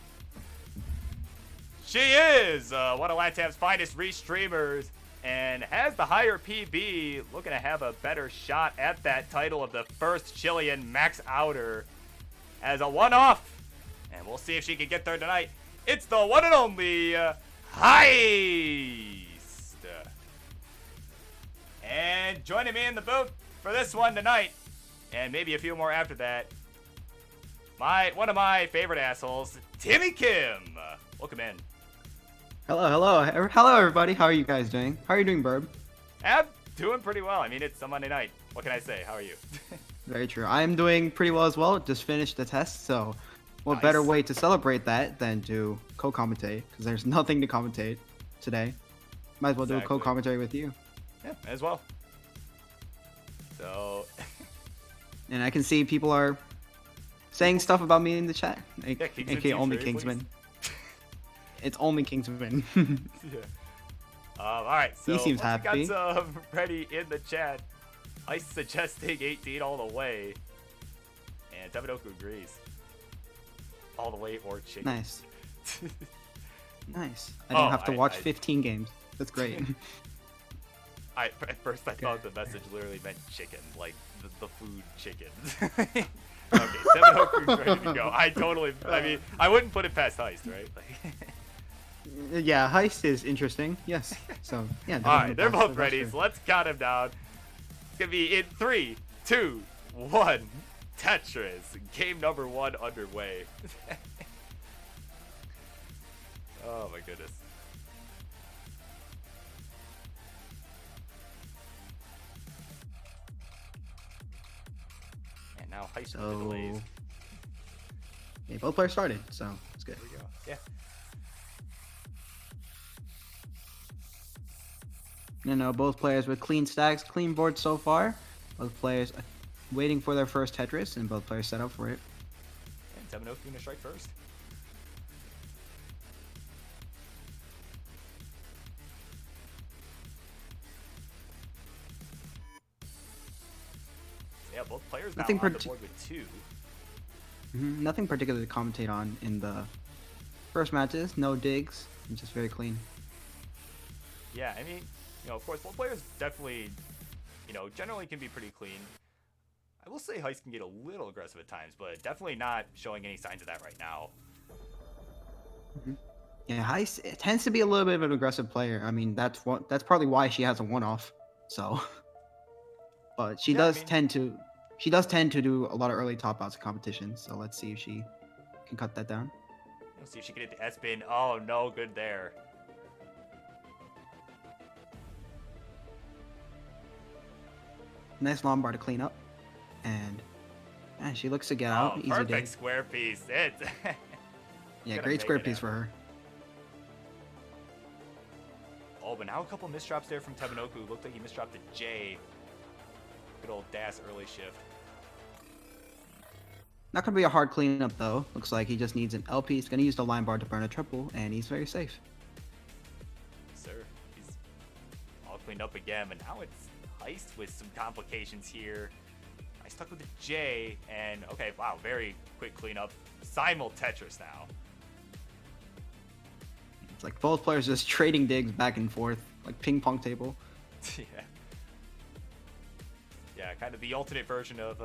she is one of LATAM's finest restreamers and has the higher PB, looking to have a better shot at that title of the first Chilean max outer as a one-off. And we'll see if she can get there tonight. It's the one and only Heist. And joining me in the booth for this one tonight, and maybe a few more after that, one of my favorite assholes, Timmy Kim. Welcome in. Hello, everybody. How are you guys doing? How are you doing, Burb? I'm doing pretty well. I mean, it's a Monday night. What can I say? How are you? Very true. I am doing pretty well as well. Just finished the test, so what better way to celebrate that than to co-commentate? Because there's nothing to commentate today. Might as well do a co-commentary with you. Yeah, as well. So. And I can see people are saying stuff about me in the chat. Yeah, aka only Kingsman. It's only Kingsman. Yeah. Alright, so he seems happy. We got some ready in the chat. Ice suggesting 18 all the way. And Tamanoku agrees. All the way or chicken. Nice. Nice. I don't have to watch 15 games. That's great. At first I thought the message literally meant chicken, like the food chicken. Okay, Tamanoku's ready to go. I mean, I wouldn't put it past Heist, right? Yeah, Heist is interesting. Yes. So, yeah. Alright, they're both ready, so let's count them down. It's gonna be in 3, 2, 1. Tetris. Game number 1 underway. Oh my goodness. Heist with the delays. So yeah, both players started, so it's good. There we go. Yeah. You know, both players with clean stacks, clean board so far. Both players waiting for their first Tetris, and both players set up for it. And Teminoku gonna strike first. Yeah, both players now Nothing on the board with 2. Nothing particular to commentate on in the first matches. No digs, it's just very clean. Yeah, I mean, of course, both players definitely, generally can be pretty clean. I will say Heist can get a little aggressive at times, but definitely not showing any signs of that right now. Yeah, Heist tends to be a little bit of an aggressive player. I mean, that's probably why she has a one-off. So, but she does tend to do a lot of early top outs in competitions. So let's see if she can cut that down. Let's see if she can hit the S-Bin. Oh, no good there. Nice long bar to clean up, and she looks to get out. Easy perfect day. square piece. It's Yeah, gonna great make square it piece out. for her. Oh, but now a couple misdrops there from Teminoku. Looked like he misdropped the J. Good old Das early shift. Not gonna be a hard cleanup though. Looks like he just needs an LP. He's gonna use the line bar to burn a triple, and he's very safe. Sir, he's all cleaned up again, but now it's Heist with some complications here. I stuck with the J, and okay, wow, very quick cleanup. Simul Tetris now. It's like both players just trading digs back and forth, like ping pong table. Yeah. Yeah, kind of the alternate version of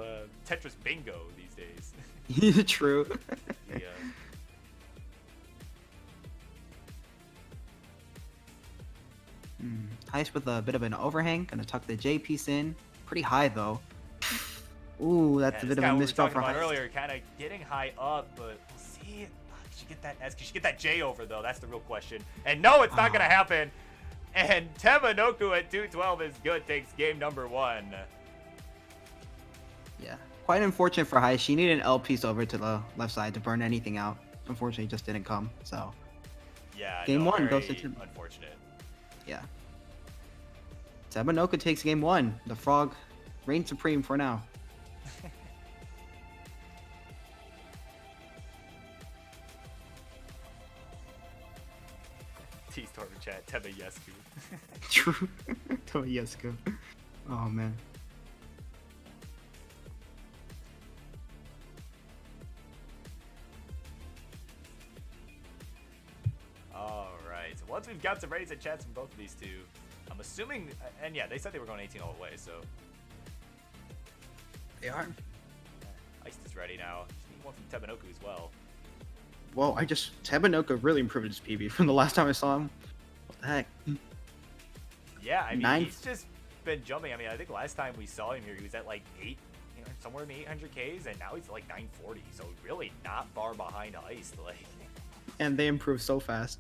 Tetris Bingo these days. True. Yeah. Heist with a bit of an overhang. Gonna tuck the J piece in. Pretty high though. Ooh, that's a bit of a misspell for Heist. Earlier, kind of getting high up, but see, she should get that S. She should get that J over though. That's the real question. And no, it's not gonna happen. And Teminoku at 212 is good. Takes game number 1. Yeah, quite unfortunate for Heist. She needed an L piece over to the left side to burn anything out. Unfortunately, it just didn't come. So yeah, game 1 goes to very Tim. unfortunate. Yeah. Teminoku takes game 1. The frog reigns supreme for now. T-Storm in chat, Teba Yesku. True. Toyesko. Oh man. Alright, so once we've got some ratings and chats from both of these two, I'm assuming, and yeah, they said they were going 18 all away, so. They are. Heist is ready now. Just need one from Teminoku as well. Whoa, Teminoku really improved his PB from the last time I saw him. What the heck? Yeah, I mean, Nine- he's just been jumping. I mean, I think last time we saw him here, he was at like 8, somewhere in the 800Ks, and now he's at like 940. So really not far behind Heist. Like, And they improve so fast.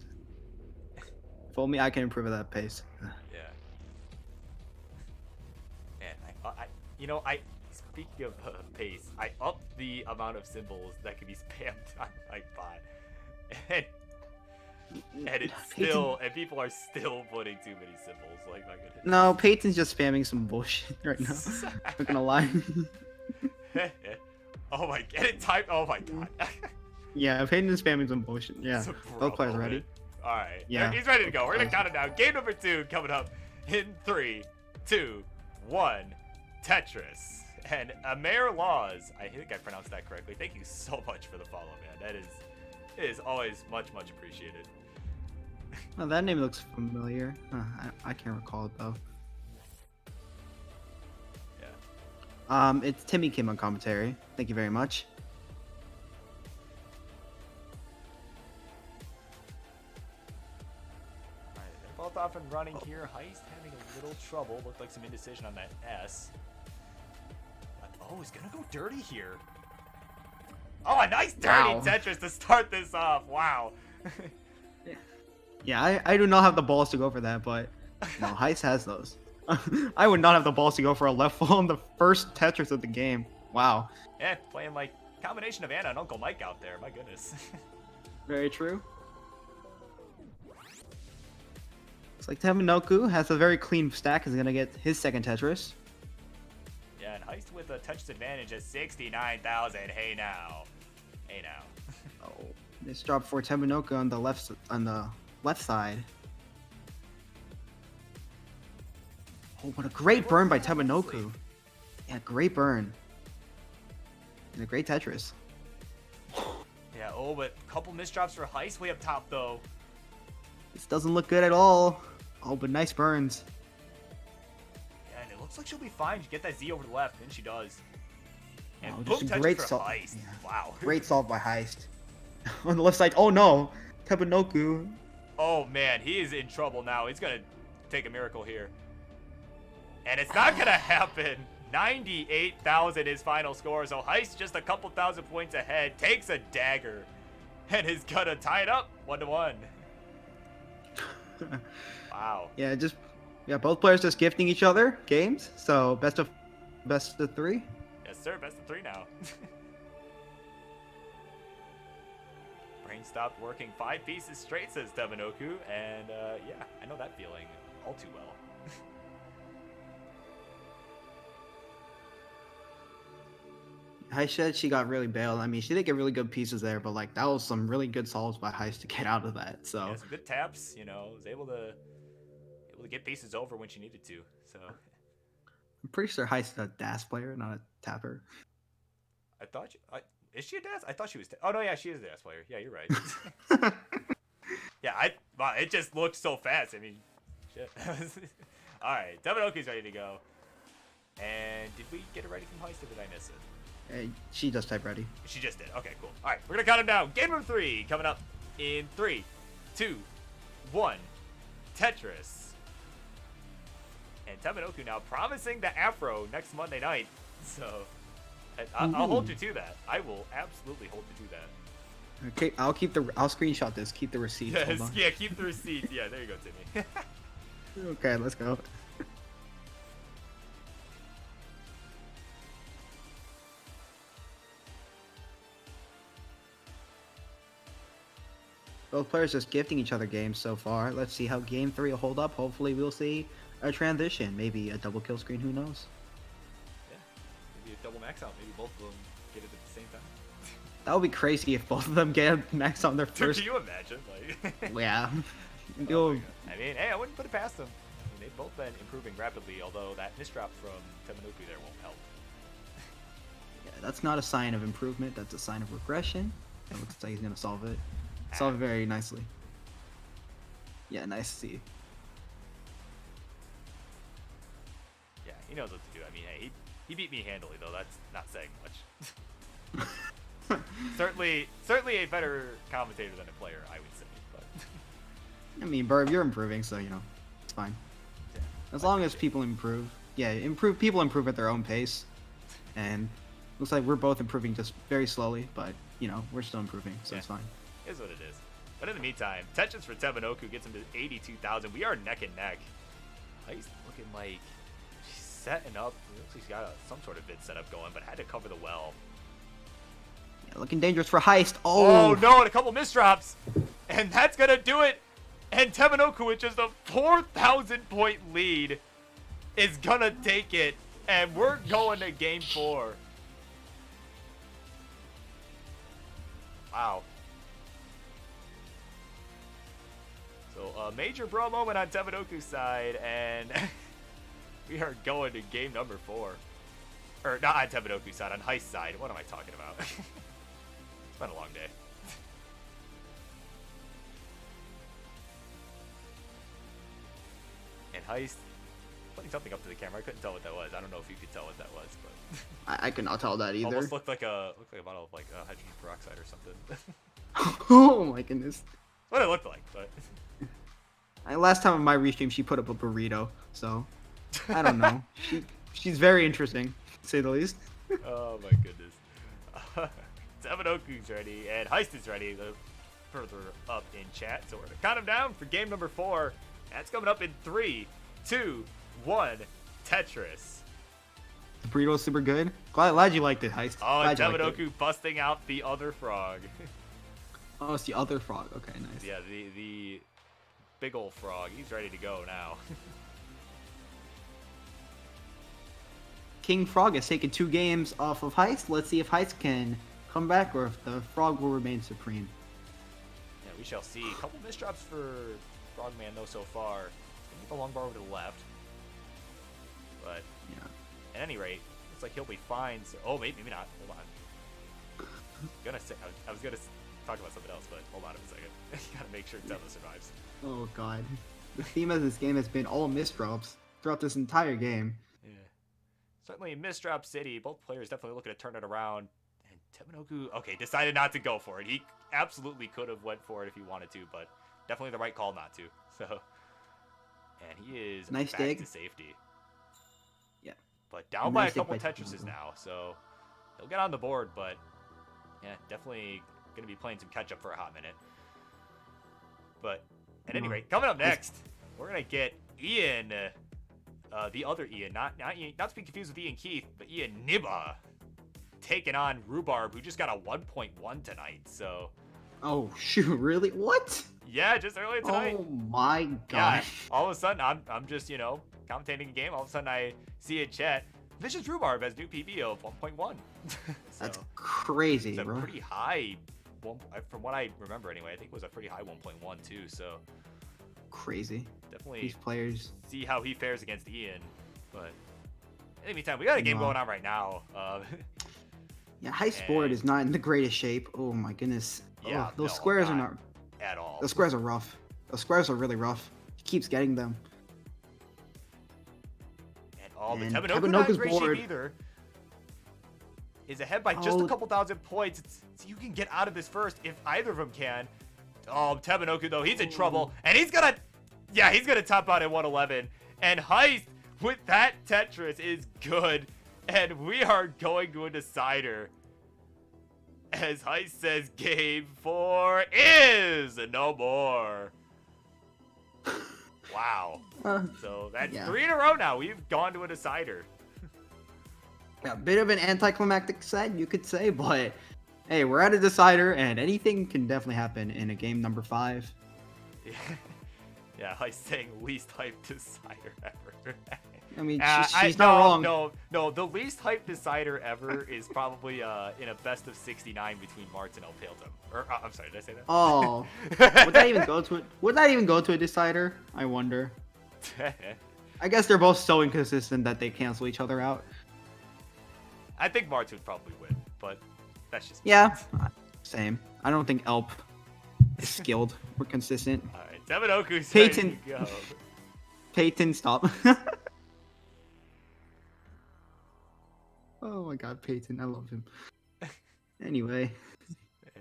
If only I can improve at that pace. yeah. And I speaking of pace, I upped the amount of symbols that can be spammed on iPod, and it's still, and people are still putting too many symbols. Like, my goodness. No, Peyton's just spamming some bullshit right now. Not gonna lie. Oh my, get it typed. Oh my god. Yeah, Peyton is spamming some bullshit. Yeah, It's a both players bro ready. moment. All right. Yeah. He's ready to go. We're gonna count it down. Game number 2 coming up in 3, 2, 1. Tetris and Amer Laws. I think I pronounced that correctly. Thank you so much for the follow, man. It is always much appreciated. Oh, that name looks familiar. I can't recall it though. Yeah. It's Timmy Kim on commentary. Thank you very much. All right, they're both off and running here. Heist having a little trouble. Looked like some indecision on that S. Oh, he's gonna go dirty here. Oh, a nice dirty Wow. Tetris to start this off. Wow. Yeah, I do not have the balls to go for that, but no, Heist has those. I would not have the balls to go for a left full on the first Tetris of the game. Wow. Yeah, playing like combination of Anna and Uncle Mike out there. My goodness. Very true. Looks like Taminoku has a very clean stack. Is gonna get his second Tetris. Yeah, and Heist with a Tetris advantage at 69,000. Hey now. Hey now. Oh, this drop for Taminoku on the left side. Oh, what a great burn by Taminoku. Yeah, great burn. And a great Tetris. Yeah, oh, but a couple misdrops for Heist way up top, though. This doesn't look good at all. Oh, but nice burns. Yeah, and it looks like she'll be fine. She get that Z over the left, and she does. And Oh, boom, just a Tetris great for solve. Heist. Yeah. Wow. Great solve by Heist. On the left side. Oh no, Taminoku. Oh, man, he is in trouble now. He's going to take a miracle here. And it's not going to happen. 98,000 his final score. So Heist just a couple thousand points ahead. Takes a dagger. And is going to tie it up 1-1. Wow. Yeah, both players just gifting each other games. So best of 3. Yes, sir. Best of 3 now. Brain stopped working 5 pieces straight, says Taminoku. And yeah, I know that feeling all too well. Heist said she got really bailed. I mean, she did get really good pieces there, but like that was some really good solves by Heist to get out of that. So Yeah, some good taps, you know, was able to get pieces over when she needed to. So I'm pretty sure Heist is a DAS player, not a tapper. I thought is she a DAS? I thought she was. Oh no, yeah, she is a DAS player. Yeah, you're right. Yeah, wow, it just looked so fast. I mean, shit. All right, Taminoku's ready to go. And did we get it ready from Heist, or did I miss it? She does type ready. She just did. Okay, cool. All right, we're gonna count him down. Game number 3 coming up in 3, 2, 1. Tetris. And Taminoku now promising the Afro next Monday night. So I'll hold you to that. I will absolutely hold you to that. Okay, I'll screenshot this. Keep the receipts. Yes, Hold on. yeah, keep the receipts. Yeah, there you go, Timmy. Okay, let's go. Both players just gifting each other games so far. Let's see how game 3 will hold up. Hopefully we'll see a transition. Maybe a double kill screen, who knows? Yeah, maybe a double max out. Maybe both of them get it at the same time. That would be crazy if both of them get max on their Dude, first. can you imagine? Like, Yeah. oh You'll- my God. I mean, hey, I wouldn't put it past them. I mean, they've both been improving rapidly, although that misdrop from Taminoku there won't help. Yeah, that's not a sign of improvement. That's a sign of regression. It looks like he's gonna solve it. Solve it very nicely. Yeah, nice to see. Yeah, he knows what to do. I mean, hey, he beat me handily, though. That's not saying much. certainly a better commentator than a player, I would say. But I mean, Burb, you're improving, so you know, it's fine. yeah, As long as people improve. Yeah, people improve at their own pace. And looks like we're both improving just very slowly, but you know, we're still improving, so Yeah. it's fine. is what it is. But in the meantime, Tetris for Taminoku gets him to 82,000. We are neck and neck. He's looking like she's setting up. It looks like she's got some sort of vid setup going, but had to cover the well. Yeah, looking dangerous for Heist. Oh, Oh, no, and a couple misdrops. And that's going to do it. And Taminoku with just a 4,000 point lead is going to take it. And we're going to game 4. Wow. So a major bro moment on Taminoku's side, and we are going to game number 4. Or not on Taminoku's side, on Heist's side. What am I talking about? It's been a long day. And Heist putting something up to the camera. I couldn't tell what that was. I don't know if you could tell what that was, but I could not tell that either. almost looked like a bottle of like hydrogen peroxide or something. Oh my goodness. What it looked like, but Last time on my restream, she put up a burrito, so I don't know. She's very interesting, to say the least. oh my goodness. Taminoku's ready and Heist is ready. The further up in chat, so we're gonna count him down for game number 4. That's coming up in 3, 2, 1. Tetris. Burrito's super good. Glad you liked it, Heist. Oh, and Glad you liked it. Temenoku busting out the other frog. Oh, it's the other frog. Okay, nice. Yeah, the big old frog. He's ready to go now. King Frog has taken 2 games off of Heist. Let's see if Heist can come back or if the frog will remain supreme. Yeah, we shall see. A couple misdrops for Frogman though so far. The long bar over to the left. But Yeah. at any rate, looks like he'll be fine. So, oh, maybe not. Hold on. I was gonna talk about something else, but hold on a second. Gotta make sure Tempo survives. Oh god. The theme of this game has been all misdrops throughout this entire game. Yeah. Certainly in Misdrop City, both players definitely looking to turn it around. And Temenoku, okay, decided not to go for it. He absolutely could have went for it if he wanted to, but definitely the right call not to. So, and he is Nice back dig. to safety. Yeah. But down by a Nice dig couple by Tetrises Temenoku. now, so he'll get on the board, but yeah, definitely going to be playing some catch-up for a hot minute. But at any No. rate, coming up next, we're going to get Ian, the other Ian, not to be confused with Ian Keith, but Ian Niba, taking on Rhubarb, who just got a 1.1 tonight. So Oh shoot, really? What? yeah, just earlier tonight. Oh my Yeah, god. all of a sudden, I'm just, commentating a game. All of a sudden, I see a chat. Vicious Rhubarb has new PB of 1.1. That's So crazy, it's a bro. pretty high, from what I remember anyway, I think it was a pretty high 1.1 too. So Crazy. definitely These players. see how he fares against Ian. But in the meantime, we got a game No. going on right now. Yeah, Heist board And- is not in the greatest shape. Oh my goodness. Yeah, Oh, those no, squares are not not. at all. The squares are rough. The squares are really rough. He keeps getting them. And all the And Temenoku not in Temenoku's great board. shape either. Is ahead by just a Oh. couple thousand points. So you can get out of this first if either of them can. Oh, Temenoku though, he's in trouble, and he's gonna top out at 111. And Heist with that Tetris is good, and we are going to a decider. As Heist says, game 4 is no more. Wow. So that's Yeah. 3 in a row now. We've gone to a decider. A bit of an anticlimactic set, you could say, but hey, we're at a decider, and anything can definitely happen in a game number 5. Yeah, Heist saying least hyped decider ever. I mean, I- she's not wrong. No, the least hyped decider ever is probably in a best of 69 between Martz and El Paltum. Or I'm sorry, did I say that? Oh, would that even go to it? Would that even go to a decider? I wonder. I guess they're both so inconsistent that they cancel each other out. I think Martz would probably win, but that's just me. Yeah, same. I don't think Elp is skilled or consistent. All right, Temenoku's Peyton. ready to go. Peyton, stop. Oh my god, Peyton, I love him. Anyway,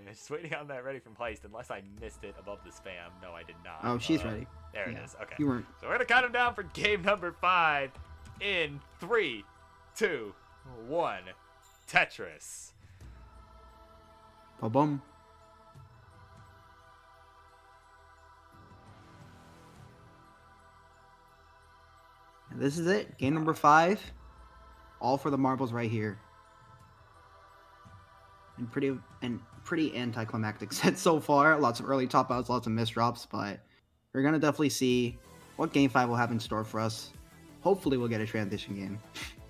Just waiting on that ready from Heist, unless I missed it above the spam. No, I did not. oh, she's ready. There it Yeah, is. Okay. You weren't. So we're gonna count him down for game number 5 in 3, 2, 1. Tetris. Ba-bum. And this is it. Game number 5. All for the marbles right here. And pretty anticlimactic set so far. Lots of early top outs, lots of misdrops, but we're gonna definitely see what game 5 will have in store for us. Hopefully we'll get a transition game.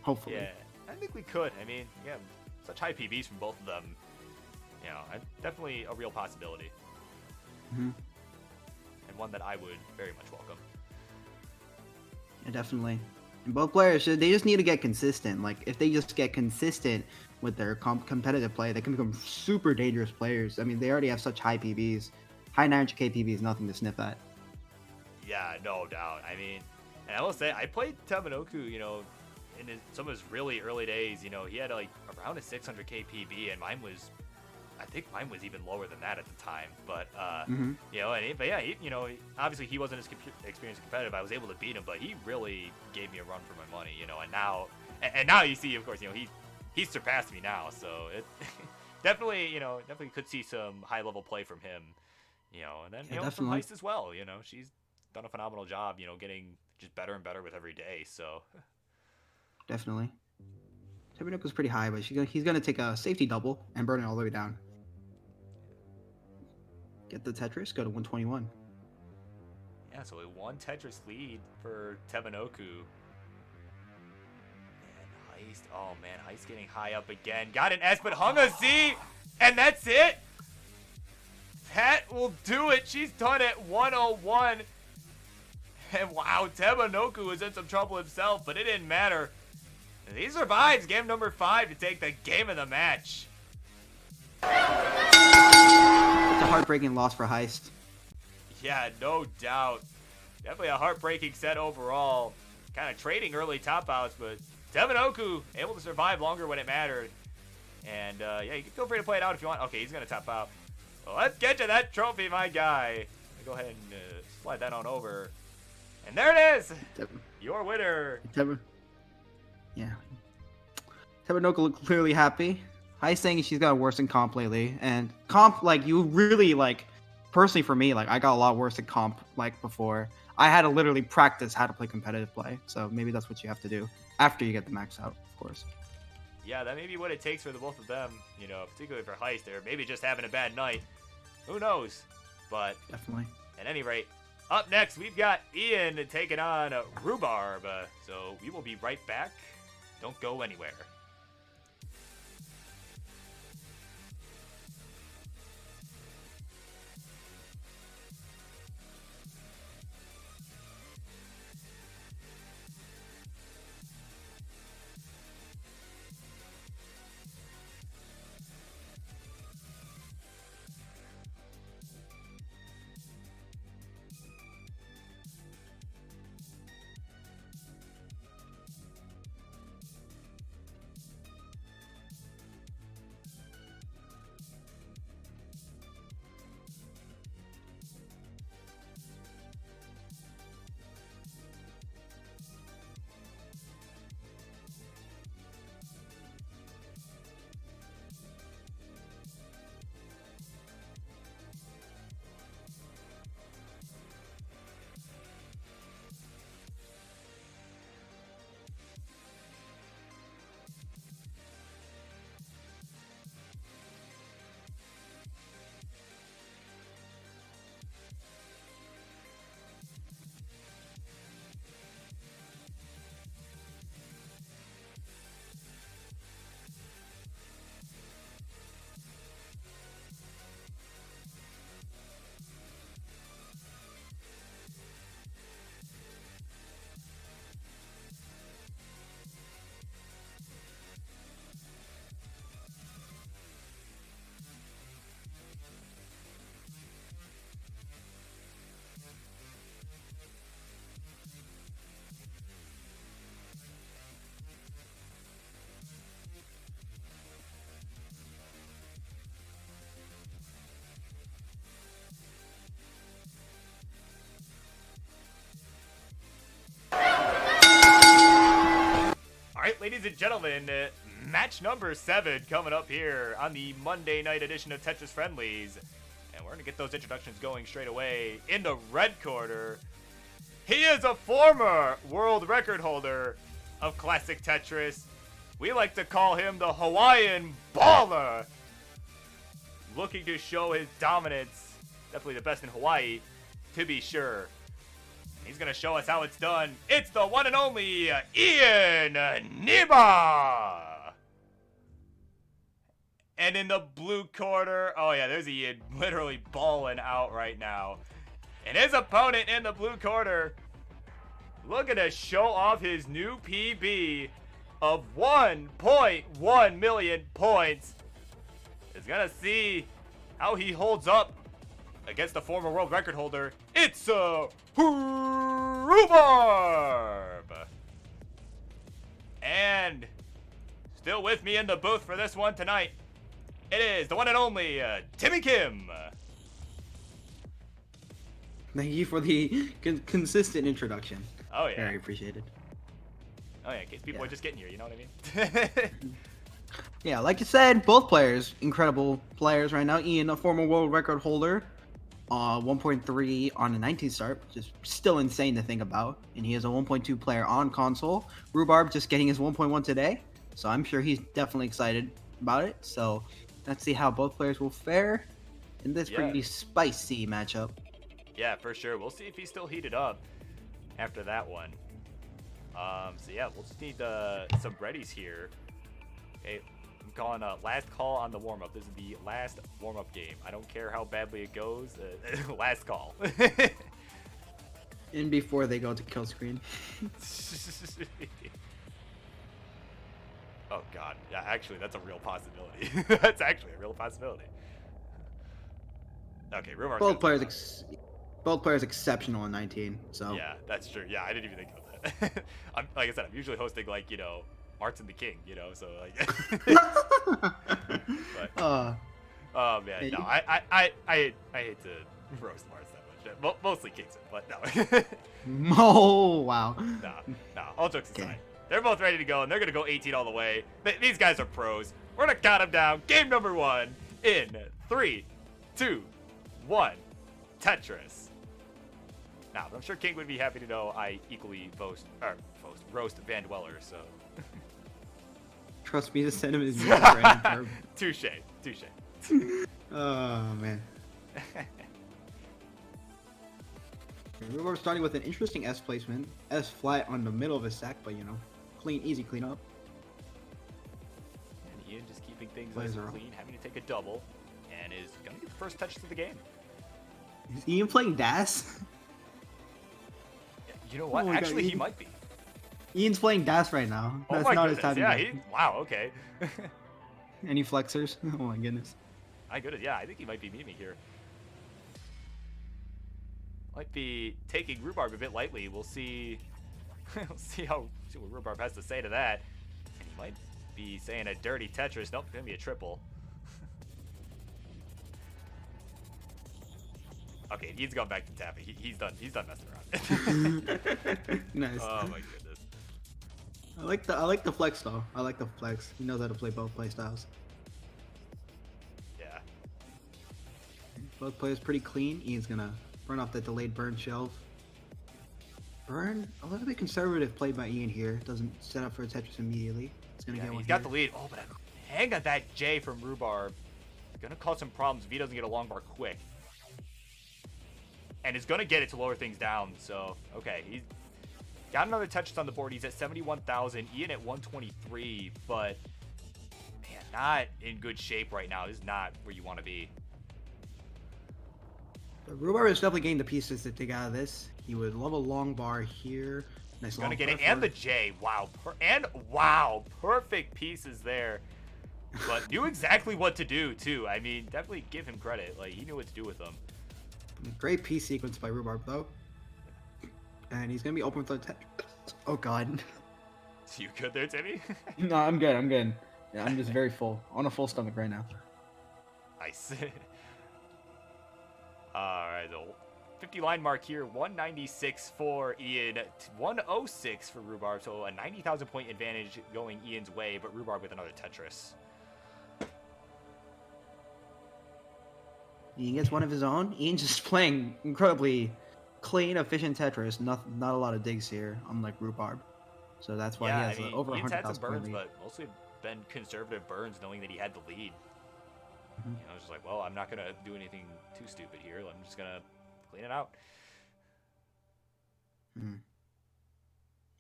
Hopefully. Yeah, I think we could. I mean, yeah, such high PBs from both of them. You know, definitely a real possibility. Mhm. And one that I would very much welcome. Yeah, definitely. And both players, they just need to get consistent. Like, if they just get consistent with their competitive play, they can become super dangerous players. I mean, they already have such high PBs. High 900k PB is nothing to sniff at. Yeah, no doubt. I mean, and I will say, I played Temenoku, you know, in some of his really early days. You know, he had like around a 600k PB, and I think mine was even lower than that at the time. But Mhm. you know, but yeah, you know, obviously he wasn't as experienced competitive. I was able to beat him, but he really gave me a run for my money. You know, and now you see, of course, you know, he's surpassed me now. So it definitely could see some high level play from him. You know, and then Yeah, you know, from definitely. Heist as well. You know, she's done a phenomenal job. You know, getting just better and better with every day. So Definitely. Tebanoku's pretty high, but he's gonna take a safety double and burn it all the way down. Get the Tetris, go to 121. Yeah, so a 1 Tetris lead for Tebanoku. And Heist, oh man, Heist getting high up again. Got an S, but hung a Z, and that's it. That will do it. She's done at 101. And wow, Tebanoku was in some trouble himself, but it didn't matter. He survives game number 5 to take the game of the match. It's a heartbreaking loss for Heist. Yeah, no doubt. Definitely a heartbreaking set overall. Kind of trading early top outs, but Tebanoku able to survive longer when it mattered. And yeah, you can feel free to play it out if you want. Okay, he's going to top out. Well, let's get to that trophy, my guy. Go ahead and slide that on over. And there it is. Your winner. Yeah. Tebanoku looked clearly happy. Heist saying she's got worse in comp lately. And comp, like, you really, like, personally for me, like, I got a lot worse at comp, like, before. I had to literally practice how to play competitive play. So maybe that's what you have to do after you get the max out, of course. Yeah, that may be what it takes for the both of them, you know, particularly for Heist there. Maybe just having a bad night. Who knows? But Definitely. at any rate, up next, we've got Ian taking on Rhubarb. So we will be right back. Don't go anywhere. Alright, ladies and gentlemen, match number 7 coming up here on the Monday night edition of Tetris Friendlies. And we're going to get those introductions going straight away. In the red corner, he is a former world record holder of Classic Tetris. We like to call him the Hawaiian Baller. Looking to show his dominance. Definitely the best in Hawaii, to be sure. He's going to show us how it's done. It's the one and only Ian Niba! And in the blue corner, oh yeah, there's Ian literally balling out right now. And his opponent in the blue corner, looking to show off his new PB of 1.1 million points. Is going to see how he holds up against the former world record holder. It's Rhubarb! And still with me in the booth for this one tonight, it is the one and only Timmy Kim. Thank you for the consistent introduction. Oh yeah. Very appreciated. Oh yeah, in case people are just getting here, you know what I mean? Yeah, like you said, both players, incredible players right now. Ian, a former world record holder, 1.3 on a 19 start, which is still insane to think about. And he is a 1.2 player on console. Rhubarb just getting his 1.1 today. So I'm sure he's definitely excited about it. So let's see how both players will fare in this Yeah. pretty spicy matchup. Yeah, for sure. We'll see if he's still heated up after that one. So yeah, we'll just need some readies here. Okay, I'm calling last call on the warm-up. This is the last warm-up game. I don't care how badly it goes. Last call. And before they go to kill screen. Oh god, yeah, actually, that's a real possibility. That's actually a real possibility. Okay, Rumar's Both players exceptional in 19. So Yeah, that's true. Yeah, I didn't even think of that. Like I said, I'm usually hosting like Martin the King, so like. But, oh man, no, I hate to roast Mars that much. Mostly Kingston, but no. Oh wow. No. All jokes aside, Okay. they're both ready to go, and they're gonna go 18 all the way. These guys are pros. We're gonna count them down. Game number 1 in 3, 2, 1. Tetris. Now, I'm sure King would be happy to know I equally roast Van Dweller. So. Trust me, the sentiment is very Touche. Oh man. We're starting with an interesting S placement. S flat on the middle of his sack, but easy clean up. And Ian just keeping things Plays nice and are clean, having to take a double, and is gonna get the first touches of the game. Is Ian playing Das? You know what? Oh my God, Actually, he Ian- might be. Ian's playing Das right now. Oh That's my not goodness! his time. Yeah. to go. Wow. Okay. Any flexors? Oh my goodness. My goodness. Yeah. I think he might be meeting me here. Might be taking Rhubarb a bit lightly. We'll see. We'll see what Rhubarb has to say to that. And he might be saying a dirty Tetris. Nope, gonna be a triple. Okay, he's gone back to tapping. He's done messing around. Nice. Oh my goodness. I like the flex though. I like the flex. He knows how to play both play styles. Yeah. Both players pretty clean. Ian's gonna run off that delayed burn shelf. Burn a little bit conservative play by Ian here. Doesn't set up for a Tetris immediately. It's gonna Yeah, get one. he's got here. the lead. Oh, but hang on that J from Rhubarb. Gonna cause some problems if he doesn't get a long bar quick. And is gonna get it to lower things down. So okay, he's got another touches on the board. He's at 71,000. Ian at 123, but man, not in good shape right now. This is not where you want to be. But Rhubarb is definitely getting the pieces to take out of this. He would love a long bar here. Nice long Gonna get bar it, and for- the J. Wow, perfect pieces there. But knew exactly what to do too. I mean, definitely give him credit. Like he knew what to do with them. Great piece sequence by Rhubarb though. And he's gonna be open for the Tetris. Oh god. You good there, Timmy? No, I'm good. I'm good. Yeah, I'm just very full. On a full stomach right now. Nice. Alright, the 50 line mark here. 196 for Ian, 106 for Rhubarb. So a 90,000 point advantage going Ian's way, but Rhubarb with another Tetris. Ian gets one of his own. Ian's just playing incredibly clean, efficient Tetris. Not a lot of digs here, unlike Rhubarb. So that's why Yeah, he has I mean, over Ian's had some 100,000 point burns, lead. but mostly been conservative burns, knowing that he had the lead. Mhm. You know, it's just like, well, I'm not gonna do anything too stupid here. I'm just gonna clean it out.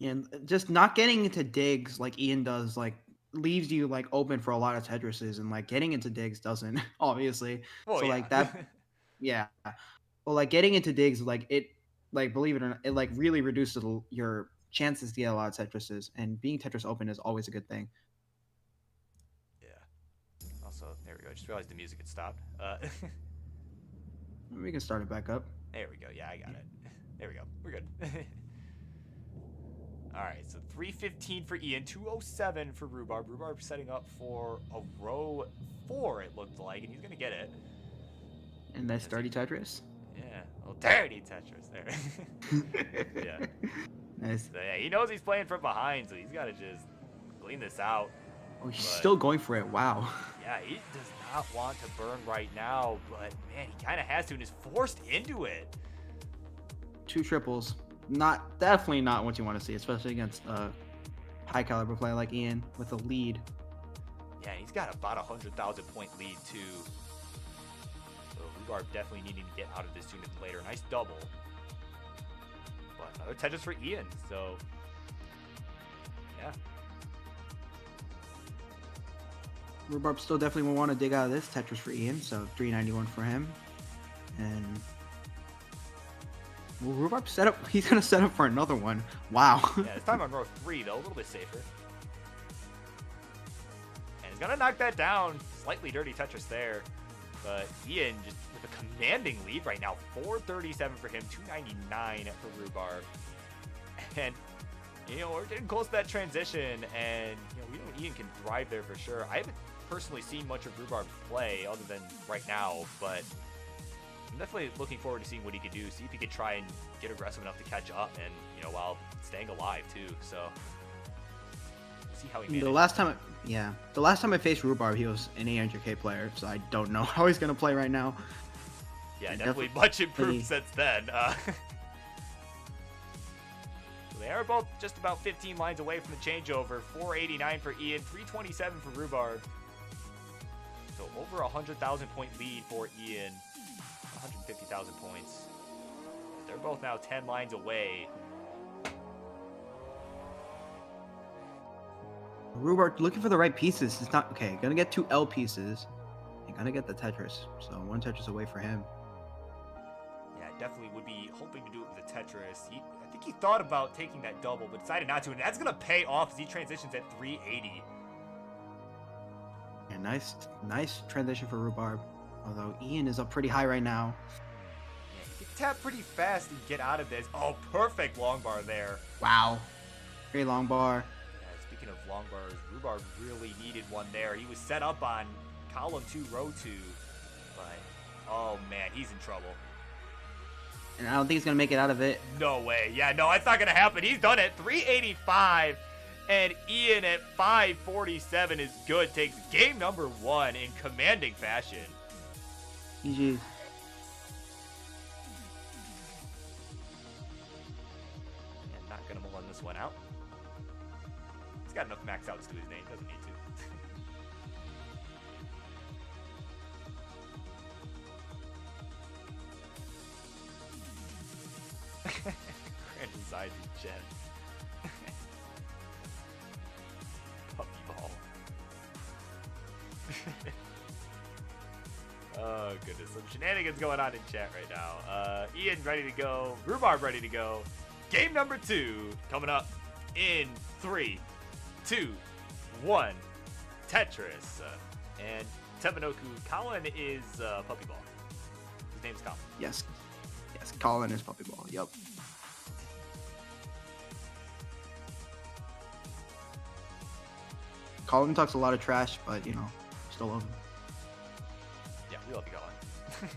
And just not getting into digs like Ian does, like leaves you like open for a lot of Tetrises, and like getting into digs doesn't, obviously. Well, So yeah. like that, yeah. Well, like getting into digs, like it, like believe it or not, it like really reduces your chances to get a lot of Tetrises, and being Tetris open is always a good thing. Yeah. Also, there we go. I just realized the music had stopped. We can start it back up. There we go. Yeah, I got it. There we go. We're good. All right, so 315 for Ian, 207 for Rhubarb. Rhubarb setting up for a row 4, it looked like, and he's going to get it. And that's dirty Tetris. Yeah, a little dirty Tetris there. Yeah. Nice. So, yeah, he knows he's playing from behind, so he's got to just clean this out. Oh, he's But- still going for it. Wow. Yeah, he does not want to burn right now, but man, he kind of has to and is forced into it. 2 triples. Definitely not what you want to see, especially against high caliber player like Ian with a lead. Yeah, he's got about 100,000 point lead too. So Rhubarb definitely needing to get out of this sooner than later. Nice double. But another Tetris for Ian, so yeah. Rhubarb still definitely will want to dig out of this Tetris for Ian, so 391 for him. And will Rhubarb set up? He's gonna set up for another one. Wow. Yeah, this time on row 3 though, a little bit safer. And he's gonna knock that down. Slightly dirty Tetris there. But Ian just with a commanding lead right now. 437 for him, 299 for Rhubarb. And you know, we're getting close to that transition, and you know, we know Ian can thrive there for sure. I haven't personally seen much of Rhubarb's play other than right now, but I'm definitely looking forward to seeing what he could do. See if he could try and get aggressive enough to catch up, and you know, while staying alive too. So we'll see how he manages. The last time I faced Rhubarb, he was an 800k player, so I don't know how he's gonna play right now. Yeah, definitely much improved since then. They are both just about 15 lines away from the changeover. 489 for Ian, 327 for Rhubarb. So over 100,000 point lead for Ian. 150,000 points. They're both now 10 lines away. Rhubarb looking for the right pieces. It's not okay. Gonna get 2 L pieces. And gonna get the Tetris. So 1 Tetris away for him. Yeah, definitely would be hoping to do it with the Tetris. I think he thought about taking that double, but decided not to, and that's gonna pay off as he transitions at 380. Yeah, nice transition for Rhubarb. Although Ian is up pretty high right now. Yeah, he can tap pretty fast and get out of this. Oh, perfect long bar there. Wow. Very long bar. Yeah, speaking of long bars, Rhubarb really needed one there. He was set up on column 2, row 2, but oh man, he's in trouble. And I don't think he's going to make it out of it. No way. Yeah, no, that's not going to happen. He's done it. 385. And Ian at 547 is good. Takes game number 1 in commanding fashion. GG. And not going to run this one out. He's got enough max outs to his name. Doesn't need to. Grand size of Jen. Puppy ball. Oh goodness, some shenanigans going on in chat right now. Ian ready to go, Rhubarb ready to go. Game number 2 coming up in 3, 2, 1. Tetris. And Tebanoku, Colin is Puppy Ball. His name's Colin. Yes. Yes, Colin is Puppy Ball. Yep. Colin talks a lot of trash, but, you know, still love him. Yeah, we love you, Colin.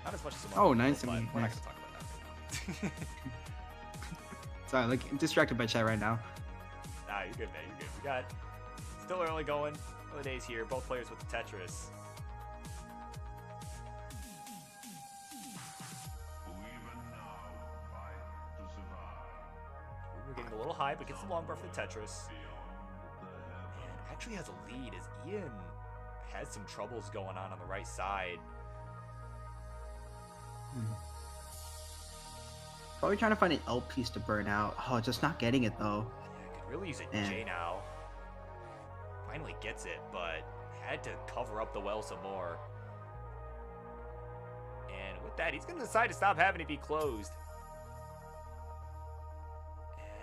Not as much as some Oh, other nice. people, but we're not Nice. going to talk about that right now. Sorry, like, I'm distracted by chat right now. Nah, you're good, man. You're good. We got still early going. Early days here. Both players with the Tetris. We're getting a little high, but gets the long bar for the Tetris. And actually has a lead as Ian has some troubles going on the right side. Probably trying to find an L piece to burn out. Oh, just not getting it, though. Yeah, could really use a Man. J now. Finally gets it, but had to cover up the well some more. And with that, he's going to decide to stop having it be closed.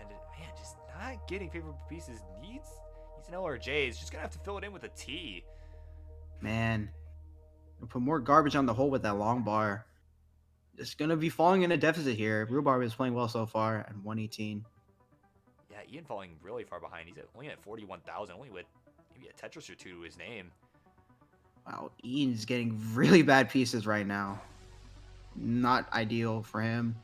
And man, just not getting favorable pieces. Needs an L or a J. He's just going to have to fill it in with a T. Man. Put more garbage on the hole with that long bar. Just gonna be falling in a deficit here. Rhubarb is playing well so far at 118. Yeah, Ian falling really far behind. He's only at 41,000, only with maybe a Tetris or 2 to his name. Wow, Ian's getting really bad pieces right now. Not ideal for him.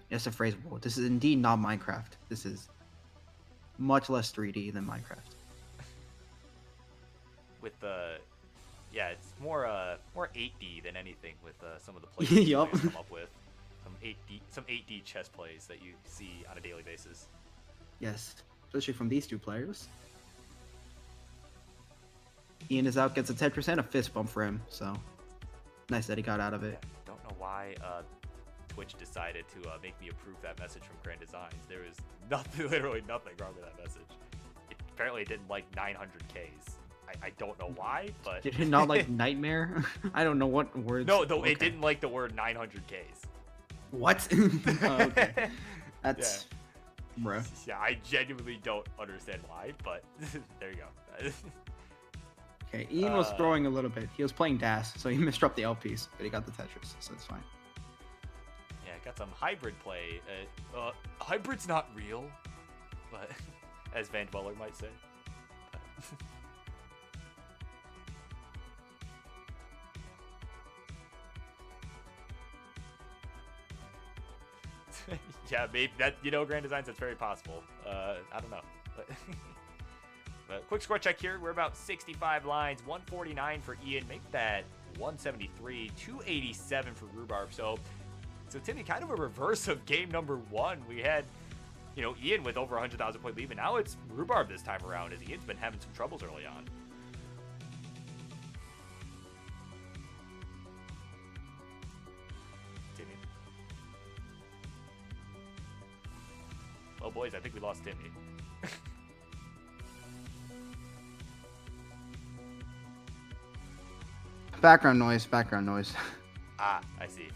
That's a phrase. Well, this is indeed not Minecraft. This is much less 3D than Minecraft. With the Yeah, it's more 8D than anything with some of the plays that Yup. players come up with. Some 8D chess plays that you see on a daily basis. Yes, especially from these two players. Ian is out, gets a 10%, a fist bump for him. So nice that he got out of it. Don't know why Twitch decided to make me approve that message from Grand Designs. There was nothing, literally nothing wrong with that message. Apparently, it didn't like 900Ks. I don't know why, but Did it not like nightmare? I don't know what words. no, okay. it didn't like the word 900Ks. What? Oh, okay. That's bruh. Yeah, I genuinely don't understand why, but there you go. Okay, Ian was throwing a little bit. He was playing DAS, so he misdropped the LPs, but he got the Tetris, so it's fine. Yeah, got some hybrid play. Hybrid's not real, but as Van Dweller might say. Yeah, maybe that, Grand Designs, that's very possible. I don't know. But quick score check here. We're about 65 lines, 149 for Ian. Make that 173, 287 for Rhubarb. So Timmy, kind of a reverse of game number 1. We had, Ian with over 100,000 point lead, but now it's Rhubarb this time around, as Ian's been having some troubles early on. Timmy. Well, boys, I think we lost Timmy. Background noise, background noise. Ah, I see.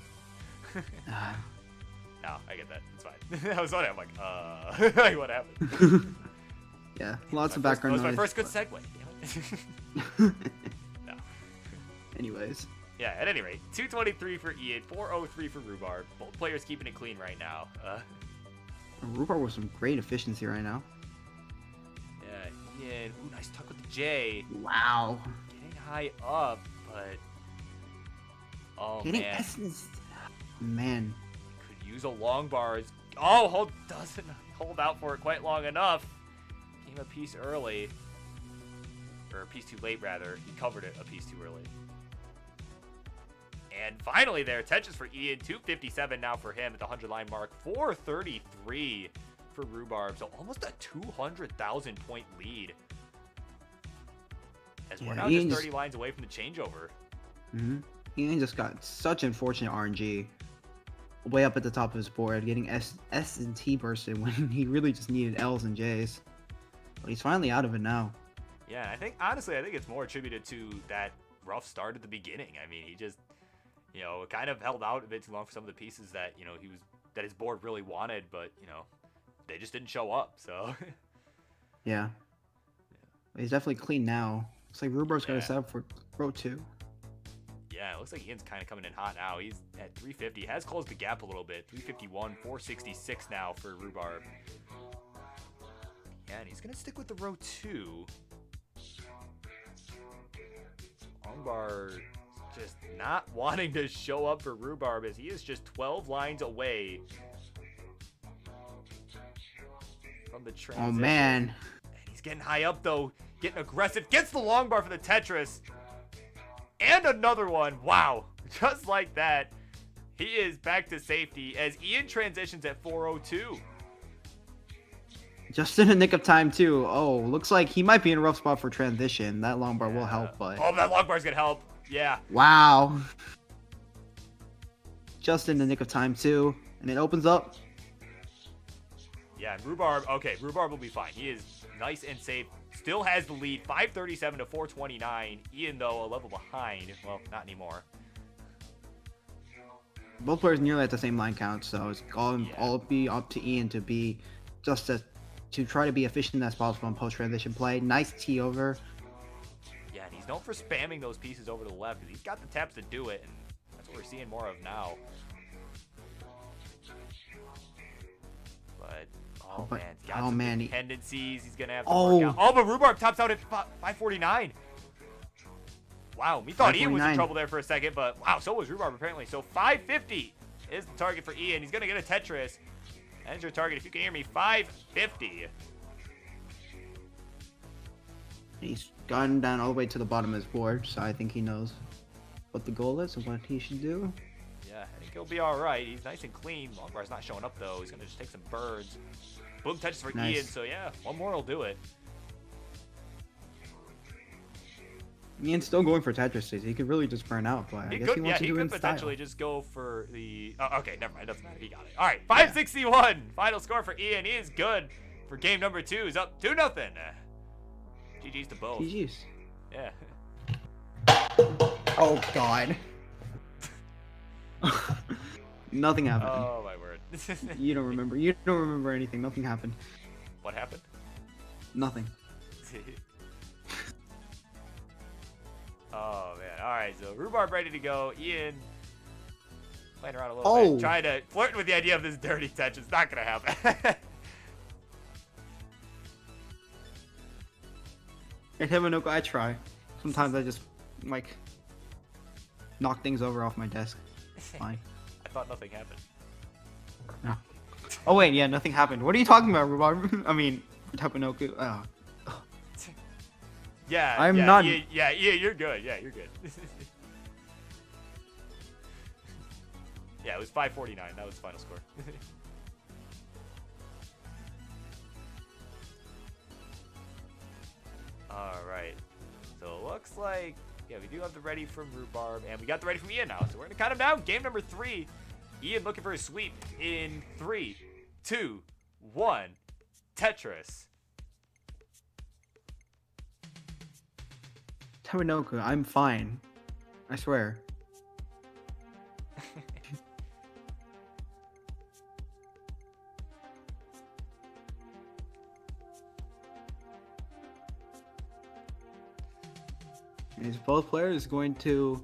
No, I get that. It's fine. I was wondering, I'm like, like, what happened? Yeah, lots of background noise. That was noise. my first good segue. No. Anyways. Yeah, at any rate, 223 for Ian, 403 for Rhubarb. Both players keeping it clean right now. Rhubarb with some great efficiency right now. Yeah, Ian. Ooh, nice tuck with the J. Wow. Getting high up, but... Oh, Getting man. essence. Man. Could use a long bar. Oh, doesn't hold out for it quite long enough. Came a piece early. Or a piece too late, rather. He covered it a piece too early. And finally there, Tetris for Ian. 257 now for him at the 100-line mark. 433 for Rhubarb. So almost a 200,000 point lead. As we're now just 30 lines away from the changeover. Mm-hmm. Ian just got such unfortunate RNG. Way up at the top of his board, getting S and T bursted when he really just needed L's and J's. But he's finally out of it now. Yeah, honestly, I think it's more attributed to that rough start at the beginning. I mean, he just, kind of held out a bit too long for some of the pieces that, that his board really wanted, but, they just didn't show up, so. Yeah. He's definitely clean now. Looks like Rhubarb's got a set up for row 2. Yeah, it looks like Ian's kind of coming in hot now. He's at 350. He has closed the gap a little bit. 351, 466 now for Rhubarb. Yeah, and he's going to stick with the row 2. Longbar just not wanting to show up for Rhubarb, as he is just 12 lines away from the transition. Oh, man. And he's getting high up, though. Getting aggressive. Gets the Longbar for the Tetris. And another one. Wow. Just like that. He is back to safety as Ian transitions at 402. Just in the nick of time, too. Oh, looks like he might be in a rough spot for transition. That long bar will help, but... Oh, that long bar's gonna help. Yeah. Wow. Just in the nick of time, too. And it opens up. Yeah, and Rhubarb... Okay, Rhubarb will be fine. He is nice and safe. Still has the lead, 537 to 429. Ian, though, a level behind. Well, not anymore. Both players nearly at the same line count, so it's all be up to Ian to be just to try to be efficient as possible in post-transition play. Nice T over. Yeah, and he's known for spamming those pieces over to the left, because he's got the taps to do it, and that's what we're seeing more of now. But... Oh, man. He's got some dependencies. He's going to have to work out. Oh, but Rhubarb tops out at 549. Wow, we thought Ian was in trouble there for a second, but wow, so was Rhubarb apparently. So 550 is the target for Ian. He's going to get a Tetris. That's your target. If you can hear me, 550. He's gone down all the way to the bottom of his board, so I think he knows what the goal is and what he should do. Yeah, I think he'll be all right. He's nice and clean. Longbar's not showing up, though. He's going to just take some birds. Boom touches for Nice. Ian, so yeah, one more will do it. Ian's still going for Tetris. He could really just burn out, but I guess he wants to do it in style. Potentially just go for the... Oh, okay, never mind. Doesn't matter. He got it. All right, 561. Final score for Ian. He is good for game number 2. He's up 2-0. GG's to both. GG's. Yeah. Oh, God. Nothing happened. Oh, my word. You don't remember. You don't remember anything. Nothing happened. What happened? Nothing. Oh, man. All right, so Rhubarb ready to go. Ian playing around a little bit. Trying to flirt with the idea of this dirty touch. It's not going to happen. At Himanoka, I try. Sometimes I just, like, knock things over off my desk. It's fine. I thought nothing happened. No. Oh, wait, yeah, nothing happened. What are you talking about, Rhubarb? I mean, Tapanoku. Yeah, I'm yeah, not. Yeah, you're good. Yeah, you're good. Yeah, it was 549. That was the final score. All right. So it looks like, yeah, we do have the ready from Rhubarb, and we got the ready from Ian now. So we're going to count him down. Game number 3. Ian looking for a sweep in 3, 2, 1. Tetris. Tapanoku, I'm fine. I swear. Is both players going to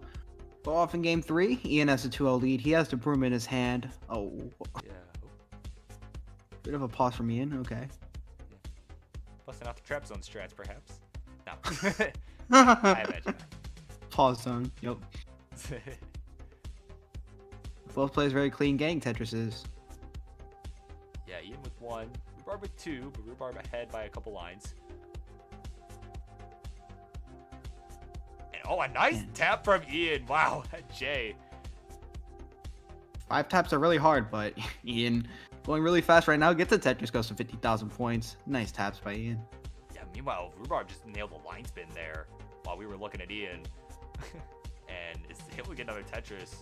go off in game 3? Ian has a 2-0 lead. He has the broom in his hand. Oh. Yeah. Bit of a pause from Ian. Okay. Busting out the trap zone strats, perhaps. No. I imagine. Pause zone. Yep. Both players very clean gang Tetris is. Yeah, Ian with 1, Rhubarb with 2, but Rhubarb ahead by a couple lines. And oh, a nice tap from Ian. Wow, Jay. 5 taps are really hard, but Ian going really fast right now. Gets the Tetris, goes to 50,000 points. Nice taps by Ian. Yeah, meanwhile, Rhubarb just nailed the line spin there while we were looking at Ian. And is able to get another Tetris.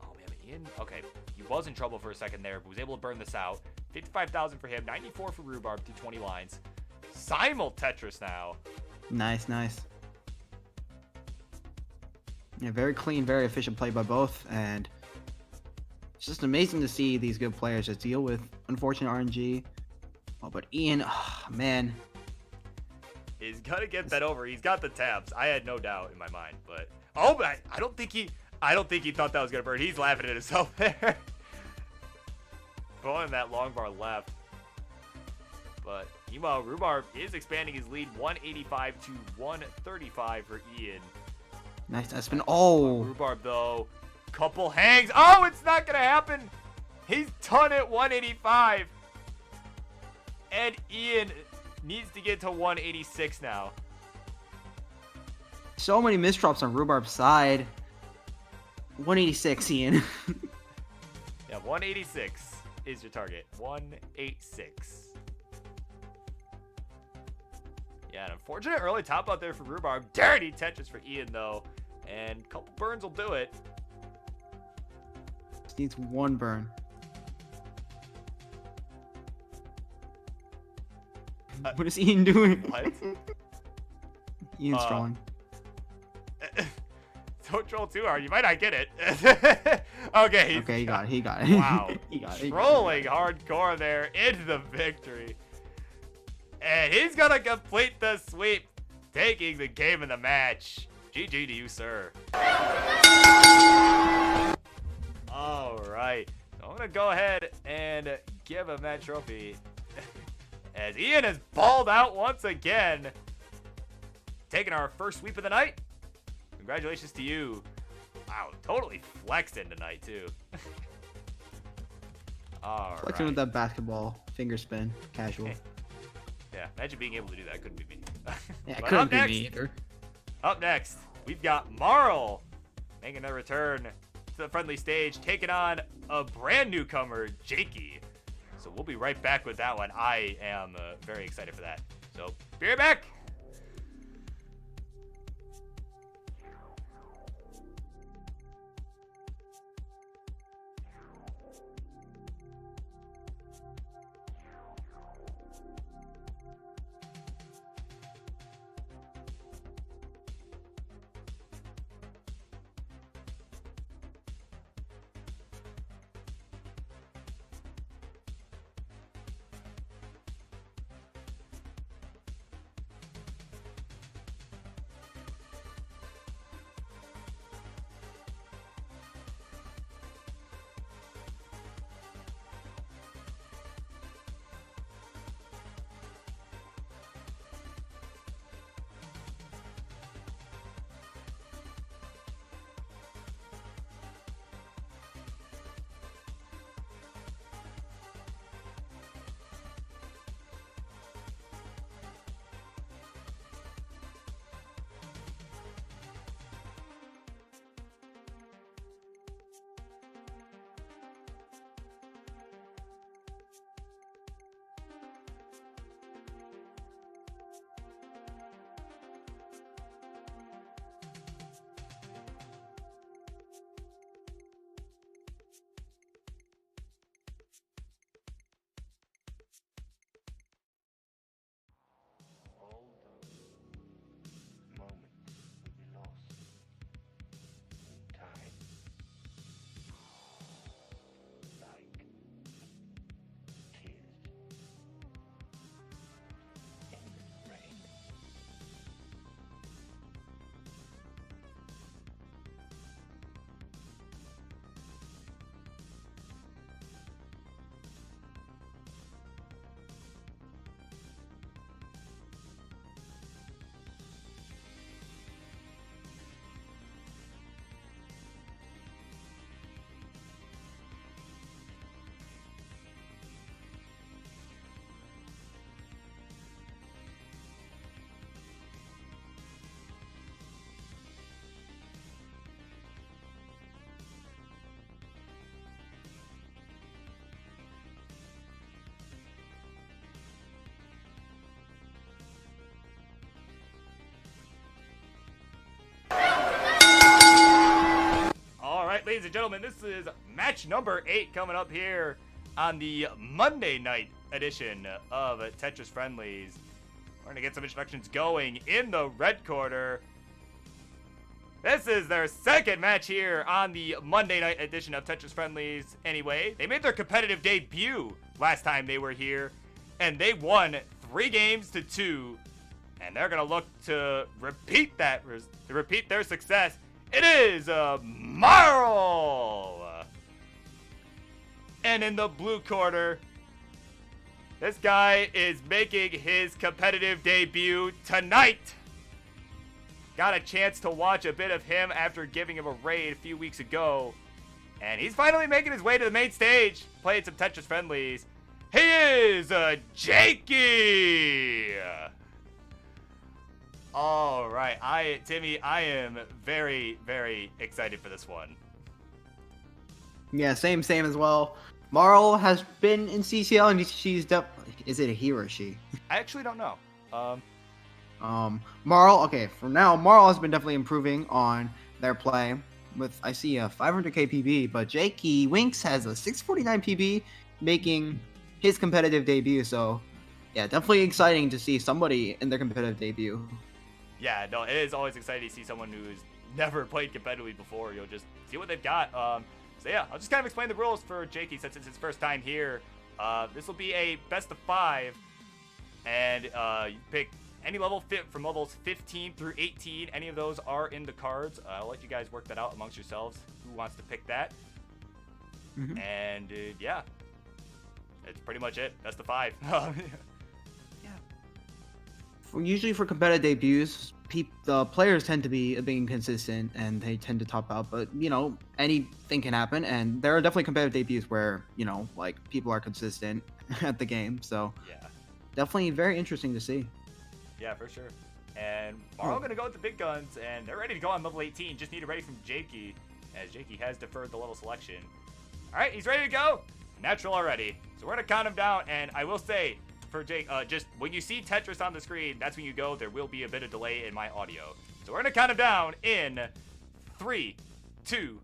Oh, man, Ian, okay. He was in trouble for a second there, but was able to burn this out. 55,000 for him, 94 for Rhubarb, 220 lines. Simul Tetris now. Nice, nice. Yeah, very clean, very efficient play by both, and it's just amazing to see these good players just deal with unfortunate RNG. Oh, but Ian, oh, man. He's gonna get bet over. He's got the taps. I had no doubt in my mind, but oh, but I don't think he thought that was gonna burn. He's laughing at himself there. Going that long bar left. But meanwhile, Rhubarb is expanding his lead, 185 to 135 for Ian. Nice, that's been Rhubarb though, couple hangs. Oh, it's not gonna happen. He's done at 185, and Ian needs to get to 186 now. So many misdrops on Rhubarb's side. 186, Ian. Yeah, 186 is your target. 186. Yeah, an unfortunate early top out there for Rhubarb. Dirty Tetris for Ian, though. And a couple burns will do it. Just needs 1 burn. What is Ian doing? What? Ian's trolling. Don't troll too hard. You might not get it. Okay. Okay, he got it. He got it. Wow. He got it. Trolling hardcore there into the victory. And he's going to complete the sweep, taking the game in the match. GG to you, sir. All right. So I'm going to go ahead and give him that trophy. As Ian has balled out once again. Taking our first sweep of the night. Congratulations to you. Wow, totally flexed in tonight, too. All Flexing right. with that basketball finger spin. Casual. Yeah, imagine being able to do that. Couldn't be me. Yeah, it But couldn't be me either. Up next, we've got Marl making their return to the friendly stage, taking on a brand newcomer, Jakey. So we'll be right back with that one. I am very excited for that. So be right back. All those moments will be lost in time. Like tears in rain. All right, ladies and gentlemen, this is match number 8 coming up here on the Monday night edition of Tetris Friendlies. We're going to get some introductions going in the red corner. This is their second match here on the Monday night edition of Tetris Friendlies. Anyway, they made their competitive debut last time they were here, and they won 3 games to 2. And they're going to look to repeat their success. It is Marl! And in the blue corner, this guy is making his competitive debut tonight. Got a chance to watch a bit of him after giving him a raid a few weeks ago. And he's finally making his way to the main stage, playing some Tetris Friendlies. He is Jakey! All right, Timmy, I am very, very excited for this one. Yeah, same as well. Marl has been in CCL, and she's is it a he or a she? I actually don't know. Marl. Okay, for now, Marl has been definitely improving on their play. With I see a 500k PB, but Jakey Winks has a 649 PB, making his competitive debut. So, yeah, definitely exciting to see somebody in their competitive debut. Yeah, no, it is always exciting to see someone who's never played competitively before. You'll just see what they've got. So yeah, I'll just kind of explain the rules for Jakey since it's his first time here. This will be a best of 5, and you pick any level fit from levels 15 through 18. Any of those are in the cards. I'll let you guys work that out amongst yourselves. Who wants to pick that? Mm-hmm. And yeah, it's pretty much it. Best of 5. Usually for competitive debuts, the players tend to be being consistent and they tend to top out. But you know, anything can happen, and there are definitely competitive debuts where like people are consistent at the game. So yeah. definitely very interesting to see. Yeah, for sure. And Marl gonna go with the big guns, and they're ready to go on level 18. Just need it ready from Jakey, as Jakey has deferred the level selection. All right, he's ready to go. Natural already. So we're gonna count him down, and I will say for Jake, just when you see Tetris on the screen, that's when you go. There will be a bit of delay in my audio. So we're gonna count him down in 3, 2,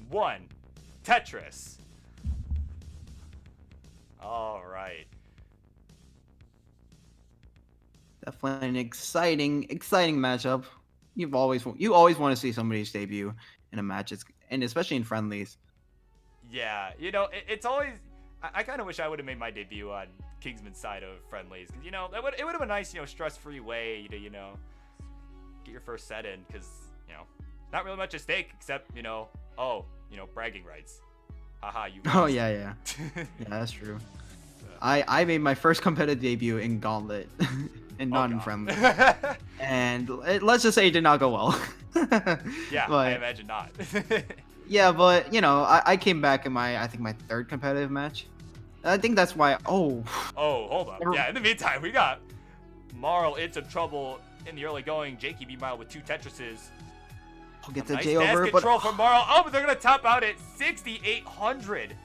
1. Tetris. All right. Definitely an exciting matchup. You always want to see somebody's debut in a match, and especially in friendlies. Yeah, you know, it's always. I kind of wish I would have made my debut on Kingsman's side of friendlies, because it would have been a nice, stress-free way to get your first set in, because not really much at stake except bragging rights. Haha, you. Oh yeah. Yeah, that's true. I made my first competitive debut in Gauntlet, and not in friendly. And let's just say it did not go well. Yeah, but, I imagine not. yeah, but I came back in I think my third competitive match. I think that's why. Oh, hold up. Yeah, in the meantime, we got Marl in some trouble in the early going. Jakey meanwhile with 2 Tetrises. I'll get Some the nice J dash over, control but from Marl. Oh, but they're gonna top out at 6,800.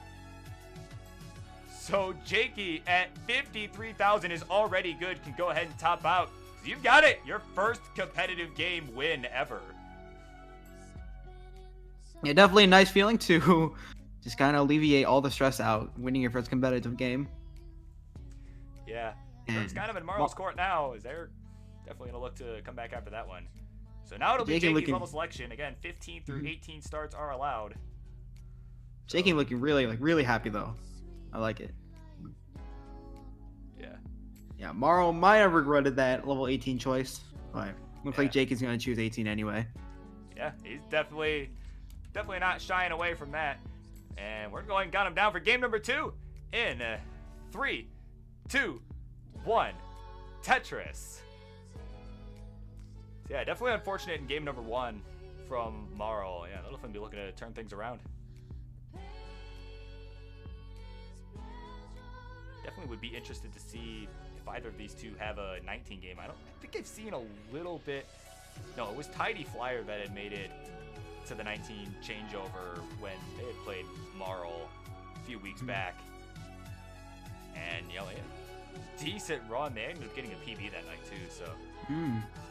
So Jakey at 53,000 is already good. Can go ahead and top out. So you've got it. Your first competitive game win ever. yeah, definitely a nice feeling to just kind of alleviate all the stress out, winning your first competitive game. Yeah. It's kind of in Marl's court now, as they're definitely gonna look to come back after that one. So now it'll be Jakey's level selection. Again, 15 through 18 starts are allowed. Jakey looking really happy though. I like it. Yeah. Yeah, Marl might have regretted that level 18 choice, but looks like Jakey's gonna choose 18 anyway. Yeah, he's definitely not shying away from that. And we're going got him down for game number 2 in 3, 2, 1. Tetris. So yeah, definitely unfortunate in game number 1 from Marl. Yeah, they'll definitely be looking to turn things around. Definitely would be interested to see if either of these two have a 19 game. I think I've seen a little bit. No, it was Tidy Flyer that had made it to the 19 changeover when they had played Marl a few weeks back. And they had a decent run. They ended up getting a PB that night too. So.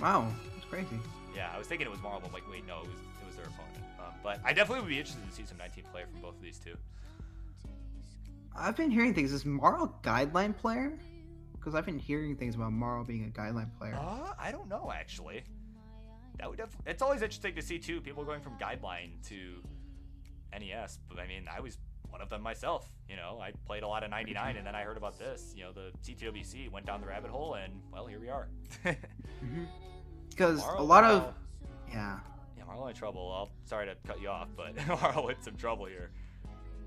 Wow, that's crazy. Yeah, I was thinking it was Marl, but I'm like, wait, no, it was their opponent. But I definitely would be interested to see some 19 play from both of these two. I've been hearing things. Is Marl a guideline player? Because I've been hearing things about Marl being a guideline player. I don't know actually. That would it's always interesting to see too. People going from guideline to NES. But I mean, I was one of them myself. I played a lot of 99, and then I heard about this. The CTWC went down the rabbit hole, and well, here we are. Because Marl, a lot of yeah, Marl in trouble. Sorry to cut you off, but Marl in some trouble here.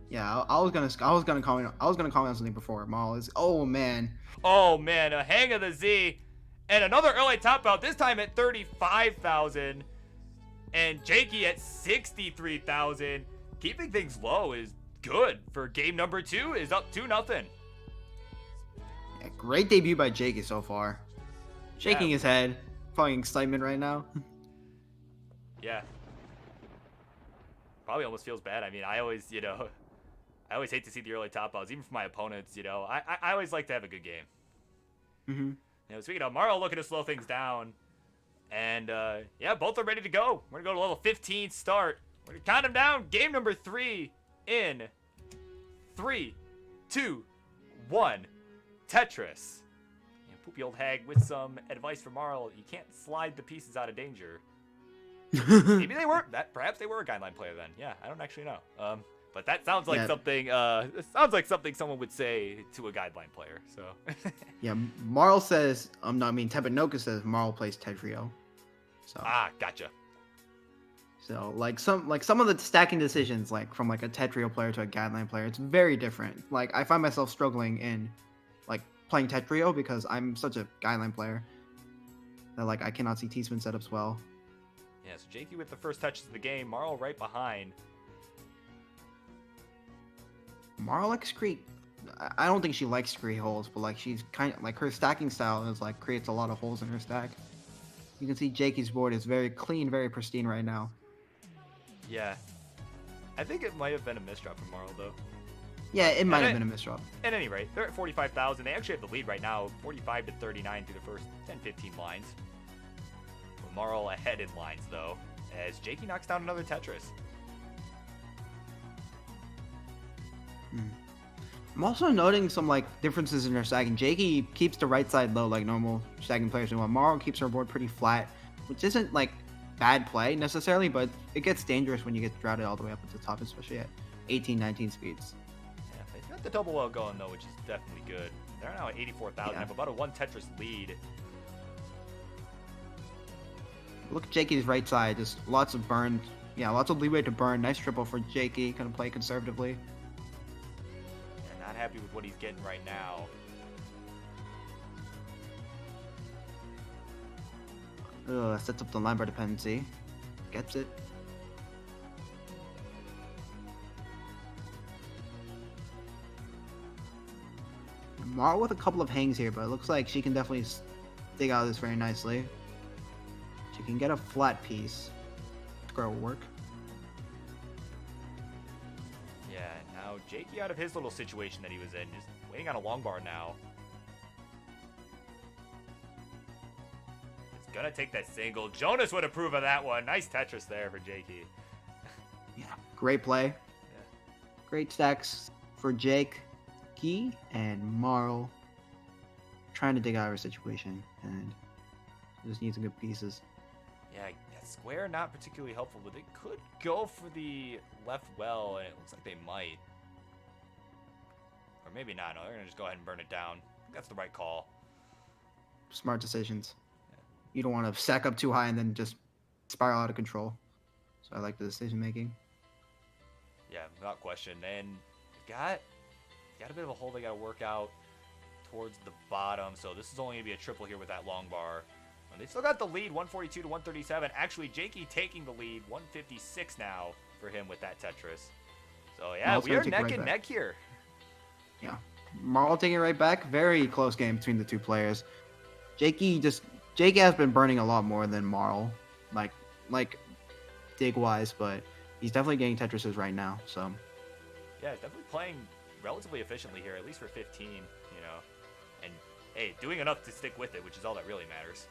Yeah, I was gonna comment on something before. Marl is oh man, a hang of the Z, and another early top out. This time at 35,000, and Jakey at 63,000. Keeping things low is good for game number 2. Is up 2-0. Yeah, great debut by Jakey so far. Shaking his head, probably excitement right now. Yeah. Probably almost feels bad. I mean, I always hate to see the early top outs, even for my opponents. I always like to have a good game. Speaking of Marl, looking to slow things down, and both are ready to go. We're gonna go to level 15 start. We're gonna count them down. Game number 3 in 3, 2, 1. Tetris. And Poopy Old Hag with some advice from Marl. You can't slide the pieces out of danger. Maybe they were. Perhaps they were a guideline player then. Yeah, I don't actually know. But that sounds like something. It sounds like something someone would say to a guideline player. So. Yeah, Marl says. Tepanoka says Marl plays Tetrio. So. Gotcha. So some of the stacking decisions, from a Tetrio player to a guideline player, it's very different. I find myself struggling in, playing Tetrio because I'm such a guideline player that I cannot see T-spin setups well. Yeah, so Jakey with the first touches of the game, Marl right behind. Marl I don't think she likes to create holes, but like she's kind of like her stacking style is like creates a lot of holes in her stack. You can see Jakey's board is very clean, very pristine right now. Yeah. I think it might have been a misdrop from Marl, though. Yeah, it might have been a misdrop. At any rate, they're at 45,000. They actually have the lead right now, 45 to 39 through the first 10-15 lines. Marl ahead in lines, though, as Jakey knocks down another Tetris. I'm also noting some like differences in her stacking. Jakey keeps the right side low like normal stacking players do, while Marl keeps her board pretty flat, which isn't like bad play necessarily, but it gets dangerous when you get droughted all the way up at the top, especially at 18, 19 speeds. Yeah, they've got the double well going, though, which is definitely good. They're now at 84,000, Yeah. have about a 1 Tetris lead. Look at Jakey's right side, just lots of burn. Yeah, lots of leeway to burn. Nice triple for Jakey, gonna play conservatively. And not happy with what he's getting right now. Sets up the line bar dependency. Gets it. Marl with a couple of hangs here, but it looks like she can definitely dig out of this very nicely. She can get a flat piece. Square will work. Yeah, now Jakey out of his little situation that he was in, just waiting on a long bar now. It's gonna take that single. Jonas would approve of that one. Nice Tetris there for Jakey. Yeah, great play. Great stacks for Jake, Key, and Marl. Trying to dig out of her situation, and just need some good pieces. Yeah, that square not particularly helpful, but they could go for the left well, and it looks like they might. Or maybe not. No, they're gonna just go ahead and burn it down. That's the right call. Smart decisions. You don't want to stack up too high and then just spiral out of control. So I like the decision making. Yeah, without question. And got a bit of a hole they got to work out towards the bottom. So this is only gonna be a triple here with that long bar. And they still got the lead, 142 to 137. Actually, Jakey taking the lead, 156 now for him with that Tetris. So yeah, Marl's we gonna are take neck right and back. neck here. Yeah. Marl taking it right back. Very close game between the two players. Jakey has been burning a lot more than Marl, like dig wise, but he's definitely getting Tetrises right now. So Yeah, definitely playing relatively efficiently here, at least for 15, you know. And hey, doing enough to stick with it, which is all that really matters.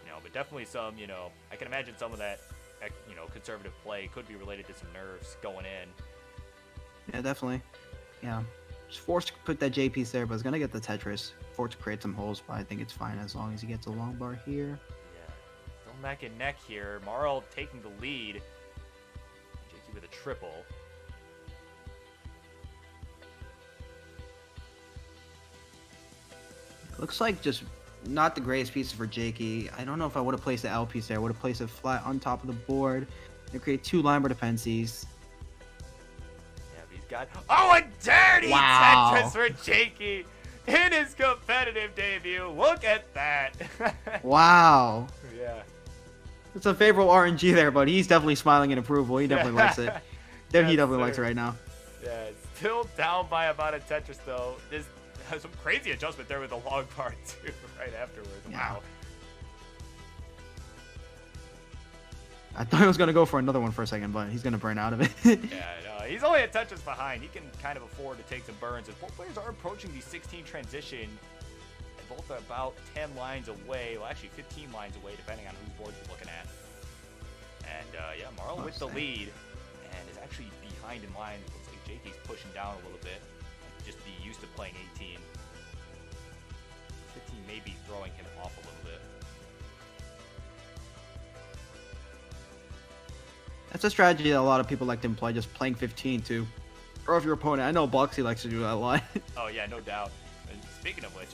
You know, but definitely some, you know, I can imagine some of that, you know, conservative play could be related to some nerves going in. yeah, definitely. Yeah. Just forced to put that J piece there, but it's gonna get the Tetris. Forced to create some holes, but I think it's fine as long as he gets a long bar here. Yeah, still neck and neck here. Marl taking the lead. Jakey with a triple. Looks like just not the greatest pieces for Jakey. I don't know if I would have placed the L piece there. I would have placed it flat on top of the board and create two line bar dependencies. Yeah, but he's got... Oh, a dirty Wow. Tetris for Jakey in his competitive debut. Look at that. Wow. Yeah. It's a favorable RNG there, but he's definitely smiling in approval. He definitely likes it. He Yes, definitely likes it sir. right now. Yeah, still down by about a Tetris, though. This has some crazy adjustment there with the long part, too, right afterwards. Yeah. Wow. I thought he was going to go for another one for a second, but he's going to burn out of it. Yeah, no, he's only a Tetris behind. He can kind of afford to take some burns. As both players are approaching the 16 transition, and both are about 10 lines away. Well, actually 15 lines away, depending on whose board you're looking at. And yeah, Marl with the lead, and is actually behind in line. Looks like Jakey's pushing down a little bit. Just be used to playing 18. 15 may be throwing him off a little bit. That's a strategy that a lot of people like to employ, just playing 15 to throw off your opponent. I know Boxy likes to do that a lot. Oh yeah, no doubt. And speaking of which,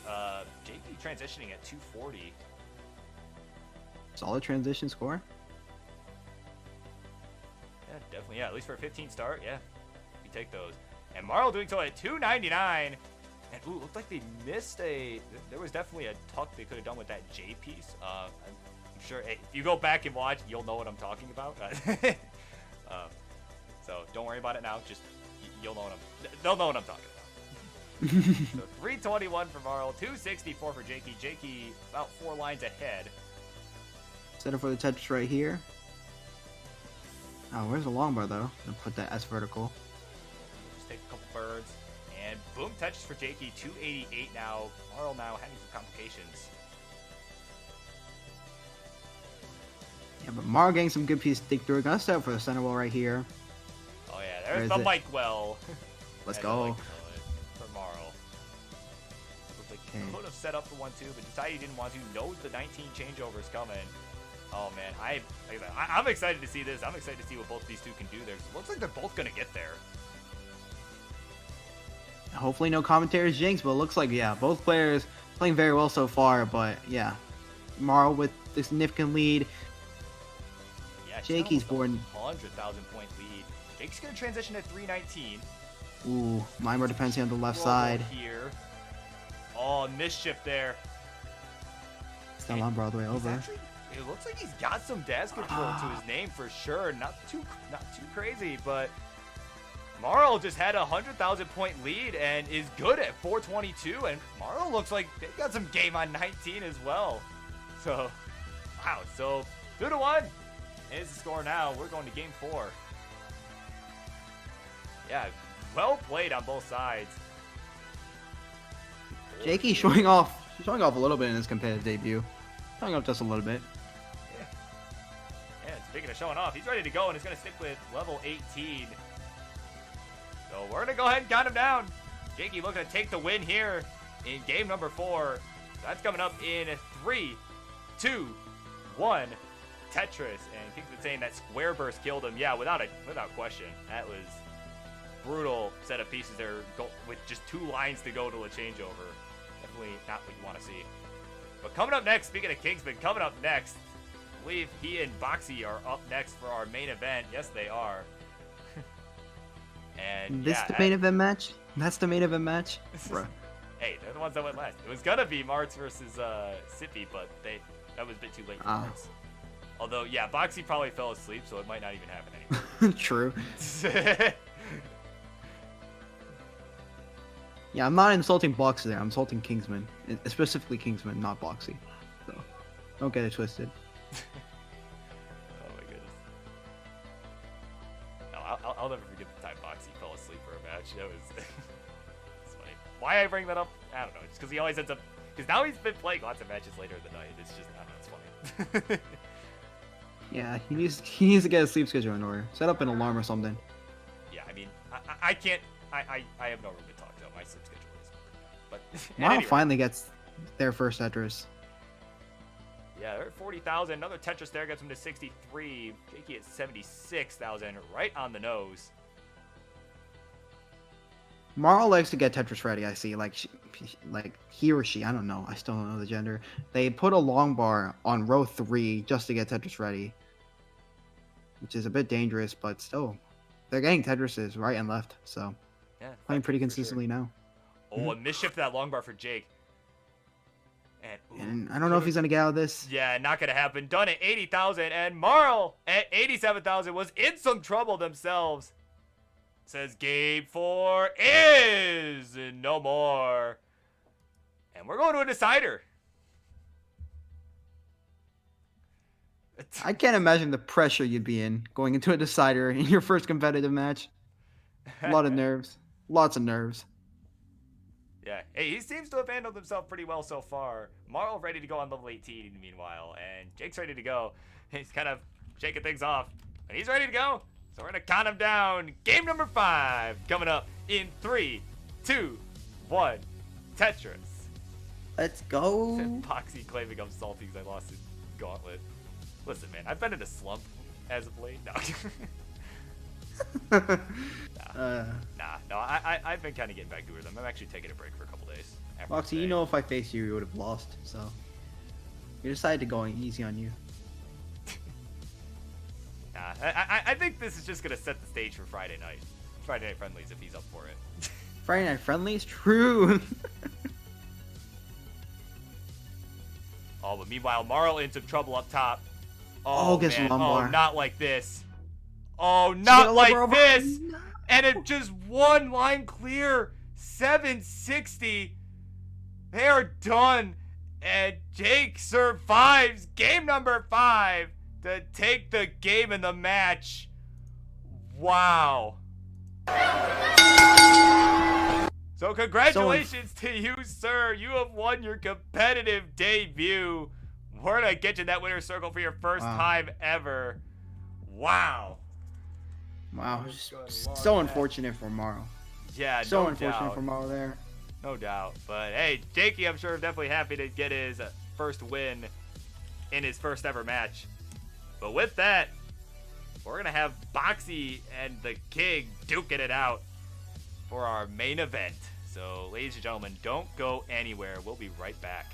Jakey transitioning at 240. Solid transition score. Yeah, definitely. Yeah, at least for a 15 start. Yeah, we take those. And Marl doing so at 299. And ooh, looked like they missed a. There was definitely a tuck they could have done with that J piece. I'm sure if you go back and watch, you'll know what I'm talking about. So don't worry about it now. Just you'll know what they'll know what I'm talking about. So 321 for Marl, 264 for Jakey. Jakey about 4 lines ahead. Set up for the Tetris right here. Oh, where's the longbar though? I'll put that S vertical. Just take a couple birds. And boom, Tetris for Jakey, 288 now. Marl now having some complications. Yeah, but Marl getting some good pieces to dig through. Gonna set up for the center wall right here. Oh yeah, there's Where the is it? Mike well. Let's And go. the Mike well for Marl. Looks like he Okay. could have set up for 1-2, but decided he didn't want to. Knows the 19 changeover is coming. Oh man, I'm excited to see this. I'm excited to see what both these two can do there. It looks like they're both gonna get there. Hopefully no commentators jinx, but it looks like, yeah, both players playing very well so far, but yeah. Marl with the significant lead. Yeah, Jakey's born. 100,000 point lead. Jake's gonna transition to 319. Ooh, mine more dependency on the left Roll side. here. Oh, mischief there. Still longbar all the way He's over. actually, it looks like he's got some dash control to his name for sure. Not too crazy, but Marl just had a 100,000 point lead and is good at 422. And Marl looks like they got some game on 19 as well. So, wow. So 2-1 is the score now. We're going to game 4. Yeah, well played on both sides. Jakey showing off a little bit in his competitive debut. Showing off just a little bit. Yeah, speaking of showing off, he's ready to go and he's going to stick with level 18. So we're going to go ahead and count him down. Jakey looking to take the win here in game number 4. That's coming up in 3, 2, 1. Tetris. And Kingsman saying that square burst killed him. Yeah, without question. That was brutal set of pieces there with just 2 lines to go to a changeover. Definitely not what you want to see. But coming up next, speaking of Kingsman, coming up next, I believe he and Boxy are up next for our main event. Yes, they are. And This yeah, the main event match? That's the main event match? Bruh. Hey, they're the ones that went last. It was gonna be Martz versus Sippy, but that was a bit too late for Martz. Although, yeah, Boxy probably fell asleep, so it might not even happen anymore. True. Yeah, I'm not insulting Boxy there. I'm insulting Kingsman. Specifically Kingsman, not Boxy. So, don't get it twisted. Oh my goodness. No, I'll never forget the time Boxy fell asleep for a match. That was it's funny. Why I bring that up? I don't know. Just because he always ends up. Because now he's been playing lots of matches later in the night. It's just, I don't know, it's funny. Yeah, he needs to get his sleep schedule in order. Set up an alarm or something. Yeah, I mean, I can't. I have no room to talk to. My sleep schedule is pretty bad. But Marl anyway. finally gets their first Tetris. Yeah, they're at 40,000. Another Tetris there gets him to 63. Jakey at 76,000, right on the nose. Marl likes to get Tetris ready, I see. Like he or she, I don't know. I still don't know the gender. They put a long bar on row 3 just to get Tetris ready. Which is a bit dangerous, but still. They're getting Tetrises right and left, so. Yeah, Playing pretty for sure. consistently now. Oh, a mischief to that long bar for Jake. And I don't know if he's going to get out of this. Yeah, not going to happen. Done at 80,000. And Marl at 87,000 was in some trouble themselves. Says game 4 is no more. And we're going to a decider. I can't imagine the pressure you'd be in going into a decider in your first competitive match. A lot of nerves. Lots of nerves. Yeah, hey, he seems to have handled himself pretty well so far. Marl ready to go on level 18 meanwhile, and Jake's ready to go. He's kind of shaking things off, and he's ready to go. So we're going to count him down. Game number 5 coming up in 3, 2, 1. Tetris. Let's go. Boxy claiming I'm salty because I lost his gauntlet. Listen, man, I've been in a slump as of late. No. I've been kind of getting back to rhythm. I'm actually taking a break for a couple days. Boxy, you know if I faced you, you would have lost, so. You decided to go easy on you. Nah, I think this is just going to set the stage for Friday night. Friday Night Friendlies if he's up for it. Friday Night Friendlies? True. Oh, but meanwhile, Marl in some trouble up top. Oh, gets man. lumbar. Oh, not like this. Oh, not like over. this. And it just one line clear. 760. They are done. And Jake survives game number 5 to take the game in the match. Wow. So congratulations to you, sir. You have won your competitive debut. We're going to get you in that winner's circle for your first time ever. Wow. Wow. So unfortunate for Morrow. Yeah, so no unfortunate doubt. for Morrow there. No doubt. But hey, Jakey, I'm sure definitely happy to get his first win in his first ever match. But with that, we're going to have Boxy and the King duking it out for our main event. So, ladies and gentlemen, don't go anywhere. We'll be right back.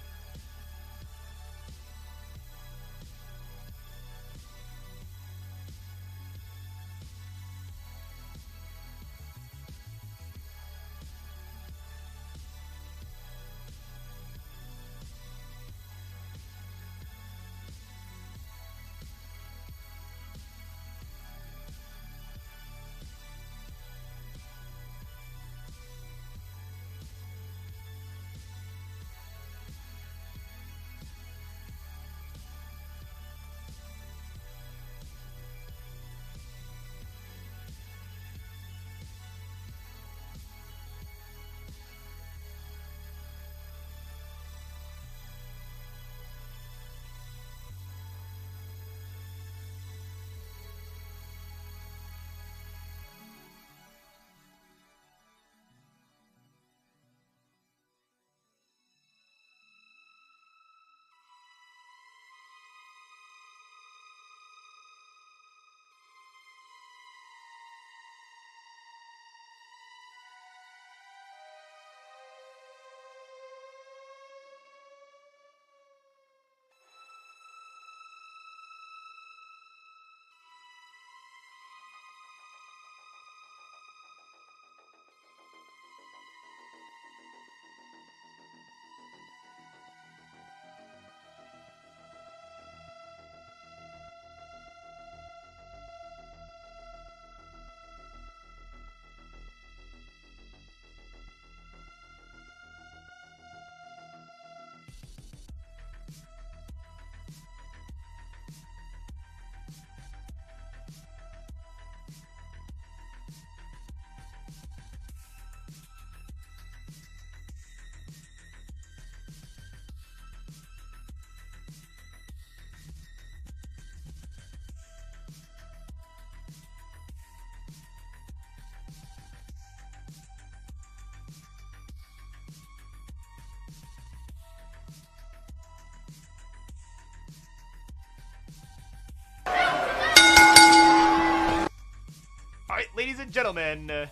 Alright, ladies and gentlemen,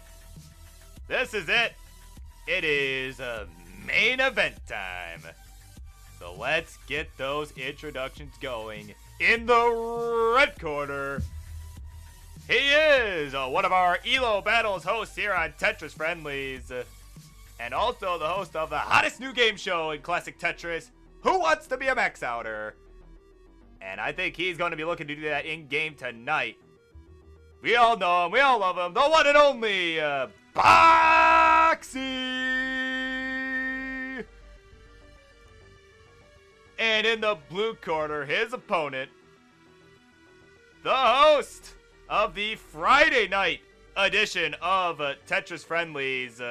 this is it. It is main event time. So let's get those introductions going. In the red corner, he is one of our ELO Battles hosts here on Tetris Friendlies. And also the host of the hottest new game show in classic Tetris, Who Wants to Be a Max Outer? And I think he's going to be looking to do that in-game tonight. We all know him. We all love him. The one and only Boxy. And in the blue corner, his opponent, the host of the Friday night edition of Tetris Friendlies.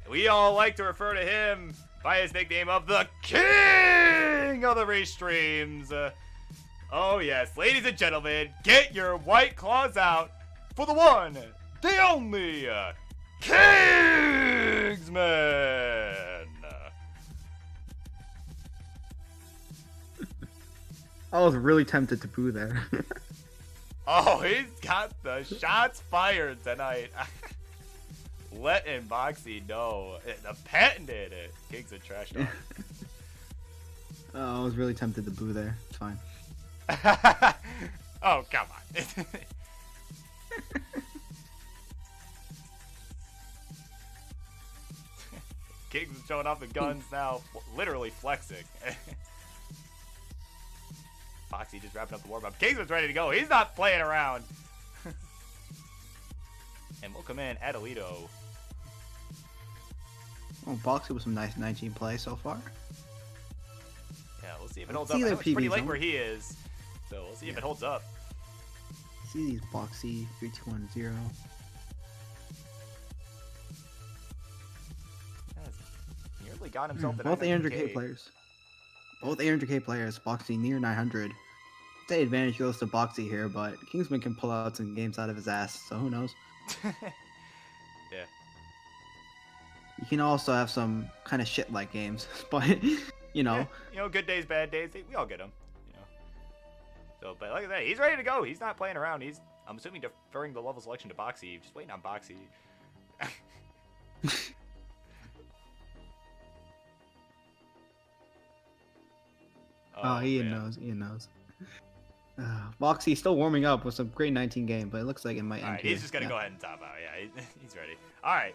We all like to refer to him by his nickname of the King of the Restreams. Oh yes, ladies and gentlemen, get your white claws out for the one, the only, Kingsman! I was really tempted to boo there. Oh, he's got the shots fired tonight. Letting Boxy know. The patented it. King's a trash dog. I was really tempted to boo there. It's fine. Oh, come on. King's showing off the guns now, literally flexing. Foxy just wrapping up the warm-up. Kingsman's ready to go. He's not playing around. And we'll come in Adelito. Oh, Boxy with some nice 19 play so far. Yeah, we'll see if it Let's holds up. see I their know it's pretty PBs, late huh? where he is, so we'll see if it holds up. See these Boxy 3-2-1-0. Nearly got himself to Both 800k 900K. players. Both 800k players. Boxy near 900. The advantage goes to Boxy here, but Kingsman can pull out some games out of his ass, so who knows? Yeah. You can also have some kind of shit-like games, but you know. Yeah, you know, good days, bad days. We all get them. You know. So, but like I said, he's ready to go. He's not playing around. I'm assuming, deferring the level selection to Boxy. Just waiting on Boxy. Oh, Ian man. knows. Ian knows. Boxy still warming up with some great 19 game, but it looks like it might All end right, here. he's just gonna go ahead and top out. Yeah, he's ready. All right,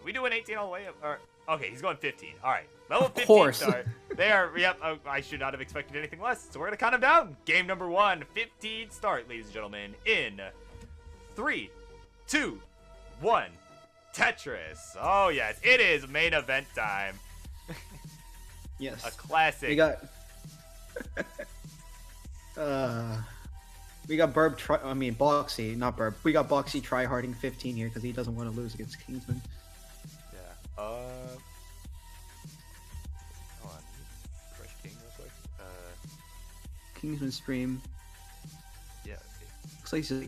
we doing 18 all the way up? Or okay, he's going 15. All right, level 15 course. start. They are. Yep, I should not have expected anything less. So we're gonna count him down. Game number 1, 15 start, ladies and gentlemen. In 3, 2, 1. Tetris. Oh yes, it is main event time. Yes. A classic. We got. We got Boxy, not Burb. We got Boxy tryharding 15 here because he doesn't want to lose against Kingsman. Yeah. Hold on. Fresh King real quick. Kingsman stream. Yeah. Looks like he's I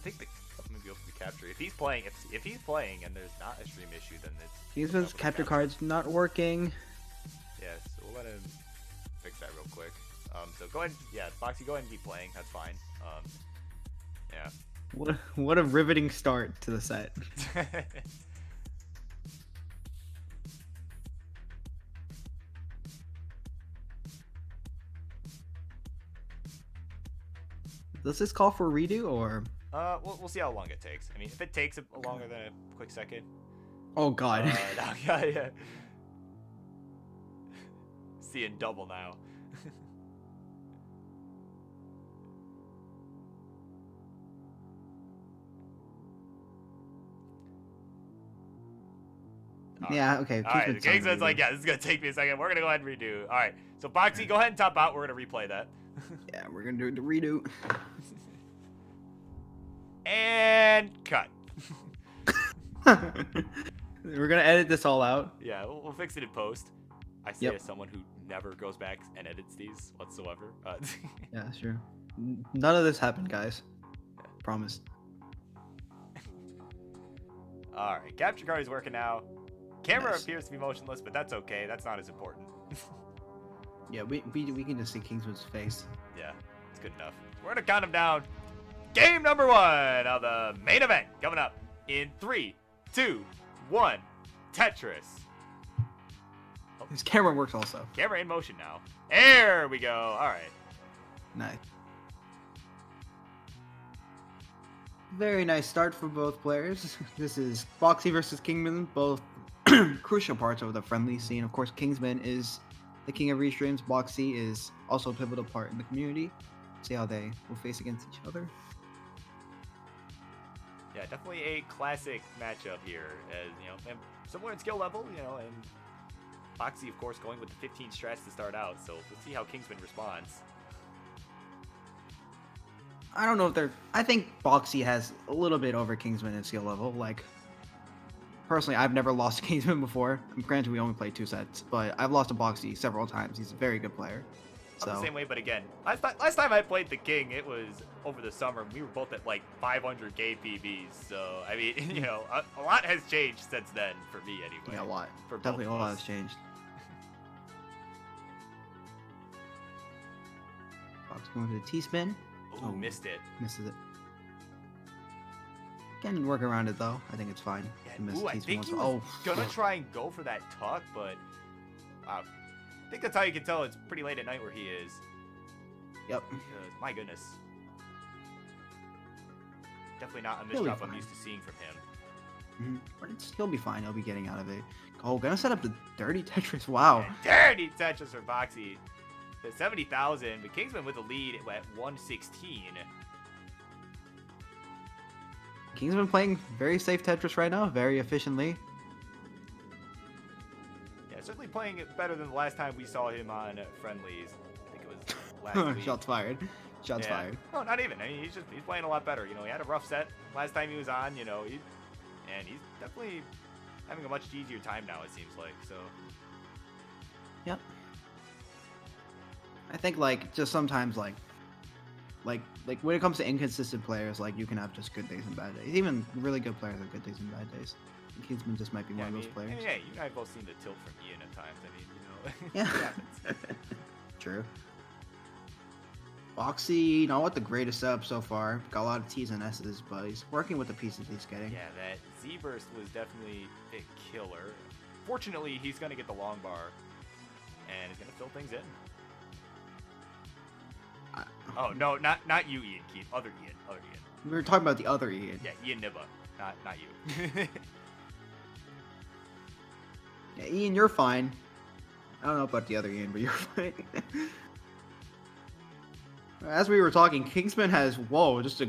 think I'm gonna go for the capture. If he's playing, if he's playing and there's not a stream issue, then it's Kingsman's capture card's not working. Yeah, so we'll let him fix that real quick. So go ahead, yeah, Boxy, go ahead and keep playing. That's fine. Yeah. What a riveting start to the set. Does this call for a redo or? We'll see how long it takes. I mean, if it takes a longer than a quick second. Oh God. Yeah. Seeing double now. Yeah, okay. All right, Kingsman's like, yeah, this is gonna take me a second. We're gonna go ahead and redo. All right, so Boxy, go ahead and top out. We're gonna replay that. Yeah, we're gonna do the redo. And cut. We're gonna edit this all out. Yeah, we'll fix it in post. I say Yep. as someone who never goes back and edits these whatsoever. Yeah, sure. None of this happened, guys. Promise. All right, capture card is working now. Camera Nice. appears to be motionless, but that's okay. That's not as important. Yeah, we can just see Kingsman's face. Yeah, it's good enough. We're gonna count him down. Game number 1 of the main event coming up in 3, 2, 1. Tetris. His camera works also. Camera in motion now. There we go. All right. Nice. Very nice start for both players. This is Boxy versus Kingsman, both crucial parts of the friendly scene. Of course, Kingsman is the king of restreams. Boxy is also a pivotal part in the community. See how they will face against each other. Yeah, definitely a classic matchup here. As you know, and similar in skill level, you know, and Boxy, of course, going with the 15 strats to start out. So we'll see how Kingsman responds. I don't know if they're. I think Boxy has a little bit over Kingsman in skill level. Like, personally, I've never lost to Kingsman before. Granted, we only played 2 sets, but I've lost to Boxy several times. He's a very good player. I'm So the same way, but again, last time I played the King, it was over the summer. We were both at like 500k PBs. So I mean, you know, a lot has changed since then for me anyway. yeah, a lot. For both Definitely a of lot us. has changed. Box going to the T-spin. Ooh, Oh. missed it. Misses it. Can work around it though. I think it's fine. Yeah, He missed ooh, I T-spin think he once. was gonna try and go for that tuck, but I think that's how you can tell it's pretty late at night where he is. Yep. My goodness. Definitely not a He'll be misdrop I'm fine. used to seeing from him. But he'll be fine. He'll be getting out of it. Oh, gonna set up the dirty Tetris. Wow. And dirty Tetris for Boxy. The 70,000, but Kingsman with the lead at 116. King's been playing very safe Tetris right now, very efficiently. Yeah, certainly playing it better than the last time we saw him on Friendlies. I think it was last week. Shots fired. Shots Yeah. fired. No, not even. I mean, he's playing a lot better. You know, he had a rough set last time he was on. You know, and he's definitely having a much easier time now. It seems like so. Yep. I think like just sometimes like when it comes to inconsistent players, like you can have just good days and bad days. Even really good players have good days and bad days. And Kingsman just might be one of those players. Yeah, you and I have both seen the tilt from Ian at times. I mean, you know. Yeah. It happens. True. Boxy, not with the greatest setup so far. Got a lot of T's and S's, but he's working with the pieces he's getting. Yeah, that Z-Burst was definitely a killer. Fortunately, he's going to get the long bar, and he's going to fill things in. Oh, no, not you, Ian Keith. Other Ian. We were talking about the other Ian. Yeah, Ian Nibba. Not you. Yeah, Ian, you're fine. I don't know about the other Ian, but you're fine. As we were talking, Kingsman has, just a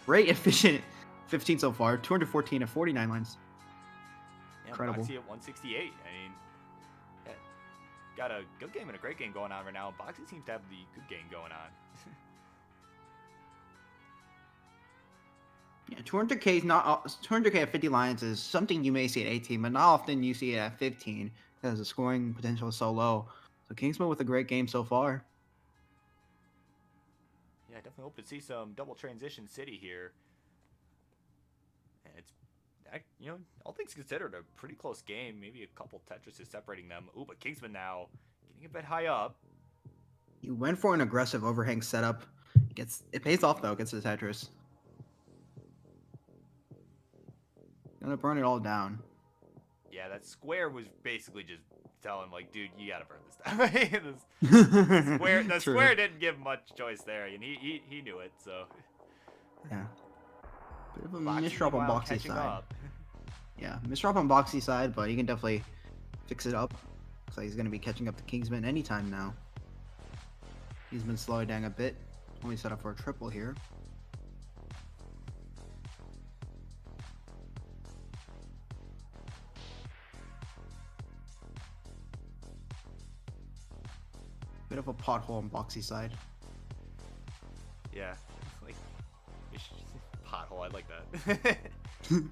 great efficient 15 so far. 214 and 49 lines. Yeah, Incredible. Boxy at 168. I mean, yeah, got a good game and a great game going on right now. Boxy seems to have the good game going on. Yeah, 200k is not 200k at 50 lines is something you may see at 18, but not often you see it at 15 because the scoring potential is so low. So Kingsman with a great game so far. Yeah, I definitely hope to see some double transition city here. And it's, all things considered, a pretty close game. Maybe a couple Tetrises separating them. Ooh, but Kingsman now getting a bit high up. He went for an aggressive overhang setup. It pays off though. Gets the Tetris. Gonna burn it all down. Yeah, that square was basically just telling him, like, dude, you gotta burn this down. The True. square didn't give much choice there, and he knew it, so. Yeah. Bit of a Boxy, misdrop on meanwhile, Boxy's catching side. up. Yeah, misdrop on Boxy's side, but he can definitely fix it up. Looks like he's gonna be catching up to Kingsman anytime now. He's been slowing down a bit. Only set up for a triple here. Bit of a pothole on Boxy's side. Yeah, like, pothole, I like that.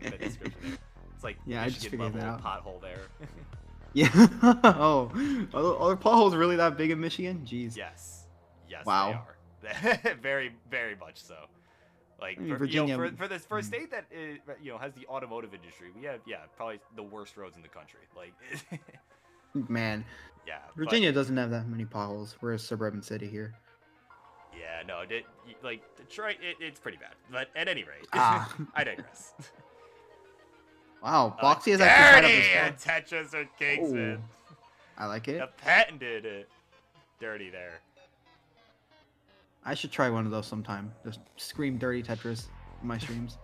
That description there. It's like, Yeah, I just Michigan figured level that out. pothole there. Yeah. Oh, are potholes really that big in Michigan? Jeez. Yes. Yes, Wow. they are. Very, very much so. Like, I mean, Virginia, Virginia- for a state that is, has the automotive industry, we have, probably the worst roads in the country. Like, Man, yeah. Virginia doesn't have that many potholes. We're a suburban city here. But, yeah, no, like Detroit, it's pretty bad. But at any rate, Ah. I digress. Wow, Boxy has actually dirty tied up his Tetris or Kingsman. I like it. The patented it. Dirty there. I should try one of those sometime. Just scream dirty Tetris in my streams.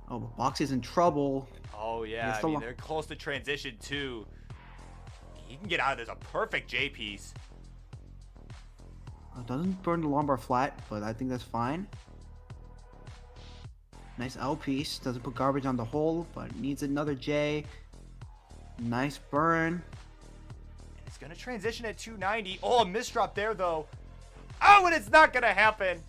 Oh, but Boxy's in trouble. Oh yeah, It's I the mean lo- they're close to transition too. He can get out of this a perfect J piece. Doesn't burn the lumbar flat, but I think that's fine. Nice L piece. Doesn't put garbage on the hole, but needs another J. Nice burn. It's gonna transition at 290. Oh, a misdrop there though. Oh, and it's not gonna happen.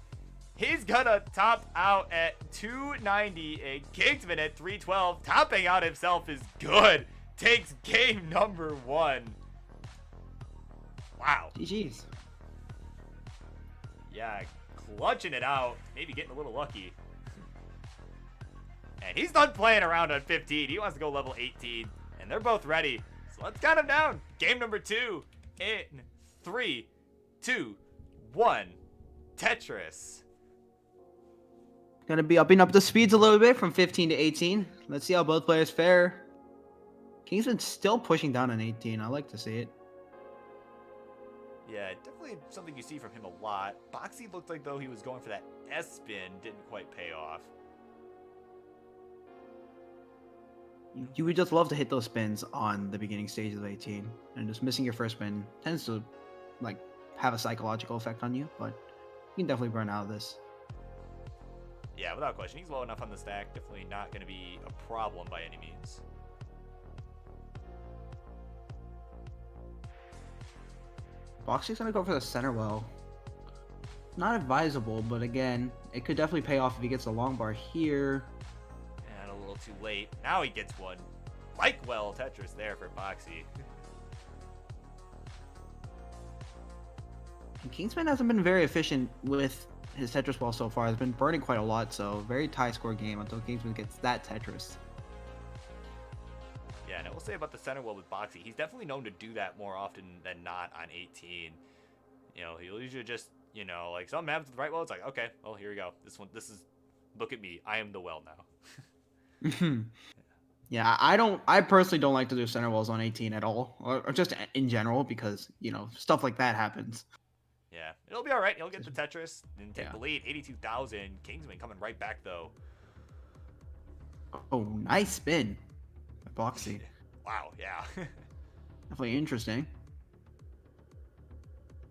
He's gonna top out at 290. And Kingsman at 312. Topping out himself is good. Takes game number 1. Wow. GG's. Yeah, clutching it out. Maybe getting a little lucky. And he's done playing around on 15. He wants to go level 18. And they're both ready. So let's count him down. Game number 2 in 3, 2, 1. Tetris. Gonna be upping up the speeds a little bit from 15 to 18. Let's see how both players fare. Kingsman's still pushing down on 18. I like to see it. Yeah, definitely something you see from him a lot. Boxy looked like though he was going for that S-spin. Didn't quite pay off. You would just love to hit those spins on the beginning stages of 18. And just missing your first spin tends to, like, have a psychological effect on you. But You can definitely burn out of this. Yeah, without question. He's low enough on the stack. Definitely not going to be a problem by any means. Boxy's gonna go for the center well. Not advisable, but again, it could definitely pay off if he gets a long bar here. And a little too late. Now he gets one. Like well Tetris there for Boxy. And Kingsman hasn't been very efficient with his Tetris ball so far. He's been burning quite a lot, so very tie score game until Kingsman gets that Tetris. Yeah, and I will say about the center well with Boxy, he's definitely known to do that more often than not on 18. You know, he'll usually just, you know, like something happens with the right well, it's like, okay, well, here we go. This is, look at me. I am the well now. Yeah, I personally don't like to do center wells on 18 at all, or just in general, because, you know, stuff like that happens. Yeah, it'll be all right. He'll get the Tetris and take Yeah. the lead. 82,000. Kingsman coming right back, though. Oh, nice spin by Boxy. Wow, yeah. Definitely interesting.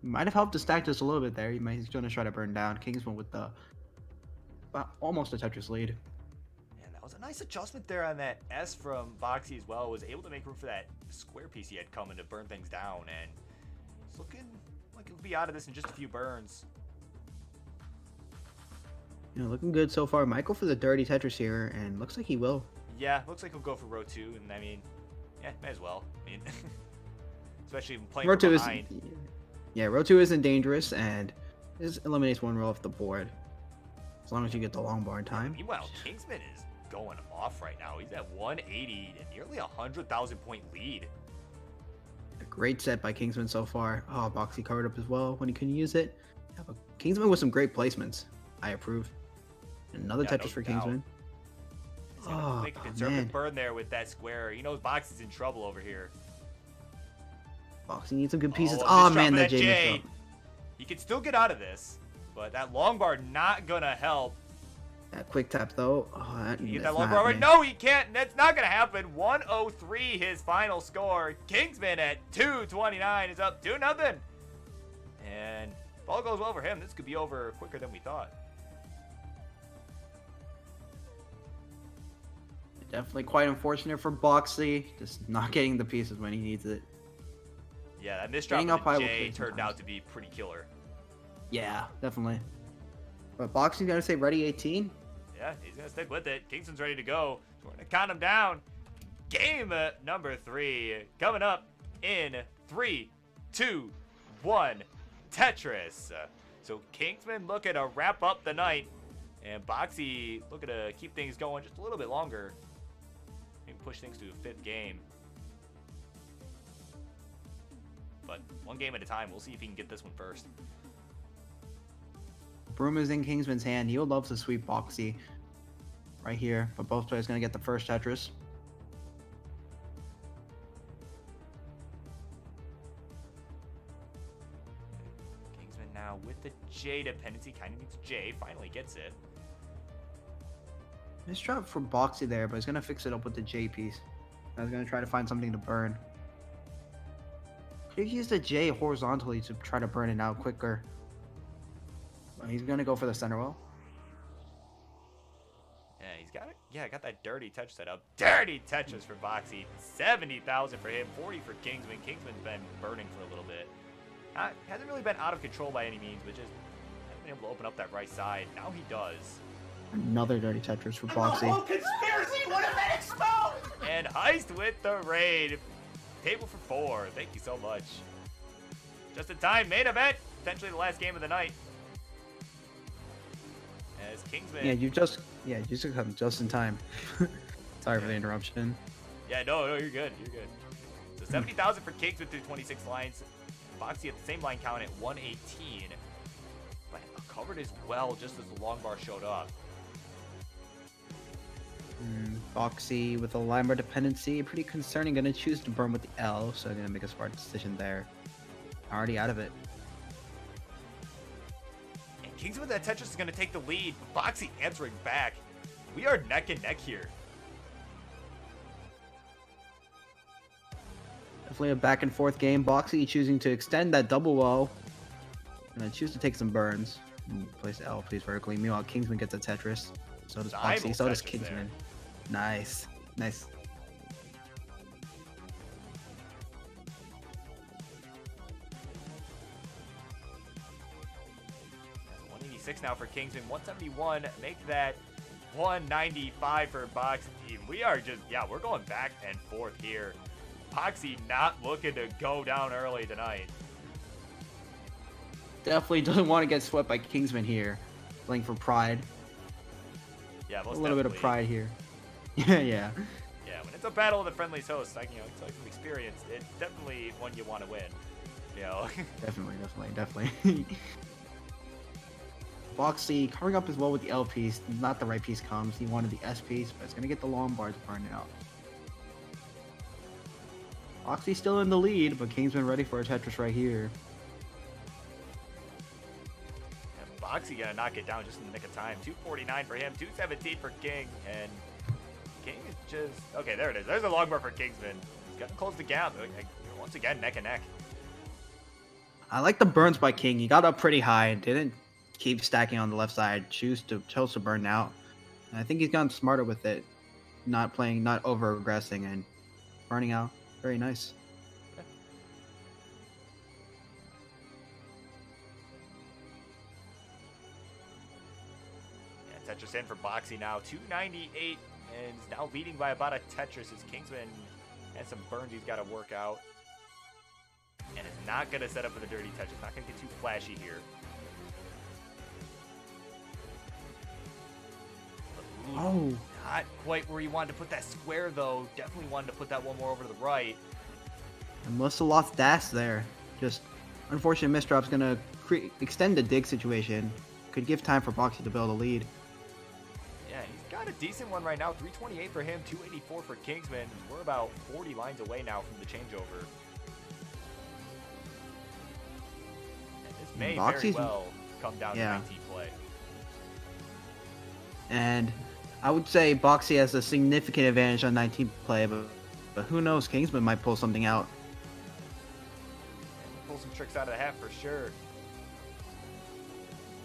Might have helped to stack this a little bit there. He's going to try to burn down Kingsman with the almost a Tetris lead. And that was a nice adjustment there on that S from Boxy as well. Was able to make room for that square piece he had coming to burn things down. And it's looking like he'll be out of this in just a few burns. You know, looking good so far. Might go for the dirty Tetris here, and looks like he will. Yeah, looks like he'll go for row 2. And I mean, yeah, might as well. I mean, especially playing Row from 2 behind. row 2 isn't dangerous, and this eliminates one row off the board. As long as you get the long bar in time. Meanwhile, Kingsman is going off right now. He's at 180 and nearly 100,000 point lead. A great set by Kingsman so far. Oh, Boxy covered up as well when he couldn't use it. Yeah, but Kingsman with some great placements. I approve. Another Yeah, Tetris no for doubt. Kingsman. He's gonna Oh, make a conservative man. burn there with that square. He knows Boxy's in trouble over here. Boxy needs some good pieces. Oh, Oh, misdrop man, of that that J J. misdrop. He can still get out of this, but that long bar not gonna help. That quick tap though. Oh, Can he get that's that long not bar? happening. No, he can't. That's not gonna happen. 103 his final score. Kingsman at 229 is up 2-0. And if all goes well for him, this could be over quicker than we thought. Definitely quite unfortunate for Boxy. Just not getting the pieces when he needs it. Yeah, that misdrop Getting of up the high will J take turned sometimes. out to be pretty killer. Yeah, definitely. But Boxy's gonna say ready 18. Yeah, he's going to stick with it. Kingston's ready to go. So we're going to count him down. Game number 3 coming up in 3, 2, 1. Tetris. So Kingsman looking to wrap up the night. And Boxy looking to keep things going just a little bit longer. Maybe push things to a 5th game. But one game at a time. We'll see if he can get this one first. Broom is in Kingsman's hand. He would love to sweep Boxy right here, but both players gonna get the first Tetris. Kingsman now with the J dependency. Kind of needs J. Finally gets it. Nice drop for Boxy there, but he's gonna fix it up with the J piece. I was gonna try to find something to burn. Could have used the J horizontally to try to burn it out quicker. But he's gonna go for the center well. Yeah, he's got it. Yeah, got that dirty touch set up. Dirty touches for Boxy. 70,000 for him. 40 for Kingsman. Kingsman's been burning for a little bit. Hasn't really been out of control by any means, but just hasn't been able to open up that right side. Now he does. Another dirty Tetris for The whole Boxy. conspiracy would have been exposed! And Heist with the raid. Table for 4. Thank you so much. Just in time. Main event. Potentially the last game of the night. As Kingsman. Yeah, you just come just in time. Sorry for the interruption. Yeah, no, you're good. You're good. So 70,000 for Kingsman through 26 lines. Boxy at the same line count at 118. But covered as well just as the long bar showed up. Boxy with a line bar dependency, pretty concerning. Gonna choose to burn with the L, so gonna make a smart decision there. Already out of it. And Kingsman with that Tetris is going to take the lead. But Boxy answering back. We are neck and neck here. Definitely a back and forth game. Boxy choosing to extend that double well. Gonna choose to take some burns. Place L, please vertically. Meanwhile, Kingsman gets a Tetris. So does Simul Boxy. So does Tetris Kingsman. Nice. Nice. 186 now for Kingsman. 171. Make that 195 for Boxy. We are just, yeah, we're going back and forth here. Boxy not looking to go down early tonight. Definitely doesn't want to get swept by Kingsman here. Playing for pride. Yeah, most A little bit of definitely. pride here. Yeah. Yeah, when it's a battle of the friendliest hosts, like, you know, it's like from experience, it's definitely one you want to win. You know. Definitely. Boxy covering up as well with the L piece. Not the right piece comes. He wanted the S piece, but it's gonna get the long bars burned out. Boxy's still in the lead, but Kingsman ready for a Tetris right here. And Boxy gonna knock it down just in the nick of time. 249 for him, 217 for King, and King is just okay. There it is. There's a long bar for Kingsman. He's gonna close the gap. Once again, neck and neck. I like the burns by King. He got up pretty high and didn't keep stacking on the left side. Chose to burn out. And I think he's gotten smarter with it. Not over aggressing and burning out. Very nice. Yeah, Tetris in for Boxy now. 298 and is now leading by about a Tetris as Kingsman has some burns he's got to work out. And it's not going to set up for the dirty Tetris. Not going to get too flashy here. Ooh, Oh. not quite where you wanted to put that square, though. Definitely wanted to put that one more over to the right. And Melissa lost dash there. Just unfortunate misdrop's gonna extend the dig situation. Could give time for Boxy to build a lead. Yeah, he's got a decent one right now. 328 for him, 284 for Kingsman. We're about 40 lines away now from the changeover. And this may very Boxy's- well come down to yeah. 19 play. And I would say Boxy has a significant advantage on 19 play, but who knows? Kingsman might pull something out. Pull some tricks out of the hat for sure.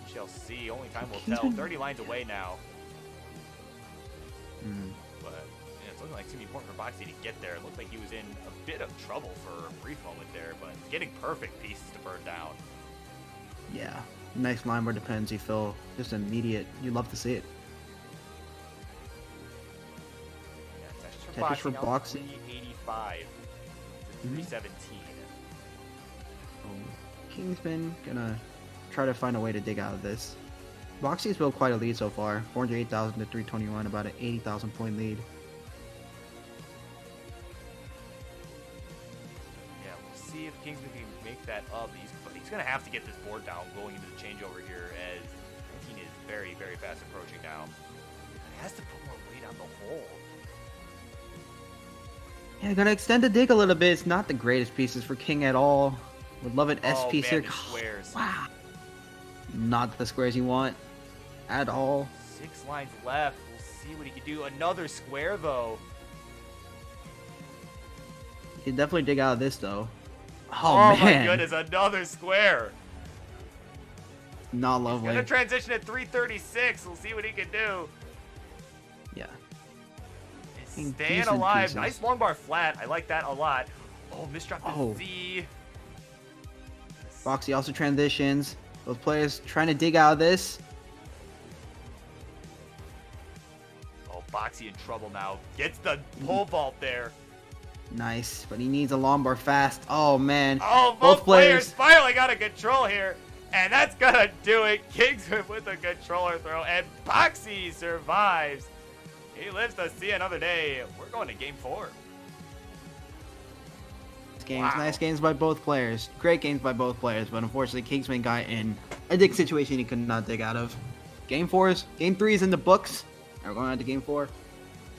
We shall see. Only time will tell. Kingsman- 30 lines away now. Hmm. But yeah, it's looking like it's going to be important for Boxy to get there. It looked like he was in a bit of trouble for a brief moment there, but getting perfect pieces to burn down. Yeah. Nice line where dependency fill. Just immediate. You'd love to see it. Yeah, Tetris for now Boxy. 385 to 317. Kingsman gonna try to find a way to dig out of this. Boxy's built quite a lead so far. 408,000 to 321, about an 80,000 point lead. Yeah, we'll see if Kingsman can make that up. But he's going to have to get this board down going into the changeover here as 19 is very, very fast approaching now. He has to put more weight on the hole. Yeah, gonna extend the dig a little bit. It's not the greatest pieces for King at all. Would love an S piece man, here. these squares. Wow. Not the squares you want at all. 6 lines left. We'll see what he can do. Another square, though. You can definitely dig out of this though. Oh, Oh, my man. goodness, another square. Not lovely. Gonna transition at 336. We'll see what he can do. Yeah. Staying Decent alive. pieces. Nice long bar flat. I like that a lot. Oh, misdrop to Oh. Z. Boxy also transitions. Both players trying to dig out of this. Oh, Boxy in trouble now. Gets the pole vault there. Nice, but he needs a long bar fast. Oh man. Oh, both players finally got a control here. And that's gonna do it. Kingsman with a controller throw. And Boxy survives. He lives to see another day. We're going to game 4. Games, Wow. nice games by both players. Great games by both players, but unfortunately Kingsman got in a dig situation he could not dig out of. Game 3 is in the books. Now we're going on to game 4.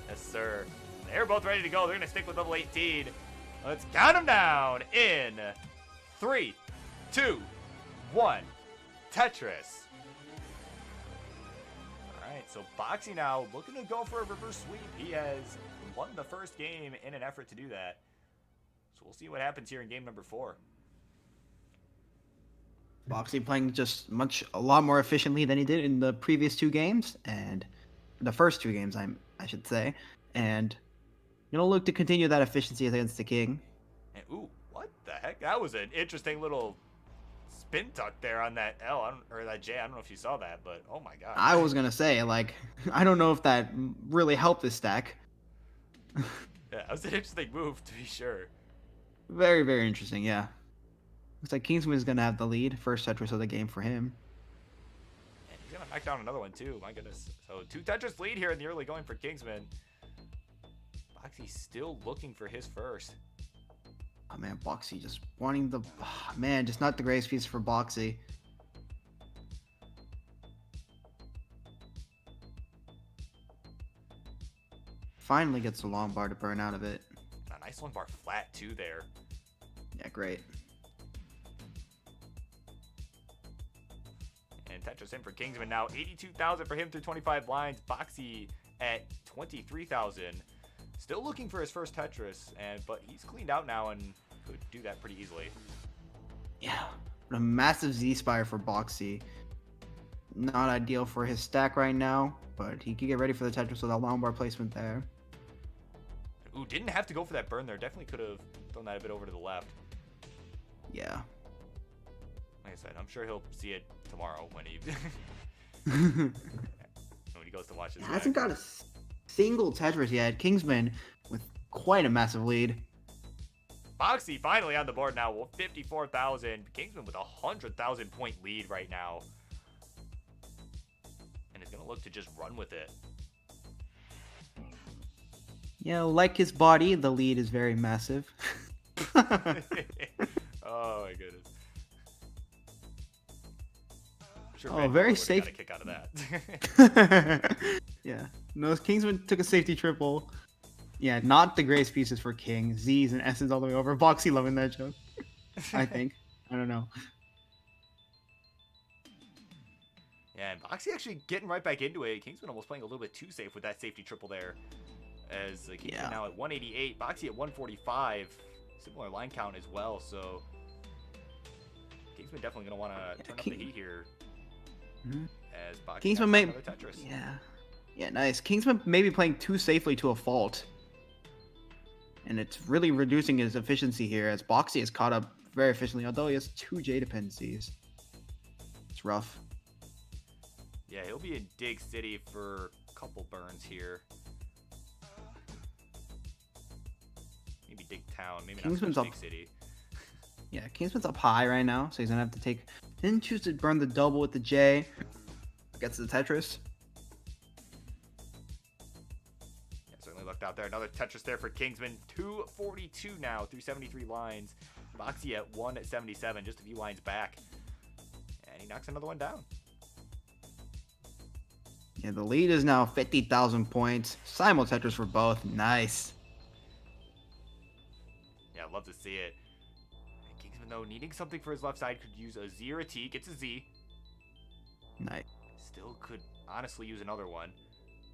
Yes, sir. They're both ready to go. They're going to stick with level 18. Let's count them down in 3, 2, 1. Tetris. All right, so Boxy now looking to go for a reverse sweep. He has won the first game in an effort to do that. So we'll see what happens here in game number 4. Boxy playing just a lot more efficiently than he did in the previous two games, and the first two games, I should say, and look to continue that efficiency against the king. And ooh, what the heck? That was an interesting little spin tuck there on that L, or that J. I don't know if you saw that, but oh my god. I was gonna say, like, I don't know if that really helped this stack. Yeah, that was an interesting move to be sure. Very, very interesting, yeah. Looks like Kingsman is gonna have the lead. First Tetris of the game for him. And he's gonna knock down another one too, my goodness. So 2 Tetris lead here in the early going for Kingsman. Boxy still looking for his first. Oh man, Boxy just wanting the... Oh, man, just not the greatest piece for Boxy. Finally gets the long bar to burn out of it. A nice long bar flat too there. Yeah, great. And Tetris in for Kingsman now. 82,000 for him through 25 lines. Boxy at 23,000. Still looking for his first Tetris, but he's cleaned out now and could do that pretty easily. Yeah, a massive Z-Spire for Boxy. Not ideal for his stack right now, but he can get ready for the Tetris with that long bar placement there. Ooh, didn't have to go for that burn there. Definitely could have thrown that a bit over to the left. Yeah. Like I said, I'm sure he'll see it tomorrow when he when he goes to watch this. He hasn't got a single Tetris yet. Kingsman with quite a massive lead. Boxy finally on the board now. 54,000. Kingsman with a 100,000 point lead right now. And is going to look to just run with it. Like his body, the lead is very massive. Oh my goodness. I'm sure Van very Gogh safe. would've got a kick out of that. Yeah. No, Kingsman took a safety triple. Yeah, not the greatest pieces for King. Z's and S's all the way over. Boxy loving that joke. I think. I don't know. Yeah, and Boxy actually getting right back into it. Kingsman almost playing a little bit too safe with that safety triple there. As Kingsman now at 188, Boxy at 145. Similar line count as well, so Kingsman definitely going to want to turn up the heat here. Mm-hmm. As Boxy Kingsman may... another Tetris. Yeah, nice. Kingsman maybe playing too safely to a fault. And it's really reducing his efficiency here as Boxy is caught up very efficiently, although he has 2 J dependencies. It's rough. Yeah, he'll be in Dig City for a couple burns here. Maybe Dig Town, maybe Kingsman's not so up. Dig City. Yeah, Kingsman's up high right now, so he's gonna have to take... Didn't choose to burn the double with the J. Gets the Tetris. Yeah, certainly looked out there. Another Tetris there for Kingsman. 242 now through 73 lines. Boxy at 177, just a few lines back. And he knocks another one down. Yeah, the lead is now 50,000 points. Simul Tetris for both. Nice. Yeah, I'd love to see it. And Kingsman, though, needing something for his left side, could use a Z or a T. Gets a Z. Nice. Still could honestly use another one.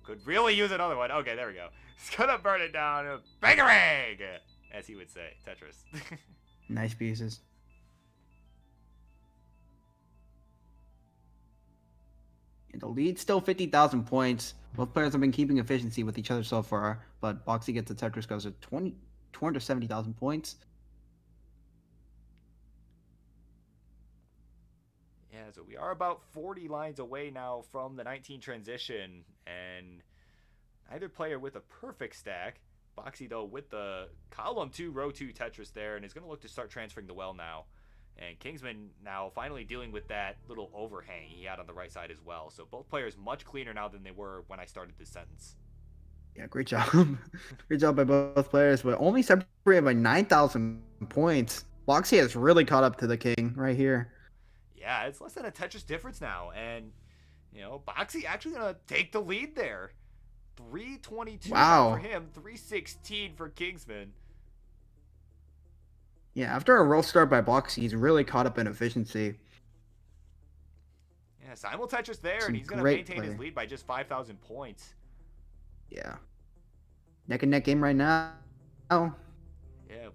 Could really use another one. Okay, there we go. He's gonna burn it down. Bangarang! As he would say. Tetris. Nice pieces. And the lead's still 50,000 points. Both players have been keeping efficiency with each other so far, but Boxy gets the Tetris goes to 270,000 points. Yeah, so we are about 40 lines away now from the 19 transition, and neither player with a perfect stack. Boxy, though, with the column 2, row 2 Tetris there, and is going to look to start transferring the well now. And Kingsman now finally dealing with that little overhang he had on the right side as well. So both players much cleaner now than they were when I started this sentence. Yeah, great job. Great job by both players, but only separated by 9,000 points. Boxy has really caught up to the king right here. Yeah, it's less than a Tetris difference now. And, Boxy actually going to take the lead there. 322 for him, 316 for Kingsman. Yeah, after a roll start by Boxy, he's really caught up in efficiency. Yeah, Simul Tetris there, and he's going to maintain his lead by just 5,000 points. Yeah. Neck and neck game right now. Yeah,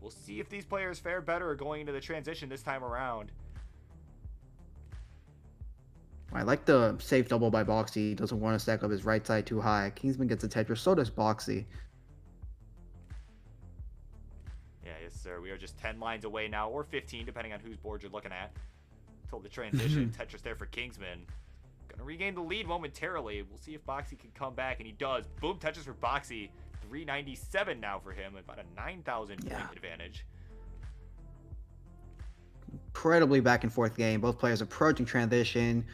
we'll see if these players fare better going into the transition this time around. I like the safe double by Boxy. He doesn't want to stack up his right side too high. Kingsman gets a Tetris, so does Boxy. Yeah, yes, sir. We are just 10 lines away now, or 15, depending on whose board you're looking at. Till the transition. Tetris there for Kingsman. Gonna regain the lead momentarily. We'll see if Boxy can come back, and he does. Boom, Tetris for Boxy. 397 now for him, about a 9,000 point advantage. Incredibly back and forth game. Both players approaching transition.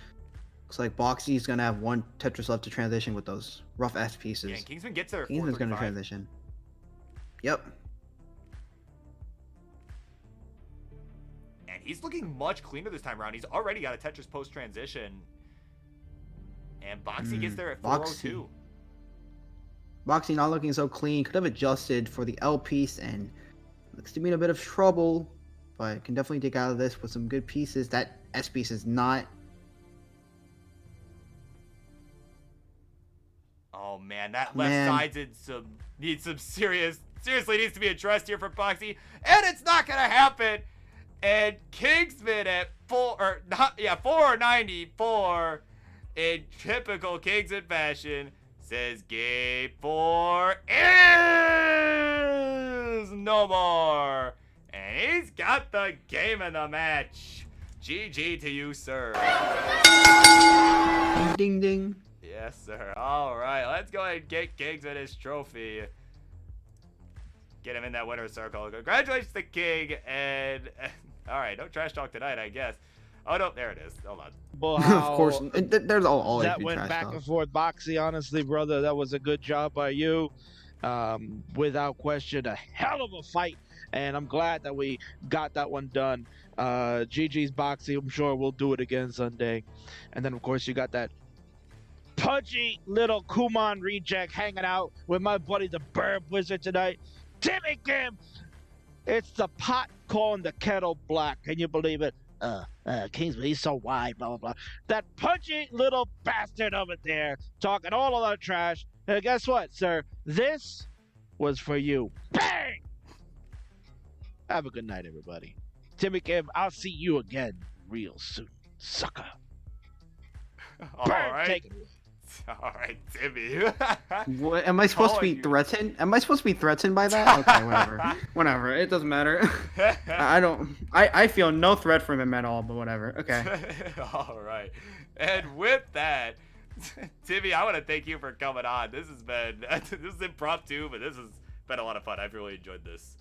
Looks like Boxy's gonna have one Tetris left to transition with those rough S pieces. Yeah, and Kingsman gets there. Kingsman's gonna transition. Yep. And he's looking much cleaner this time around. He's already got a Tetris post transition. And Boxy gets there at 402. Boxy not looking so clean. Could have adjusted for the L piece and looks to be in a bit of trouble. But can definitely dig out of this with some good pieces. That S piece is not. Oh man, that left side's needs some seriously needs to be addressed here for Boxy, and it's not gonna happen. And Kingsman at 494 in typical Kingsman fashion says game 4 is no more, and he's got the game in the match. GG to you, sir. Ding ding. Yes, sir. All right, let's go ahead and get Kingsman his trophy. Get him in that winner's circle. Congratulations to King. And all right, no trash talk tonight, I guess. Oh no, there it is. Hold on. Of course, there's all that went back and forth. Boxy, honestly, brother, that was a good job by you. Without question, a hell of a fight, and I'm glad that we got that one done. GG's Boxy. I'm sure we'll do it again Sunday. And then, of course, you got that pudgy little Kumon reject hanging out with my buddy the Burb Wizard tonight. Timmy Kim! It's the pot calling the kettle black. Can you believe it? Kingsman, he's so wide, blah, blah, blah. That pudgy little bastard over there talking all of that trash. And guess what, sir? This was for you. Bang! Have a good night, everybody. Timmy Kim, I'll see you again real soon, sucker. All right. Take it away. All right, Timmy. What, am I supposed to be threatened? Am I supposed to be threatened by that? Okay, whatever. Whatever. It doesn't matter. I feel no threat from him at all, but whatever. Okay. All right. And with that, Timmy, I want to thank you for coming on. This has been, this is impromptu, but this has been a lot of fun. I've really enjoyed this.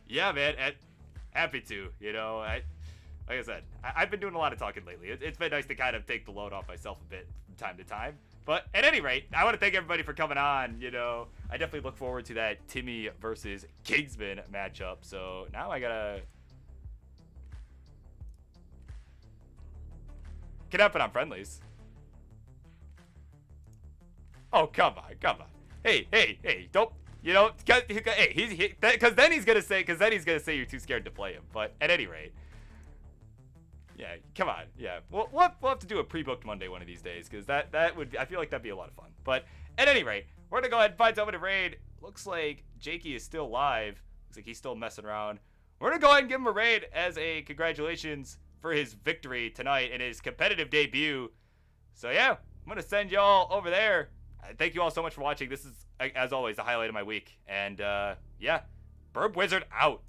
Yeah, man. Happy to, you know, like I said, I've been doing a lot of talking lately. It's been nice to kind of take the load off myself a bit from time to time. But at any rate, I want to thank everybody for coming on. You know, I definitely look forward to that Timmy versus Kingsman matchup. So now I gotta get up and on friendlies. Oh, come on. Hey, don't, you know, because then he's gonna say you're too scared to play him. But at any rate. Yeah, come on. Yeah, we'll have to do a pre-booked Monday one of these days, because that would, I feel like that'd be a lot of fun. But at any rate, we're gonna go ahead and find someone to raid. Looks like Jakey is still live. Looks like he's still messing around. We're gonna go ahead and give him a raid as a congratulations for his victory tonight in his competitive debut. So yeah, I'm gonna send y'all over there. Thank you all so much for watching. This is, as always, the highlight of my week. And yeah, Burb Wizard out.